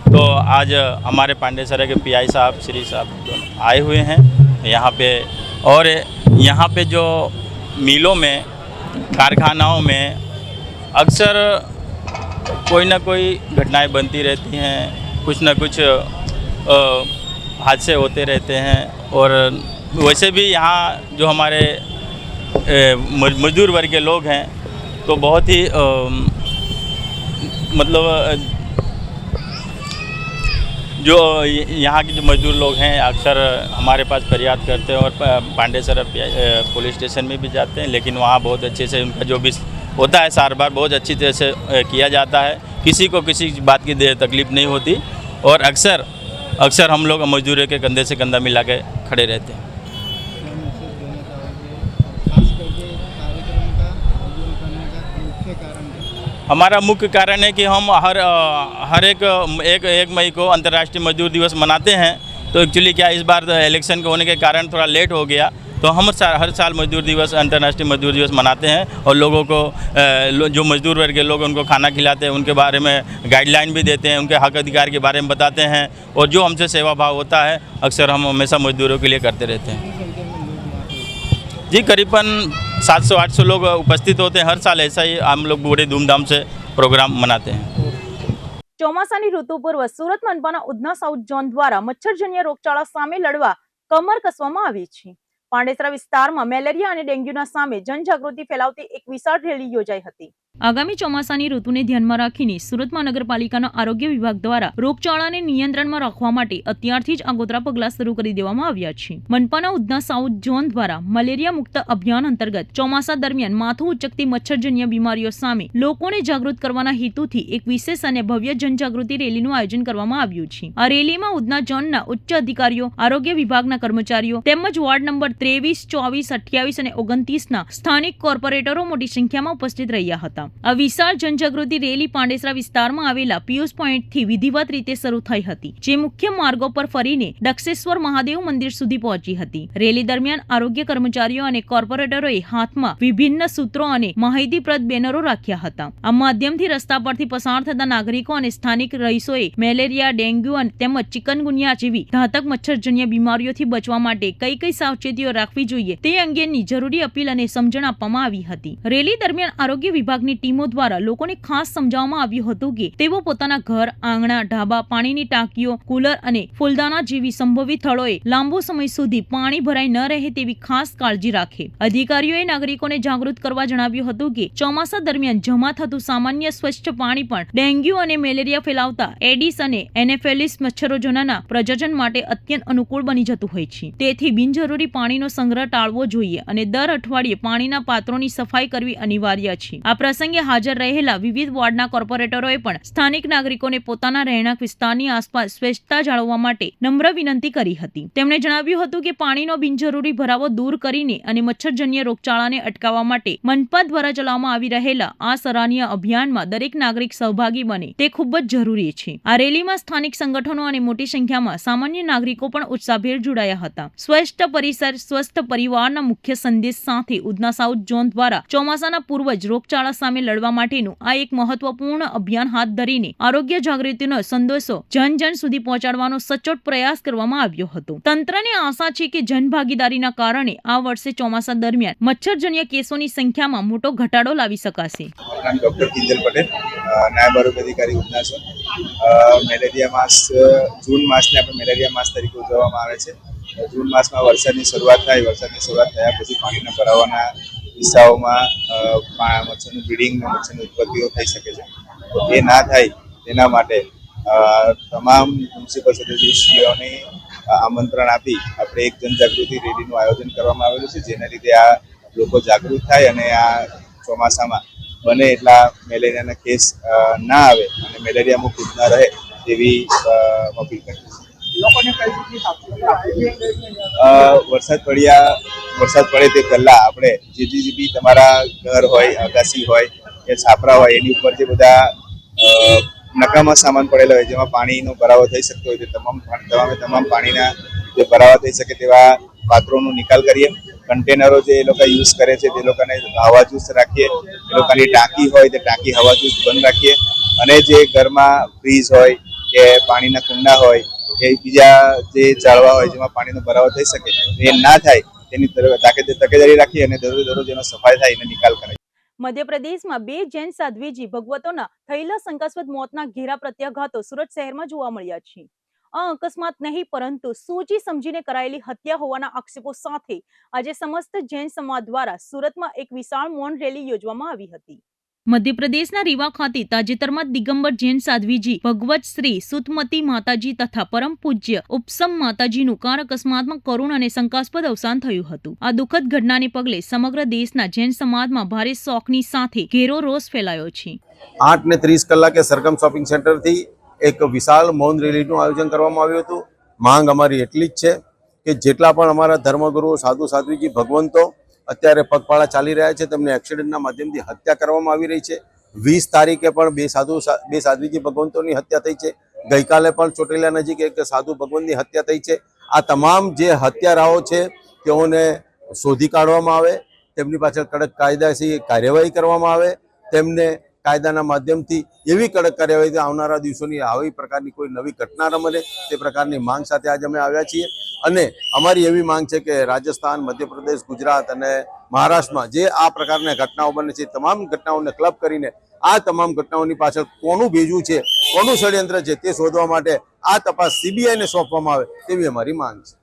तो आज हमारे पांडेसरा के पीआई साहब श्री साहब आए हुए हैं यहाँ पे. और यहाँ पे जो मिलों में, कारखानाओं में अक्सर कोई ना कोई घटनाएं बनती रहती हैं, कुछ ना कुछ हादसे होते रहते हैं। और वैसे भी यहाँ जो हमारे मजदूर वर्ग के लोग हैं तो बहुत ही मतलब जो यहाँ के जो मजदूर लोग हैं अक्सर हमारे पास फरियाद करते हैं और पांडेसरा पुलिस स्टेशन में भी जाते हैं, लेकिन वहाँ बहुत अच्छे से उनका जो भी होता है सारबार बहुत अच्छी तरह से किया जाता है। किसी को किसी बात की तकलीफ़ नहीं होती और अक्सर हम लोग मजदूरों के कंधे से कंधा मिला के खड़े रहते हैं। हमारा मुख्य कारण है कि हम हर एक मई को अंतर्राष्ट्रीय मजदूर दिवस मनाते हैं। तो एक्चुअली क्या इस बार इलेक्शन के होने के कारण थोड़ा लेट हो गया, तो हम हर साल मजदूर दिवस अंतर्राष्ट्रीय मजदूर दिवस मनाते हैं और लोगों को जो मजदूर वर्ग के लोग उनको खाना खिलाते हैं, उनके बारे में गाइडलाइन भी देते हैं, उनके हक अधिकार के बारे में बताते हैं और जो हमसे सेवा भाव होता है अक्सर हम हमेशा मजदूरों के लिए करते रहते हैं। जी करीबन 700-800 लोग उपस्थित होते हैं। हर साल ऐसा ही हम लोग बड़े धूमधाम से प्रोग्राम मनाते हैं। ચોમાસાની ઋતુ પૂર્વ સુરત મનપાના ઉધના સાઉથ ઝોન દ્વારા મચ્છરજન્ય રોગચાળા સામે લડવા કમર કસવામાં આવી છે। પાંડેસરા વિસ્તારમાં મેલેરિયા અને ડેન્ગ્યુના સામે જનજાગૃતિ ફેલાવતી એક વિશાળ રેલી યોજાઈ હતી। આગામી ચોમાસાની ઋતુને ધ્યાનમાં રાખીને સુરત મહાનગરપાલિકાના આરોગ્ય વિભાગ દ્વારા રોગચાળાને નિયંત્રણમાં રાખવા માટે અત્યારથી જ આગોતરા પગલાં શરૂ કરી દેવામાં આવ્યા છે। મનપાના ઉધના સાઉથ ઝોન દ્વારા મલેરિયા મુક્ત અભિયાન અંતર્ગત ચોમાસા દરમિયાન માથું ઉચકતી મચ્છરજન્ય બીમારીઓ સામે લોકોને જાગૃત કરવાના હેતુથી એક વિશેષ અને ભવ્ય જનજાગૃતિ રેલીનું આયોજન કરવામાં આવ્યું છે। આ રેલીમાં ઉધના ઝોનના ઉચ્ચ અધિકારીઓ, આરોગ્ય વિભાગના કર્મચારીઓ તેમજ વોર્ડ નંબર 23, 24, 28 અને 29ના સ્થાનિક કોર્પોરેટરો મોટી સંખ્યામાં ઉપસ્થિત રહ્યા હતા। આ વિશાળ જનજાગૃતિ રેલી પાંડેસરા વિસ્તારમાં આવેલા પિયુષ પોઈન્ટથી વિધિવત રીતે શરૂ થઈ હતી, જે મુખ્ય માર્ગો પર ફરીને દક્ષેશ્વર મહાદેવ મંદિર સુધી પહોંચી હતી। રેલી દરમિયાન આરોગ્ય કર્મચારીઓ અને કોર્પોરેટરોએ હાથમાં વિભિન્ન સૂત્રો અને માહિતીપ્રદ બેનરો રાખ્યા હતા। આ માધ્યમથી રસ્તા પરથી પસાર થતા નાગરિકો અને સ્થાનિક રહીશોએ મેલેરિયા, ડેન્ગ્યુ તેમજ ચિકનગુનિયા જેવી ઘાતક મચ્છરજન્ય બીમારીઓથી બચવા માટે કઈ કઈ સાવચેતીઓ રાખવી જોઈએ તે અંગેની જરૂરી અપીલ અને સમજણ આપવામાં આવી હતી। રેલી દરમિયાન આરોગ્ય વિભાગની ટીમો દ્વારા લોકોને ખાસ સમજાવવામાં આવ્યું હતું કે તેઓ પોતાના ઘર, આંગણા, ઢાબા, પાણીની ટાંકીઓ, કુલર અને ફૂલદાના જેવી સંભવિત સ્થળોએ લાંબો સમય સુધી પાણી ભરાઈ ન રહે તેવી ખાસ કાળજી રાખે। અધિકારીઓએ નાગરિકોને જાગૃત કરવા જણાવ્યું હતું કે ચોમાસા દરમિયાન જમા થતું સામાન્ય સ્વચ્છ પાણી પણ ડેન્ગ્યુ અને મેલેરિયા ફેલાવતા એડિસ અને એનેફેલિસ મચ્છરોજનના પ્રજનન માટે અત્યંત અનુકૂળ બની જતું હોય છે। તેથી બિનજરૂરી પાણીનો સંગ્રહ ટાળવો જોઈએ અને દર અઠવાડિયે પાણીના પાત્રોની સફાઈ કરવી અનિવાર્ય છે। આ પ્રસંગે હાજર રહેલા વિવિધ વોર્ડના કોર્પોરેટરોએ પણ સ્થાનિક નાગરિકોને પોતાના રહેણાંક વિસ્તારની આસપાસ સ્વચ્છતા જાળવવા માટે નમ્ર વિનંતી કરી હતી। તેમણે જણાવ્યું હતું કે પાણીનો બિનજરૂરી ભરાવો દૂર કરીને અને મચ્છરજન્ય રોગચાળાને અટકાવવા માટે મનપા દ્વારા ચલાવવામાં આવી રહેલા આ સરાહનીય અભિયાનમાં દરેક નાગરિક સહભાગી બને તે ખૂબ જ જરૂરી છે। આ રેલીમાં સ્થાનિક સંગઠનો અને મોટી સંખ્યામાં સામાન્ય નાગરિકો પણ ઉત્સાહભેર જોડાયા હતા। સ્વસ્થ પરિસર, સ્વસ્થ પરિવારના મુખ્ય સંદેશ સાથે ઉધના સાઉથ ઝોન દ્વારા ચોમાસાના પૂર્વ જ રોગચાળા સામે લડવા માટેનું આ એક મહત્વપૂર્ણ અભિયાન હાથ ધરીને આરોગ્ય જાગૃતિનો સંદેશો જન જન સુધી પહોંચાડવાનો સચોટ પ્રયાસ કરવામાં આવ્યો હતો। તંત્રને આશા છે કે જનભાગીદારીના કારણે આ વર્ષે ચોમાસા દરમિયાન મચ્છરજન્ય કેસોની સંખ્યામાં મોટો ઘટાડો લાવી શકાશે। ડોક્ટર કિંજલ પટેલ, નાયબ આરોગ્ય અધિકારી ઉધના ઝોન। મેલેરિયા માસ જૂન માસને આપણે મેલેરિયા માસ તરીકે ઉજવવામાં આવે છે। જૂન માસમાં વરસાદની શરૂઆત થાય, વરસાદની શરૂઆત થયા પછી પાણીના ભરાવાના કિસ્સાઓમાં મચ્છરનું બ્રીડિંગ, મચ્છરની ઉત્પત્તિઓ થઈ શકે છે। એ ના થાય તેના માટે તમામ મ્યુનિસિપલ સદસ્યોને આમંત્રણ આપી આપણે એક જનજાગૃતિ રેલીનું આયોજન કરવામાં આવેલું છે, જેના લીધે આ લોકો જાગૃત થાય અને આ ચોમાસામાં બને એટલા મેલેરિયાના કેસ ના આવે અને મેલેરિયા મુક્ત ઉધના રહે તેવી અપીલ કરી છે। વરસાદ પડે તે પહેલા આપણે જે બી તમારા ઘર હોય, અગાસી હોય કે છાપરા હોય એની ઉપર જે બધા નકામા સામાન પડેલા હોય જેમાં પાણીનો ભરાવો થઈ શકતો હોય તે તમામ પાણીના જે ભરાવા થઈ શકે તેવા પાત્રોનો નિકાલ કરીએ। કન્ટેનરો જે એ લોકો યુઝ કરે છે તે લોકોને હવાચુસ્ત રાખીએ। એ લોકોની ટાંકી હોય તે ટાંકી હવાચુસ્ત બંધ રાખીએ અને જે ઘરમાં ફ્રીજ હોય કે પાણીના કુંડા હોય કે બીજા જે ચાળવા હોય જેમાં પાણીનો ભરાવો થઈ શકે એ ના થાય તેની તકેદારી રાખી અને દરરોજ એનો સફાઈ થાય એને નિકાલ કરાય। મધ્યપ્રદેશમાં 2 જૈન સાધ્વીજી ભગવતોના થયેલા શંકાસ્પદ મોતના ઘેરા પ્રત્યાઘાતો સુરત શહેરમાં જોવા મળ્યા છે। આ અકસ્માત નહીં પરંતુ સોચી સમજીને કરાયેલી હત્યા હોવાના આક્ષેપો સાથે આજે સમસ્ત જૈન સમાજ દ્વારા સુરતમાં એક વિશાળ મૌન રેલી યોજવામાં આવી હતી. મધ્યપ્રદેશના રીવા ખાતે તાજેતરમાં દિગંબર જૈન સાધ્વીજી ભગવત શ્રી સુતમતી માતાજી તથા પરમ પૂજ્ય ઉપસમ માતાજીનું કાર અકસ્માતમાં કરુણ અને શંકાસ્પદ અવસાન થયું હતું. આ દુઃખદ ઘટનાને પગલે સમગ્ર દેશના જૈન સમાજમાં ભારે શોકની સાથે ઘેરો રોષ ફેલાયો છે. 8:30 કલાકે સરગમ શોપિંગ સેન્ટરથી એક વિશાળ મૌન રેલીનું આયોજન કરવામાં આવ્યું હતું. માંગ અમારી એટલી જ છે કે જેટલા પણ અમારા ધર્મગુરુઓ સાધુ સાધ્વીજી ભગવંતો અત્યારે પગપાળા ચાલી રહ્યા છે તેમને એક્સિડન્ટના માધ્યમથી હત્યા કરવામાં આવી રહી છે. 20 તારીખે પણ બે સાધ્વીજી ભગવંતોની હત્યા થઈ છે. ગઈકાલે પણ ચોટીલા નજીક એક સાધુ ભગવંતની હત્યા થઈ છે. આ તમામ જે હત્યારાઓ છે તેઓને શોધી કાઢવામાં આવે, તેમની પાછળ કડક કાયદાથી કાર્યવાહી કરવામાં આવે, તેમને કાયદાના માધ્યમથી એવી કડક કાર્યવાહી આવનારા દિવસોની આવી પ્રકારની કોઈ નવી ઘટના ન બને તે પ્રકારની માંગ સાથે આજે અમે આવ્યા છીએ. અને અમારી એવી માંગ છે કે રાજસ્થાન, મધ્યપ્રદેશ, ગુજરાત અને મહારાષ્ટ્રમાં જે આ પ્રકારની ઘટનાઓ બને છે તમામ ઘટનાઓને ક્લબ કરીને આ તમામ ઘટનાઓની પાછળ કોનું ભેજું છે, કોનું ષડયંત્ર છે તે શોધવા માટે આ તપાસ CBIને સોંપવામાં આવે તેવી અમારી માંગ છે.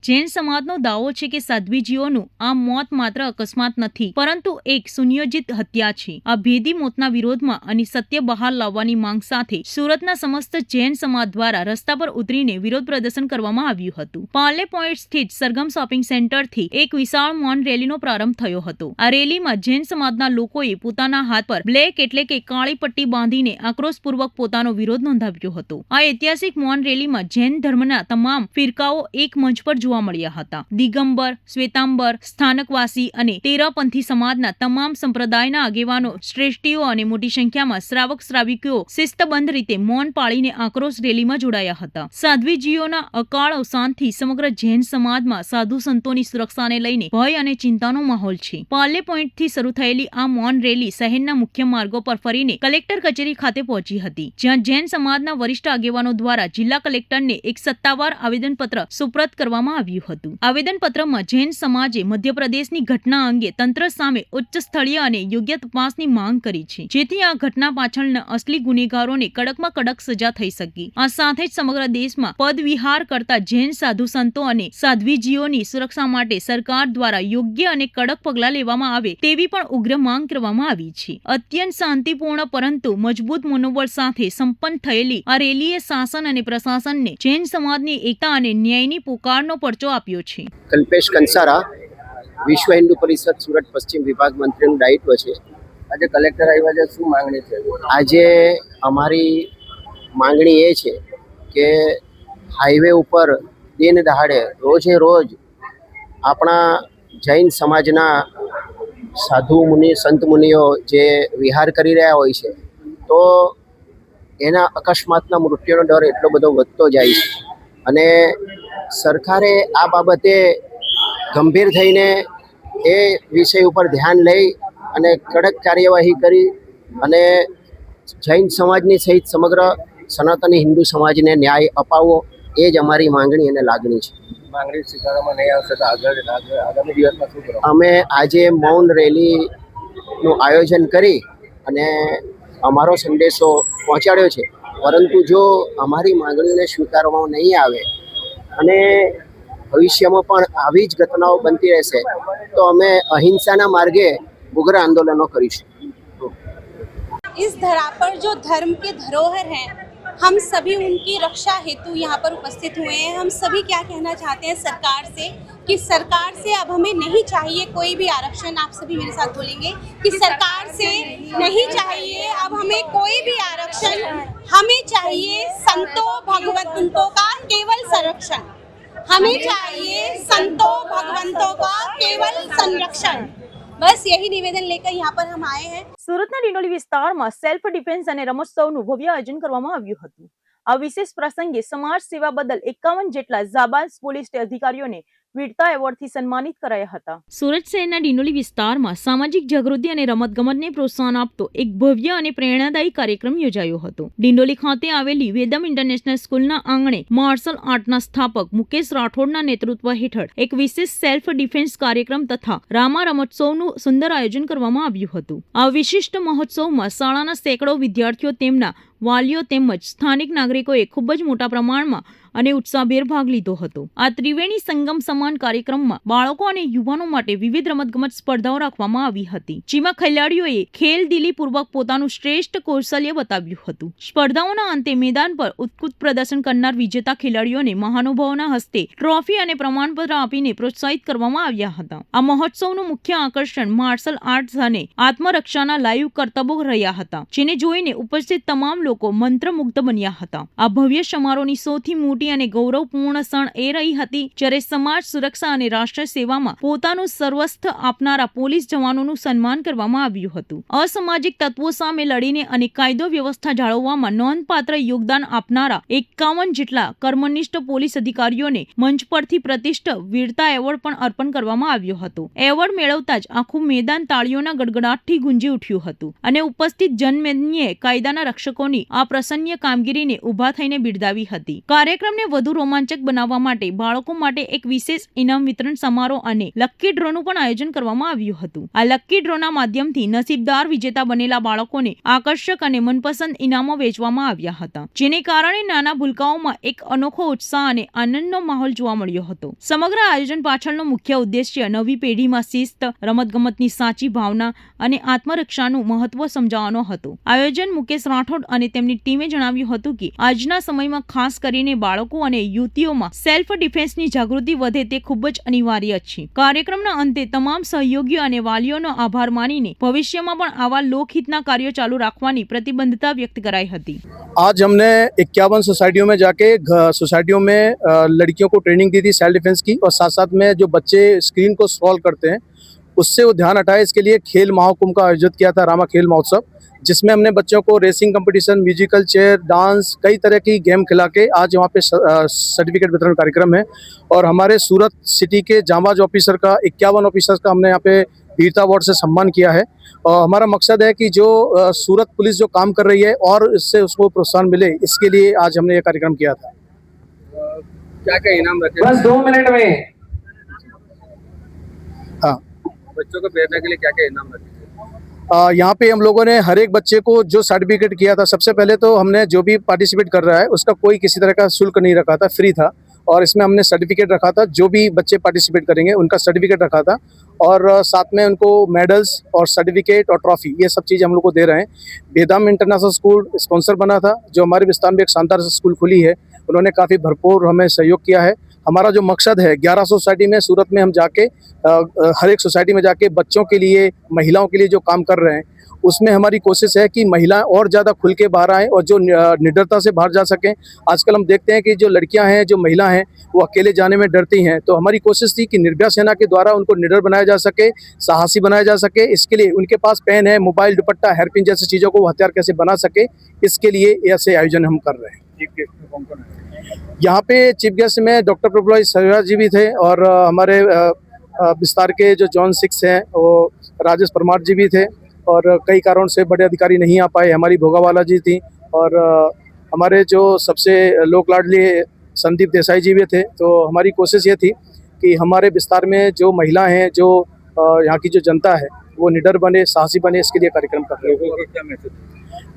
જૈન સમાજનો દાવો છે કે સાધ્વીજીઓનું આ મોત માત્ર અકસ્માત નથી પરંતુ એક સુનિયોજિત હત્યા છે. આ ભેદી મોતના વિરોધમાં અને સત્ય બહાર લાવવાની માંગ સાથે સુરતના સમસ્ત જૈન સમાજ દ્વારા રસ્તા પર ઉતરીને વિરોધ પ્રદર્શન કરવામાં આવ્યું હતું. પાર્લે પોઈન્ટ સ્થિત સરગમ શોપિંગ સેન્ટરથી એક વિશાળ મૌન રેલીનો પ્રારંભ થયો હતો. આ રેલીમાં જૈન સમાજના લોકોએ પોતાના હાથ પર બ્લેક એટલે કે કાળી પટ્ટી બાંધીને આક્રોશપૂર્વક પોતાનો વિરોધ નોંધાવ્યો હતો. આ ઐતિહાસિક મૌન રેલીમાં જૈન ધર્મના તમામ ફિરકાઓ એક મંચ પર જોવા મળ્યા હતા. દિગંબર, શ્વેતાંબર, સ્થાનકવાસી અને તેરાપંથી સમાજના તમામ સંપ્રદાયના આગેવાનો, શ્રેષ્ઠીઓ અને મોટી સંખ્યામાં શ્રાવક શ્રાવિકીઓ શિસ્તબદ્ધ રીતે મૌન પાળીને આક્રોશ રેલીમાં જોડાયા હતા. સાધ્વીજીઓના અકાળ અવસાનથી સમગ્ર જૈન સમાજમાં સાધુ સંતોની સુરક્ષાને લઈને ભય અને ચિંતાનો માહોલ છે. પાર્લે પોઈન્ટથી શરૂ થયેલી આ મૌન રેલી શહેરના મુખ્ય માર્ગો પર ફરીને કલેક્ટર કચેરી ખાતે પહોંચી હતી, જ્યાં જૈન સમાજના વરિષ્ઠ આગેવાનો દ્વારા જિલ્લા કલેક્ટરને એક સત્તાવાર આવેદનપત્ર સુપ્રત કરવામાં આવ્યું હતું. આવેદનપત્રમાં જૈન સમાજે મધ્યપ્રદેશની ઘટના અંગે તંત્ર સામે ઉચ્ચ સ્થળીય અને યોગ્ય તપાસની માંગ કરી છે, જેથી આ ઘટના પાછળના અસલી ગુનેગારોને કડકમાં કડક સજા થઈ શકે. આ સાથે જ સમગ્ર દેશમાં પદવિહાર કરતા જૈન સાધુ સંતો અને સાધ્વીજીઓની સુરક્ષા માટે સરકાર દ્વારા યોગ્ય અને કડક પગલાં લેવામાં આવે તેવી પણ ઉગ્ર માંગ કરવામાં આવી છે. અત્યંત શાંતિપૂર્ણ પરંતુ મજબૂત મનોબળ સાથે સંપન્ન થયેલી આ રેલીએ શાસન અને પ્રશાસનને જૈન સમાજની એકતા અને ન્યાયની પોકારનો પરચો આપ્યો છે. કલ્પેશ કંસારા, વિશ્વ હિન્દુ પરિષદ સુરત પશ્ચિમ વિભાગ મંત્રીનું દાયિત્વ છે. આજે કલેક્ટર આવ્યા છે, શું માંગણી છે? આજે અમારી માંગણી એ છે કે હાઈવે ઉપર દિન દહાડે રોજે રોજ આપણા જૈન સમાજના સાધુ મુનિ, સંત મુનિઓ જે વિહાર કરી રહ્યા હોય છે તો એના અકસ્માતના મૃત્યુનો દર એટલો બધો વધતો જાય છે અને સરકારે આ બાબતે ગંભીર થઈને એ વિષય ઉપર ધ્યાન લઈ અને કડક કાર્યવાહી કરી અને જૈન સમાજની સહિત સમગ્ર સનાતની હિન્દુ સમાજને ન્યાય અપાવવો એ જ અમારી માંગણી અને લાગણી છે. માંગણી સ્વીકારવામાં નહીં આવશે તો આગામી દિવસમાં શું કરો? અમે આજે મૌન રેલીનું આયોજન કરી અને અમારો સંદેશો પહોંચાડ્યો છે, પરંતુ જો અમારી માંગણીને સ્વીકારવામાં નહીં આવે અને ભવિષ્યમાં પણ આવી જ ઘટનાઓ બનતી રહેશે તો અમે અહિંસાના માર્ગે ઉગ્ર આંદોલનો કરીશું. इस धरा पर जो धर्म के धरोहर हैं, हम सभी उनकी रक्षा हेतु यहाँ पर उपस्थित हुए हैं. हम सभी क्या कहना चाहते हैं सरकार से कि सरकार से अब हमें नहीं चाहिए कोई भी आरक्षण. आप सभी मेरे साथ बोलेंगे कि सरकार से नहीं चाहिए अब हमें कोई भी आरक्षण. हमें चाहिए संतों भगवंतों का केवल संरक्षण. हमें चाहिए संतों भगवंतों का केवल संरक्षण. बस यही निवेदन लेकर यहाँ पर हम आए हैं. સુરતના ડિંડોલી વિસ્તારમાં સેલ્ફ ડિફેન્સ અને રમોત્સવનું ભવ્ય આયોજન કરવામાં આવ્યું હતું. આ વિશેષ પ્રસંગે સમાજ સેવા બદલ 51 જેટલા જાબાઝ પોલીસ અધિકારીઓને વીરતા એવોર્ડથી સન્માનિત કરાયા હતા. સુરત શહેરના ડિંડોલી વિસ્તારમાં સામાજિક જાગૃતિ અને રમતગમતને પ્રોત્સાહન આપતો એક ભવ્ય અને પ્રેરણાદાયી કાર્યક્રમ યોજાયો હતો. ડિંડોલી ખાતે આવેલી વેદમ ઇન્ટરનેશનલ સ્કૂલના આંગણે માર્શલ આર્ટના સ્થાપક મુકેશ રાઠોડના નેતૃત્વ હેઠળ એક વિશેષ સેલ્ફ ડિફેન્સ કાર્યક્રમ તથા રામા રમોત્સવનું સુંદર આયોજન કરવામાં આવ્યું હતું. આ વિશિષ્ટ મહોત્સવમાં શાળાના સેંકડો વિદ્યાર્થીઓ તેમના વાલીઓ તેમજ સ્થાનિક નાગરિકોએ ખૂબ જ મોટા પ્રમાણમાં અને ઉત્સાહભેર ભાગ લીધો હતો. આ ત્રિવેણી સંગમ સમાન કાર્યક્રમમાં બાળકો અને યુવાનો માટે વિવિધ રમતગમત સ્પર્ધાઓ રાખવામાં આવી હતી, જેમાં ખેલાડીઓએ ખેલદિલીપૂર્વક પોતાનું શ્રેષ્ઠ કૌશલ્ય બતાવ્યું હતું. સ્પર્ધાઓના અંતે મેદાન પર ઉત્કૃષ્ટ પ્રદર્શન કરનાર વિજેતા ખેલાડીઓને મહાનુભાવોના હસ્તે ટ્રોફી અને પ્રમાણપત્ર આપીને પ્રોત્સાહિત કરવામાં આવ્યા હતા. આ મહોત્સવનું મુખ્ય આકર્ષણ માર્શલ આર્ટ્સ અને આત્મરક્ષાના લાઈવ કરતબો રહ્યા હતા, જેને જોઈને ઉપસ્થિત તમામ લોકો મંત્રમુગ્ધ બન્યા હતા. આ ભવ્ય સમારોહની સૌથી મોટી અને ગૌરવપૂર્ણ ક્ષણ એ રહી હતી જ્યારે સમાજ સુરક્ષા અને રાષ્ટ્ર સેવામાં પોતાનું સર્વસ્વ આપનારા પોલીસ જવાનોનું સન્માન કરવામાં આવ્યું હતું. અસામાજિક તત્વો સામે લડીને અને કાયદો વ્યવસ્થા જાળવવામાં નોંધપાત્ર યોગદાન આપનારા 51 જેટલા કર્મનિષ્ઠ પોલીસ અધિકારીઓને મંચ પરથી પ્રતિષ્ઠિત વીરતા એવોર્ડ પણ અર્પણ કરવામાં આવ્યો હતો. એવોર્ડ મેળવતા જ આખું મેદાન તાળીઓના ગડગડાટથી ગુંજી ઉઠ્યું હતું અને ઉપસ્થિત જનમેદનીએ કાયદાના રક્ષકોની આ પ્રશંસનીય કામગીરીને ઊભા થઈને બિરદાવી હતી. કાર્યક્રમને વધુ રોમાંચક બનાવવા માટે બાળકો માટે એક વિશેષ ઇનામ વિતરણ સમારોહ અને લકી ડ્રોનું પણ આયોજન કરવામાં આવ્યું હતું. આ લકી ડ્રોના માધ્યમથી નસીબદાર વિજેતા બનેલા બાળકોને આકર્ષક અને મનપસંદ ઇનામો વેચવામાં આવ્યા હતા, જેને કારણે નાના ભૂલકાઓમાં એક અનોખો ઉત્સાહ અને આનંદનો માહોલ જોવા મળ્યો હતો. સમગ્ર આયોજન પાછળનો મુખ્ય ઉદ્દેશ્ય નવી પેઢીમાં શિસ્ત, રમતગમતની સાચી ભાવના અને આત્મરક્ષાનું મહત્વ સમજાવવાનો હતો. આયોજન મુકેશ રાઠોડ અને તેમની ટીમે જણાવ્યું હતું કે આજના સમયમાં ખાસ કરીને બાળકો અને યુવતીઓમાં સેલ્ફ ડિફેન્સની જાગૃતિ વધે તે ખૂબ જ અનિવાર્ય છે. કાર્યક્રમના અંતે તમામ સહયોગીઓ અને વાલીઓનો આભાર માનીને ભવિષ્યમાં પણ આવા લોકહિતના કાર્યો ચાલુ રાખવાની પ્રતિબદ્ધતા વ્યક્ત કરાઈ હતી. आज हमने 51 सोसाइटियों में जाके सोसाइटियों में लड़कियों को ट्रेनिंग दी थी सेल्फ डिफेंस की, और साथ साथ में जो बच्चे स्क्रीन को स्क्रॉल करते हैं उससे वो ध्यान हटाए, इसके लिए खेल महाकुंभ का आयोजित किया था, रामा खेल महोत्सव, जिसमें हमने बच्चों को racing competition, musical chair, dance, कई तरह की गेम खिला के आज वहाँ पे सर्टिफिकेट वितरण कार्यक्रम है. और हमारे सूरत सिटी के जांबाज ऑफिसर का 51 ऑफिसर्स का हमने यहाँ पे वीरता अवार्ड से सम्मान किया है. और हमारा मकसद है कि जो सूरत पुलिस जो काम कर रही है और इससे उसको प्रोत्साहन मिले, इसके लिए आज हमने ये कार्यक्रम किया था. क्या क्या इनाम रखे? बस 2 मिनट में. हाँ, बच्चों को प्रेरणा के लिए क्या क्या इनाम रखे? यहाँ पे हम लोगों ने हर एक बच्चे को जो सर्टिफिकेट किया था, सबसे पहले तो हमने जो भी पार्टिसिपेट कर रहा है उसका कोई किसी तरह का शुल्क नहीं रखा था, फ्री था. और इसमें हमने सर्टिफिकेट रखा था, जो भी बच्चे पार्टिसिपेट करेंगे उनका सर्टिफिकेट रखा था, और साथ में उनको मेडल्स और सर्टिफिकेट और ट्रॉफी, ये सब चीज़ हम लोग को दे रहे हैं. बेदाम इंटरनेशनल स्कूल स्पॉन्सर बना था, जो हमारे विस्तार में एक शानदार स्कूल खुली है, उन्होंने काफ़ी भरपूर हमें सहयोग किया है. हमारा जो मकसद है 11 सोसाइटी में सूरत में हम जाके हर एक सोसाइटी में जाके बच्चों के लिए, महिलाओं के लिए जो काम कर रहे हैं, उसमें हमारी कोशिश है कि महिलाएं और ज़्यादा खुल के बाहर आएँ और जो निडरता से बाहर जा सकें. आजकल हम देखते हैं कि जो लड़कियां हैं, जो महिला हैं, वो अकेले जाने में डरती हैं. तो हमारी कोशिश थी कि निर्भया सेना के द्वारा उनको निडर बनाया जा सके, साहसी बनाया जा सके. इसके लिए उनके पास पेन है, मोबाइल, दुपट्टा, हेयरपिन जैसी चीज़ों को वो हथियार कैसे बना सके, इसके लिए ऐसे आयोजन हम कर रहे हैं. चीफ गेस्ट में कौन कौन है? यहाँ पे चीफ गेस्ट में डॉक्टर प्रफुल्ल सरियार जी भी थे, और हमारे विस्तार के जो जॉन 6 हैं वो राजेश परमार जी भी थे, और कई कारणों से बड़े अधिकारी नहीं आ पाए. हमारी भोगावाला जी थी, और हमारे जो सबसे लोक लाडली संदीप देसाई जी भी थे. तो हमारी कोशिश ये थी कि हमारे विस्तार में जो महिला हैं, जो यहाँ की जो जनता है, वो निडर बने, साहसी बने, इसके लिए कार्यक्रम कर रहे हैं.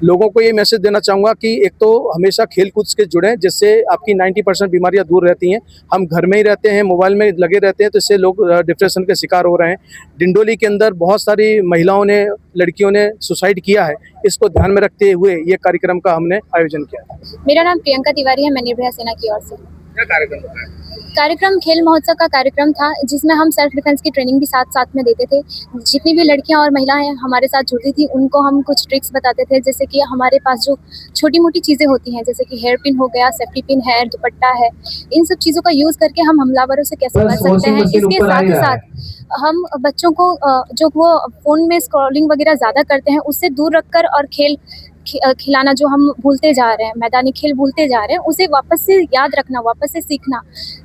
लोगों को ये मैसेज देना चाहूँगा कि एक तो हमेशा खेल कूद से जुड़ें, जिससे आपकी 90% बीमारियां दूर रहती हैं. हम घर में ही रहते हैं, मोबाइल में लगे रहते हैं, तो इससे लोग डिप्रेशन के शिकार हो रहे हैं. डिंडोली के अंदर बहुत सारी महिलाओं ने, लड़कियों ने सुसाइड किया है. इसको ध्यान में रखते हुए ये कार्यक्रम का हमने आयोजन किया. मेरा नाम प्रियंका तिवारी है, मैं निर्भया सेना की ओर से. क्या कार्यक्रम होता है? कार्यक्रम खेल महोत्सव का कार्यक्रम था, जिसमें हम सेल्फ डिफेंस की ट्रेनिंग भी साथ साथ में देते थे. जितनी भी लड़कियां और महिलाएं हमारे साथ जुड़ती थी, उनको हम कुछ ट्रिक्स बताते थे, जैसे कि हमारे पास जो छोटी मोटी चीज़ें होती हैं, जैसे कि हेयर पिन हो गया, सेफ्टी पिन है, दुपट्टा है, इन सब चीज़ों का यूज़ करके हम हमलावरों से कैसे बच सकते हैं. इसके साथ ही साथ हम बच्चों को जो वो फ़ोन में स्क्रॉलिंग वगैरह ज़्यादा करते हैं, उससे दूर रखकर और खेल खिलाना जो हम भूलते जा रहे हैं, मैदानी खेल भूलते जा रहे हैं, उसे वापस से याद रखना, वापस से सीखना.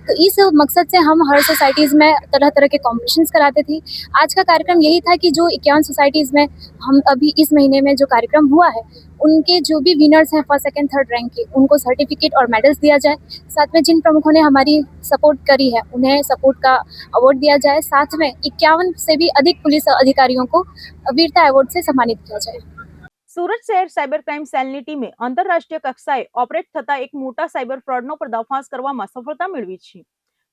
तो इस मकसद से हम हर सोसाइटीज़ में तरह तरह के कॉम्पिटिशन्स कराते थे. आज का कार्यक्रम यही था कि जो 51 सोसाइटीज़ में हम अभी इस महीने में जो कार्यक्रम हुआ है, उनके जो भी विनर्स हैं फर्स्ट सेकंड थर्ड रैंक के, उनको सर्टिफिकेट और मेडल्स दिया जाए. साथ में जिन प्रमुखों ने हमारी सपोर्ट करी है, उन्हें सपोर्ट का अवार्ड दिया जाए. साथ में 51 से भी अधिक पुलिस अधिकारियों को वीरता अवार्ड से सम्मानित किया जाए. સુરત શહેર સાયબર ક્રાઇમ સેલની ટીમે આંતરરાષ્ટ્રીય કક્ષાએ ઓપરેટ થતા એક મોટા સાયબર ફ્રોડનો પર્દાફાશ કરવામાં સફળતા મેળવી છે.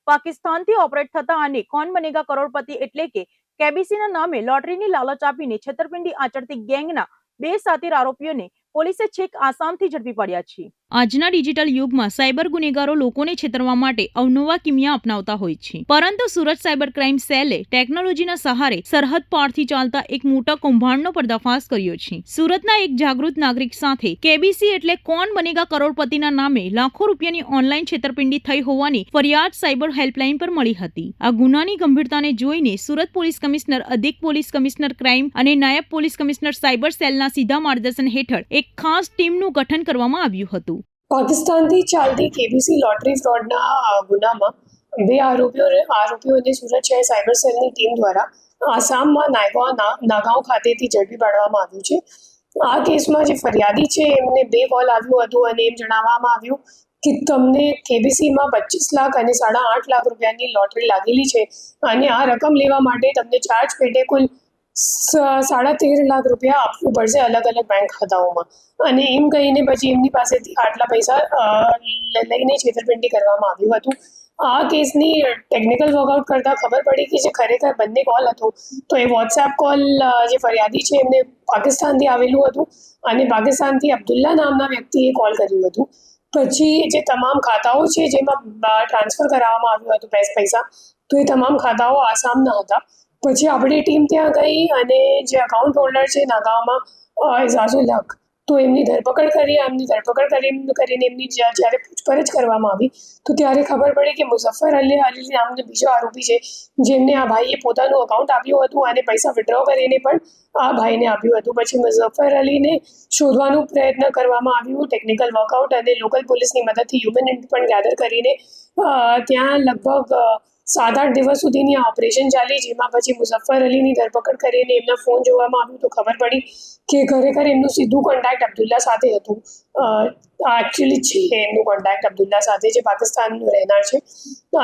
પાકિસ્તાનથી ઓપરેટ થતા અને કોન બનેગા કરોડપતિ એટલે કે કેબીસીના નામે લોટરીની લાલચ આપીને છેતરપિંડી આચરતી ગેંગના 2 સાતીર આરોપીઓને પોલીસે છેક આસામથી ઝડપી પડ્યા છે. આજના ડિજિટલ યુગમાં સાયબર ગુનેગારો લોકોને છેતરવા માટે અવનવા કિમિયા અપનાવતા હોય છે, પરંતુ સુરત સાયબર ક્રાઇમ સેલે ટેકનોલોજીના સહારે સરહદ પારથી ચાલતા એક મોટા કૌભાંડનો પર્દાફાશ કર્યો છે. સુરતના એક જાગૃત નાગરિક સાથે કેબીસી એટલે કોણ બનેગા કરોડપતિના નામે લાખો રૂપિયાની ઓનલાઈન છેતરપિંડી થઈ હોવાની ફરિયાદ સાયબર હેલ્પલાઇન પર મળી હતી. આ ગુનાની ગંભીરતાને જોઈને સુરત પોલીસ કમિશનર, અધિક પોલીસ કમિશનર ક્રાઇમ અને નાયબ પોલીસ કમિશનર સાયબર સેલના સીધા માર્ગદર્શન હેઠળ એક ખાસ ટીમનું ગઠન કરવામાં આવ્યું હતું. પાકિસ્તાનથી ચાલતી કેબીસી લોટરી ફ્રોડના ગુનામાં 2 આરોપીઓને સુરત શહેર સાયબર સેલની ટીમ દ્વારા આસામમાં નાગાંવ ખાતેથી ઝડપી પાડવામાં આવ્યું છે. આ કેસમાં જે ફરિયાદી છે એમને 2 કોલ આવ્યું હતું અને એમ જણાવવામાં આવ્યું કે તમને કેબીસીમાં 25 લાખ અને 8.5 લાખ રૂપિયાની લોટરી લાગેલી છે અને આ રકમ લેવા માટે તમને ચાર્જ પેટે કુલ 13.5 લાખ રૂપિયા આપવું પડશે અલગ અલગ બેંક ખાતાઓમાં, અને એમ કહીને પછી એમની પાસેથી આટલા પૈસા લઈને છેતરપિંડી કરવામાં આવ્યું હતું. આ કેસની ટેકનિકલ વર્કઆઉટ કરતાં ખબર પડી કે જે ખરેખર બંને કોલ હતો તો એ વોટ્સએપ કોલ જે ફરિયાદી છે એમને પાકિસ્તાનથી આવેલું હતું અને પાકિસ્તાનથી અબ્દુલ્લા નામના વ્યક્તિએ કોલ કર્યું હતું. પછી જે તમામ ખાતાઓ છે જેમાં ટ્રાન્સફર કરાવવામાં આવ્યું હતું પૈસા, તો એ તમામ ખાતાઓ આસામના હતા. પછી આપણી ટીમ ત્યાં ગઈ અને જે અકાઉન્ટ હોલ્ડર છે નાગાંવમાં એઝાઝુલ હક, તો એમની ધરપકડ કરીને એમની જ્યારે પૂછપરછ કરવામાં આવી તો ત્યારે ખબર પડી કે મુઝફ્ફર અલી નામનો બીજો આરોપી છે જેમને આ ભાઈએ પોતાનું અકાઉન્ટ આપ્યું હતું અને પૈસા વિડ્રો કરીને પણ આ ભાઈને આપ્યું હતું. પછી મુઝફ્ફર અલીને શોધવાનો પ્રયત્ન કરવામાં આવ્યું, ટેકનિકલ વર્કઆઉટ અને લોકલ પોલીસની મદદથી હ્યુમન ઇન્ટ પણ ગેધર કરીને ત્યાં લગભગ 7-8 દિવસ સુધીની આ ઓપરેશન ચાલી, જેમાં પછી મુઝફ્ફર અલીની ધરપકડ કરીને એમના ફોન જોવામાં આવ્યું તો ખબર પડી કે ખરેખર એમનું સીધું કોન્ટેક્ટ અબ્દુલ્લા સાથે હતું. એકચ્યુઅલી છે એમનું કોન્ટેક્ટ અબ્દુલ્લા સાથે, જે પાકિસ્તાનનું રહેનાર છે,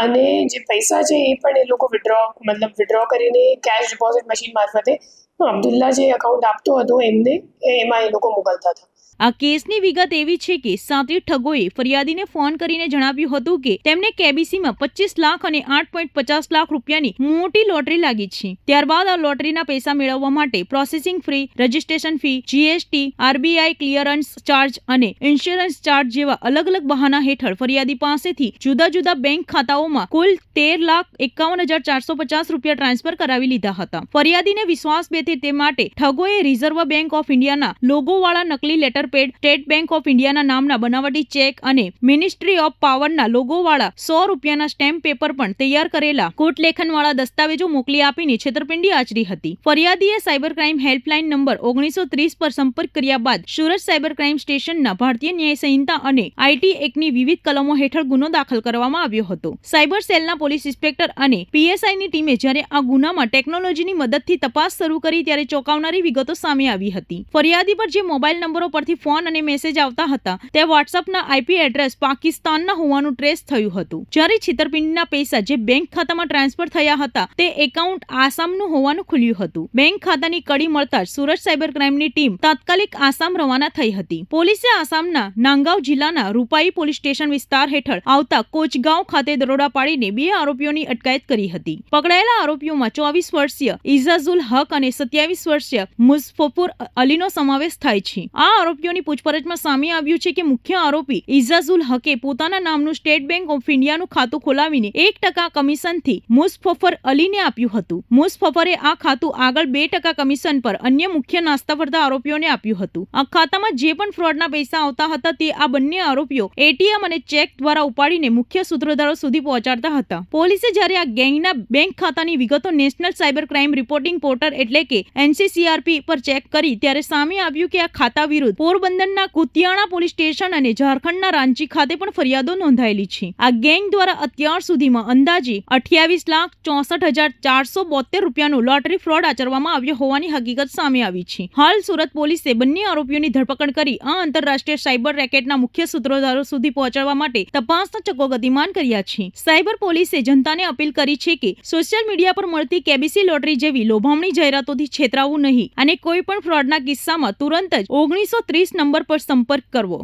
અને જે પૈસા છે એ પણ એ લોકો વિડ્રો કરીને કેશ ડિપોઝિટ મશીન મારફતે અબ્દુલ્લા જે એકાઉન્ટ આપતો હતો એમાં એ લોકો મોકલતા હતા. આ કેસની વિગત એવી છે કે સાતીર ઠગોએ ફરિયાદીને ફોન કરીને જણાવ્યું હતું કે તેમને કેબીસીમાં 25 લાખ અને 8.50 લાખ રૂપિયાની મોટી લોટરી લાગી છે. ત્યારબાદ આ લોટરીના પૈસા મેળવવા માટે processing fee, registration fee, GST, RBI clearance charge અને ઇન્સ્યોરન્સ ચાર્જ જેવા અલગ અલગ બહાના હેઠળ ફરિયાદી પાસેથી જુદા જુદા બેંક ખાતાઓમાં કુલ 13,51,450 રૂપિયા ટ્રાન્સફર કરાવી લીધા હતા. ફરિયાદીને વિશ્વાસ બેસે તે માટે ઠગોએ રિઝર્વ બેંક ઓફ ઇન્ડિયાના લોગોવાળા નકલી letter pad, State Bank of ઇન્ડિયાના નામના બનાવટી ચેક અને મિનિસ્ટ્રી ઓફ પાવરના લોગોવાળા 100 રૂપિયાના સ્ટેમ્પ પેપર પણ તૈયાર કરેલા કોટલેખનવાળા દસ્તાવેજો મોકલી આપીને છેતરપિંડી આચરી હતી. ફરિયાદીએ સાયબર ક્રાઇમ હેલ્પલાઇન નંબર 1930 પર સંપર્ક કર્યા બાદ સુરત સાયબર ક્રાઇમ સ્ટેશનના ભારતીય ન્યાય સંહિતા અને IT એક્ટની વિવિધ કલમો હેઠળ ગુનો દાખલ કરવામાં આવ્યો હતો. સાયબર સેલના પોલીસ ઇન્સ્પેક્ટર અને PSIની ટીમે જ્યારે આ ગુનામાં ટેકનોલોજીની મદદથી તપાસ શરૂ કરી ત્યારે ચોંકાવનારી વિગતો સામે આવી હતી. ફરિયાદી પર જે મોબાઈલ નંબરો પરથી ફોન અને મેસેજ આવતા હતા તે વોટ્સએપના IP એડ્રેસ પાકિસ્તાનના હોવાનું ટ્રેસ થયું હતું. જ્યારે છેતરપિંડીના પૈસા જે બેંક ખાતામાં ટ્રાન્સફર થયા હતા તે એકાઉન્ટ આસામનું હોવાનું ખુલ્યું હતું. બેંક ખાતાની કડી મળતા સુરત સાયબર ક્રાઇમની ટીમ તાત્કાલિક આસામ રવાના થઈ હતી. પોલીસે આસામના નાંગાવ જિલ્લાના રૂપાઈ પોલીસ સ્ટેશન વિસ્તાર હેઠળ આવતા કોચગાંવ ખાતે દરોડા પાડીને 2 આરોપીઓની અટકાયત કરી હતી. પકડાયેલા આરોપીઓમાં 24 વર્ષીય ઇઝાઝુલ હક અને 27 વર્ષીય મુઝફ્ફર અલીનો સમાવેશ થાય છે. આ આરોપીઓની પૂછપરછમાં સામે આવ્યું છે કે મુખ્ય આરોપી ઇઝાઝુલ હકે પોતાના નામનું સ્ટેટ બેંક ઓફ ઇન્ડિયાનું ખાતું ખોલાવીને 1% કમિશનથી મુઝફ્ફર અલીને આપ્યું હતું. મુઝફ્ફરે આ ખાતું આગળ 2% કમિશન પર અન્ય મુખ્ય નાસ્તા ફરતા આરોપીઓને આપ્યું હતું. આ ખાતામાં જે પણ ફ્રોડના પૈસા આવતા હતા તે આ બંને આરોપીઓ ATM અને ચેક દ્વારા ઉપાડીને મુખ્ય સૂત્રધારો સુધી પહોંચાડતા હતા. પોલીસે જ્યારે આ ગેંગના બેંક ખાતાની વિગતો national cyber crime reporting portal એટલે કે NCCRP પર ચેક કરી ત્યારે સામે આવ્યું કે આ ખાતા વિરુદ્ધ પોરબંદરના કુતિયાણા પોલીસ સ્ટેશન અને ઝારખંડના રાંચી ખાતે પણ ફરિયાદો નોંધાયેલી છે. આ ગેંગ દ્વારા અત્યાર સુધીમાં અંદાજે 28,64,472 રૂપિયાનો લોટરી ફ્રોડ આચરવામાં આવ્યો હોવાની હકીકત સામે આવી છે. હાલ સુરત પોલીસે બંને આરોપીઓની ધરપકડ કરી આ આંતરરાષ્ટ્રીય સાયબર રેકેટના મુખ્ય સૂત્રધારો સુધી પહોંચવા માટે તપાસના ચક્રો ગતિમાન કર્યા છે. સાયબર પોલીસે જનતાને અપીલ કરી છે કે સોશિયલ મીડિયા પર મળતી કેબીસી લોટરી જેવી લોભામણી જાહેરાતોથી છેતરાવું નહીં અને કોઈ પણ ફ્રોડના કિસ્સામાં તુરંત જ 1930 નંબર પર સંપર્ક કરવો.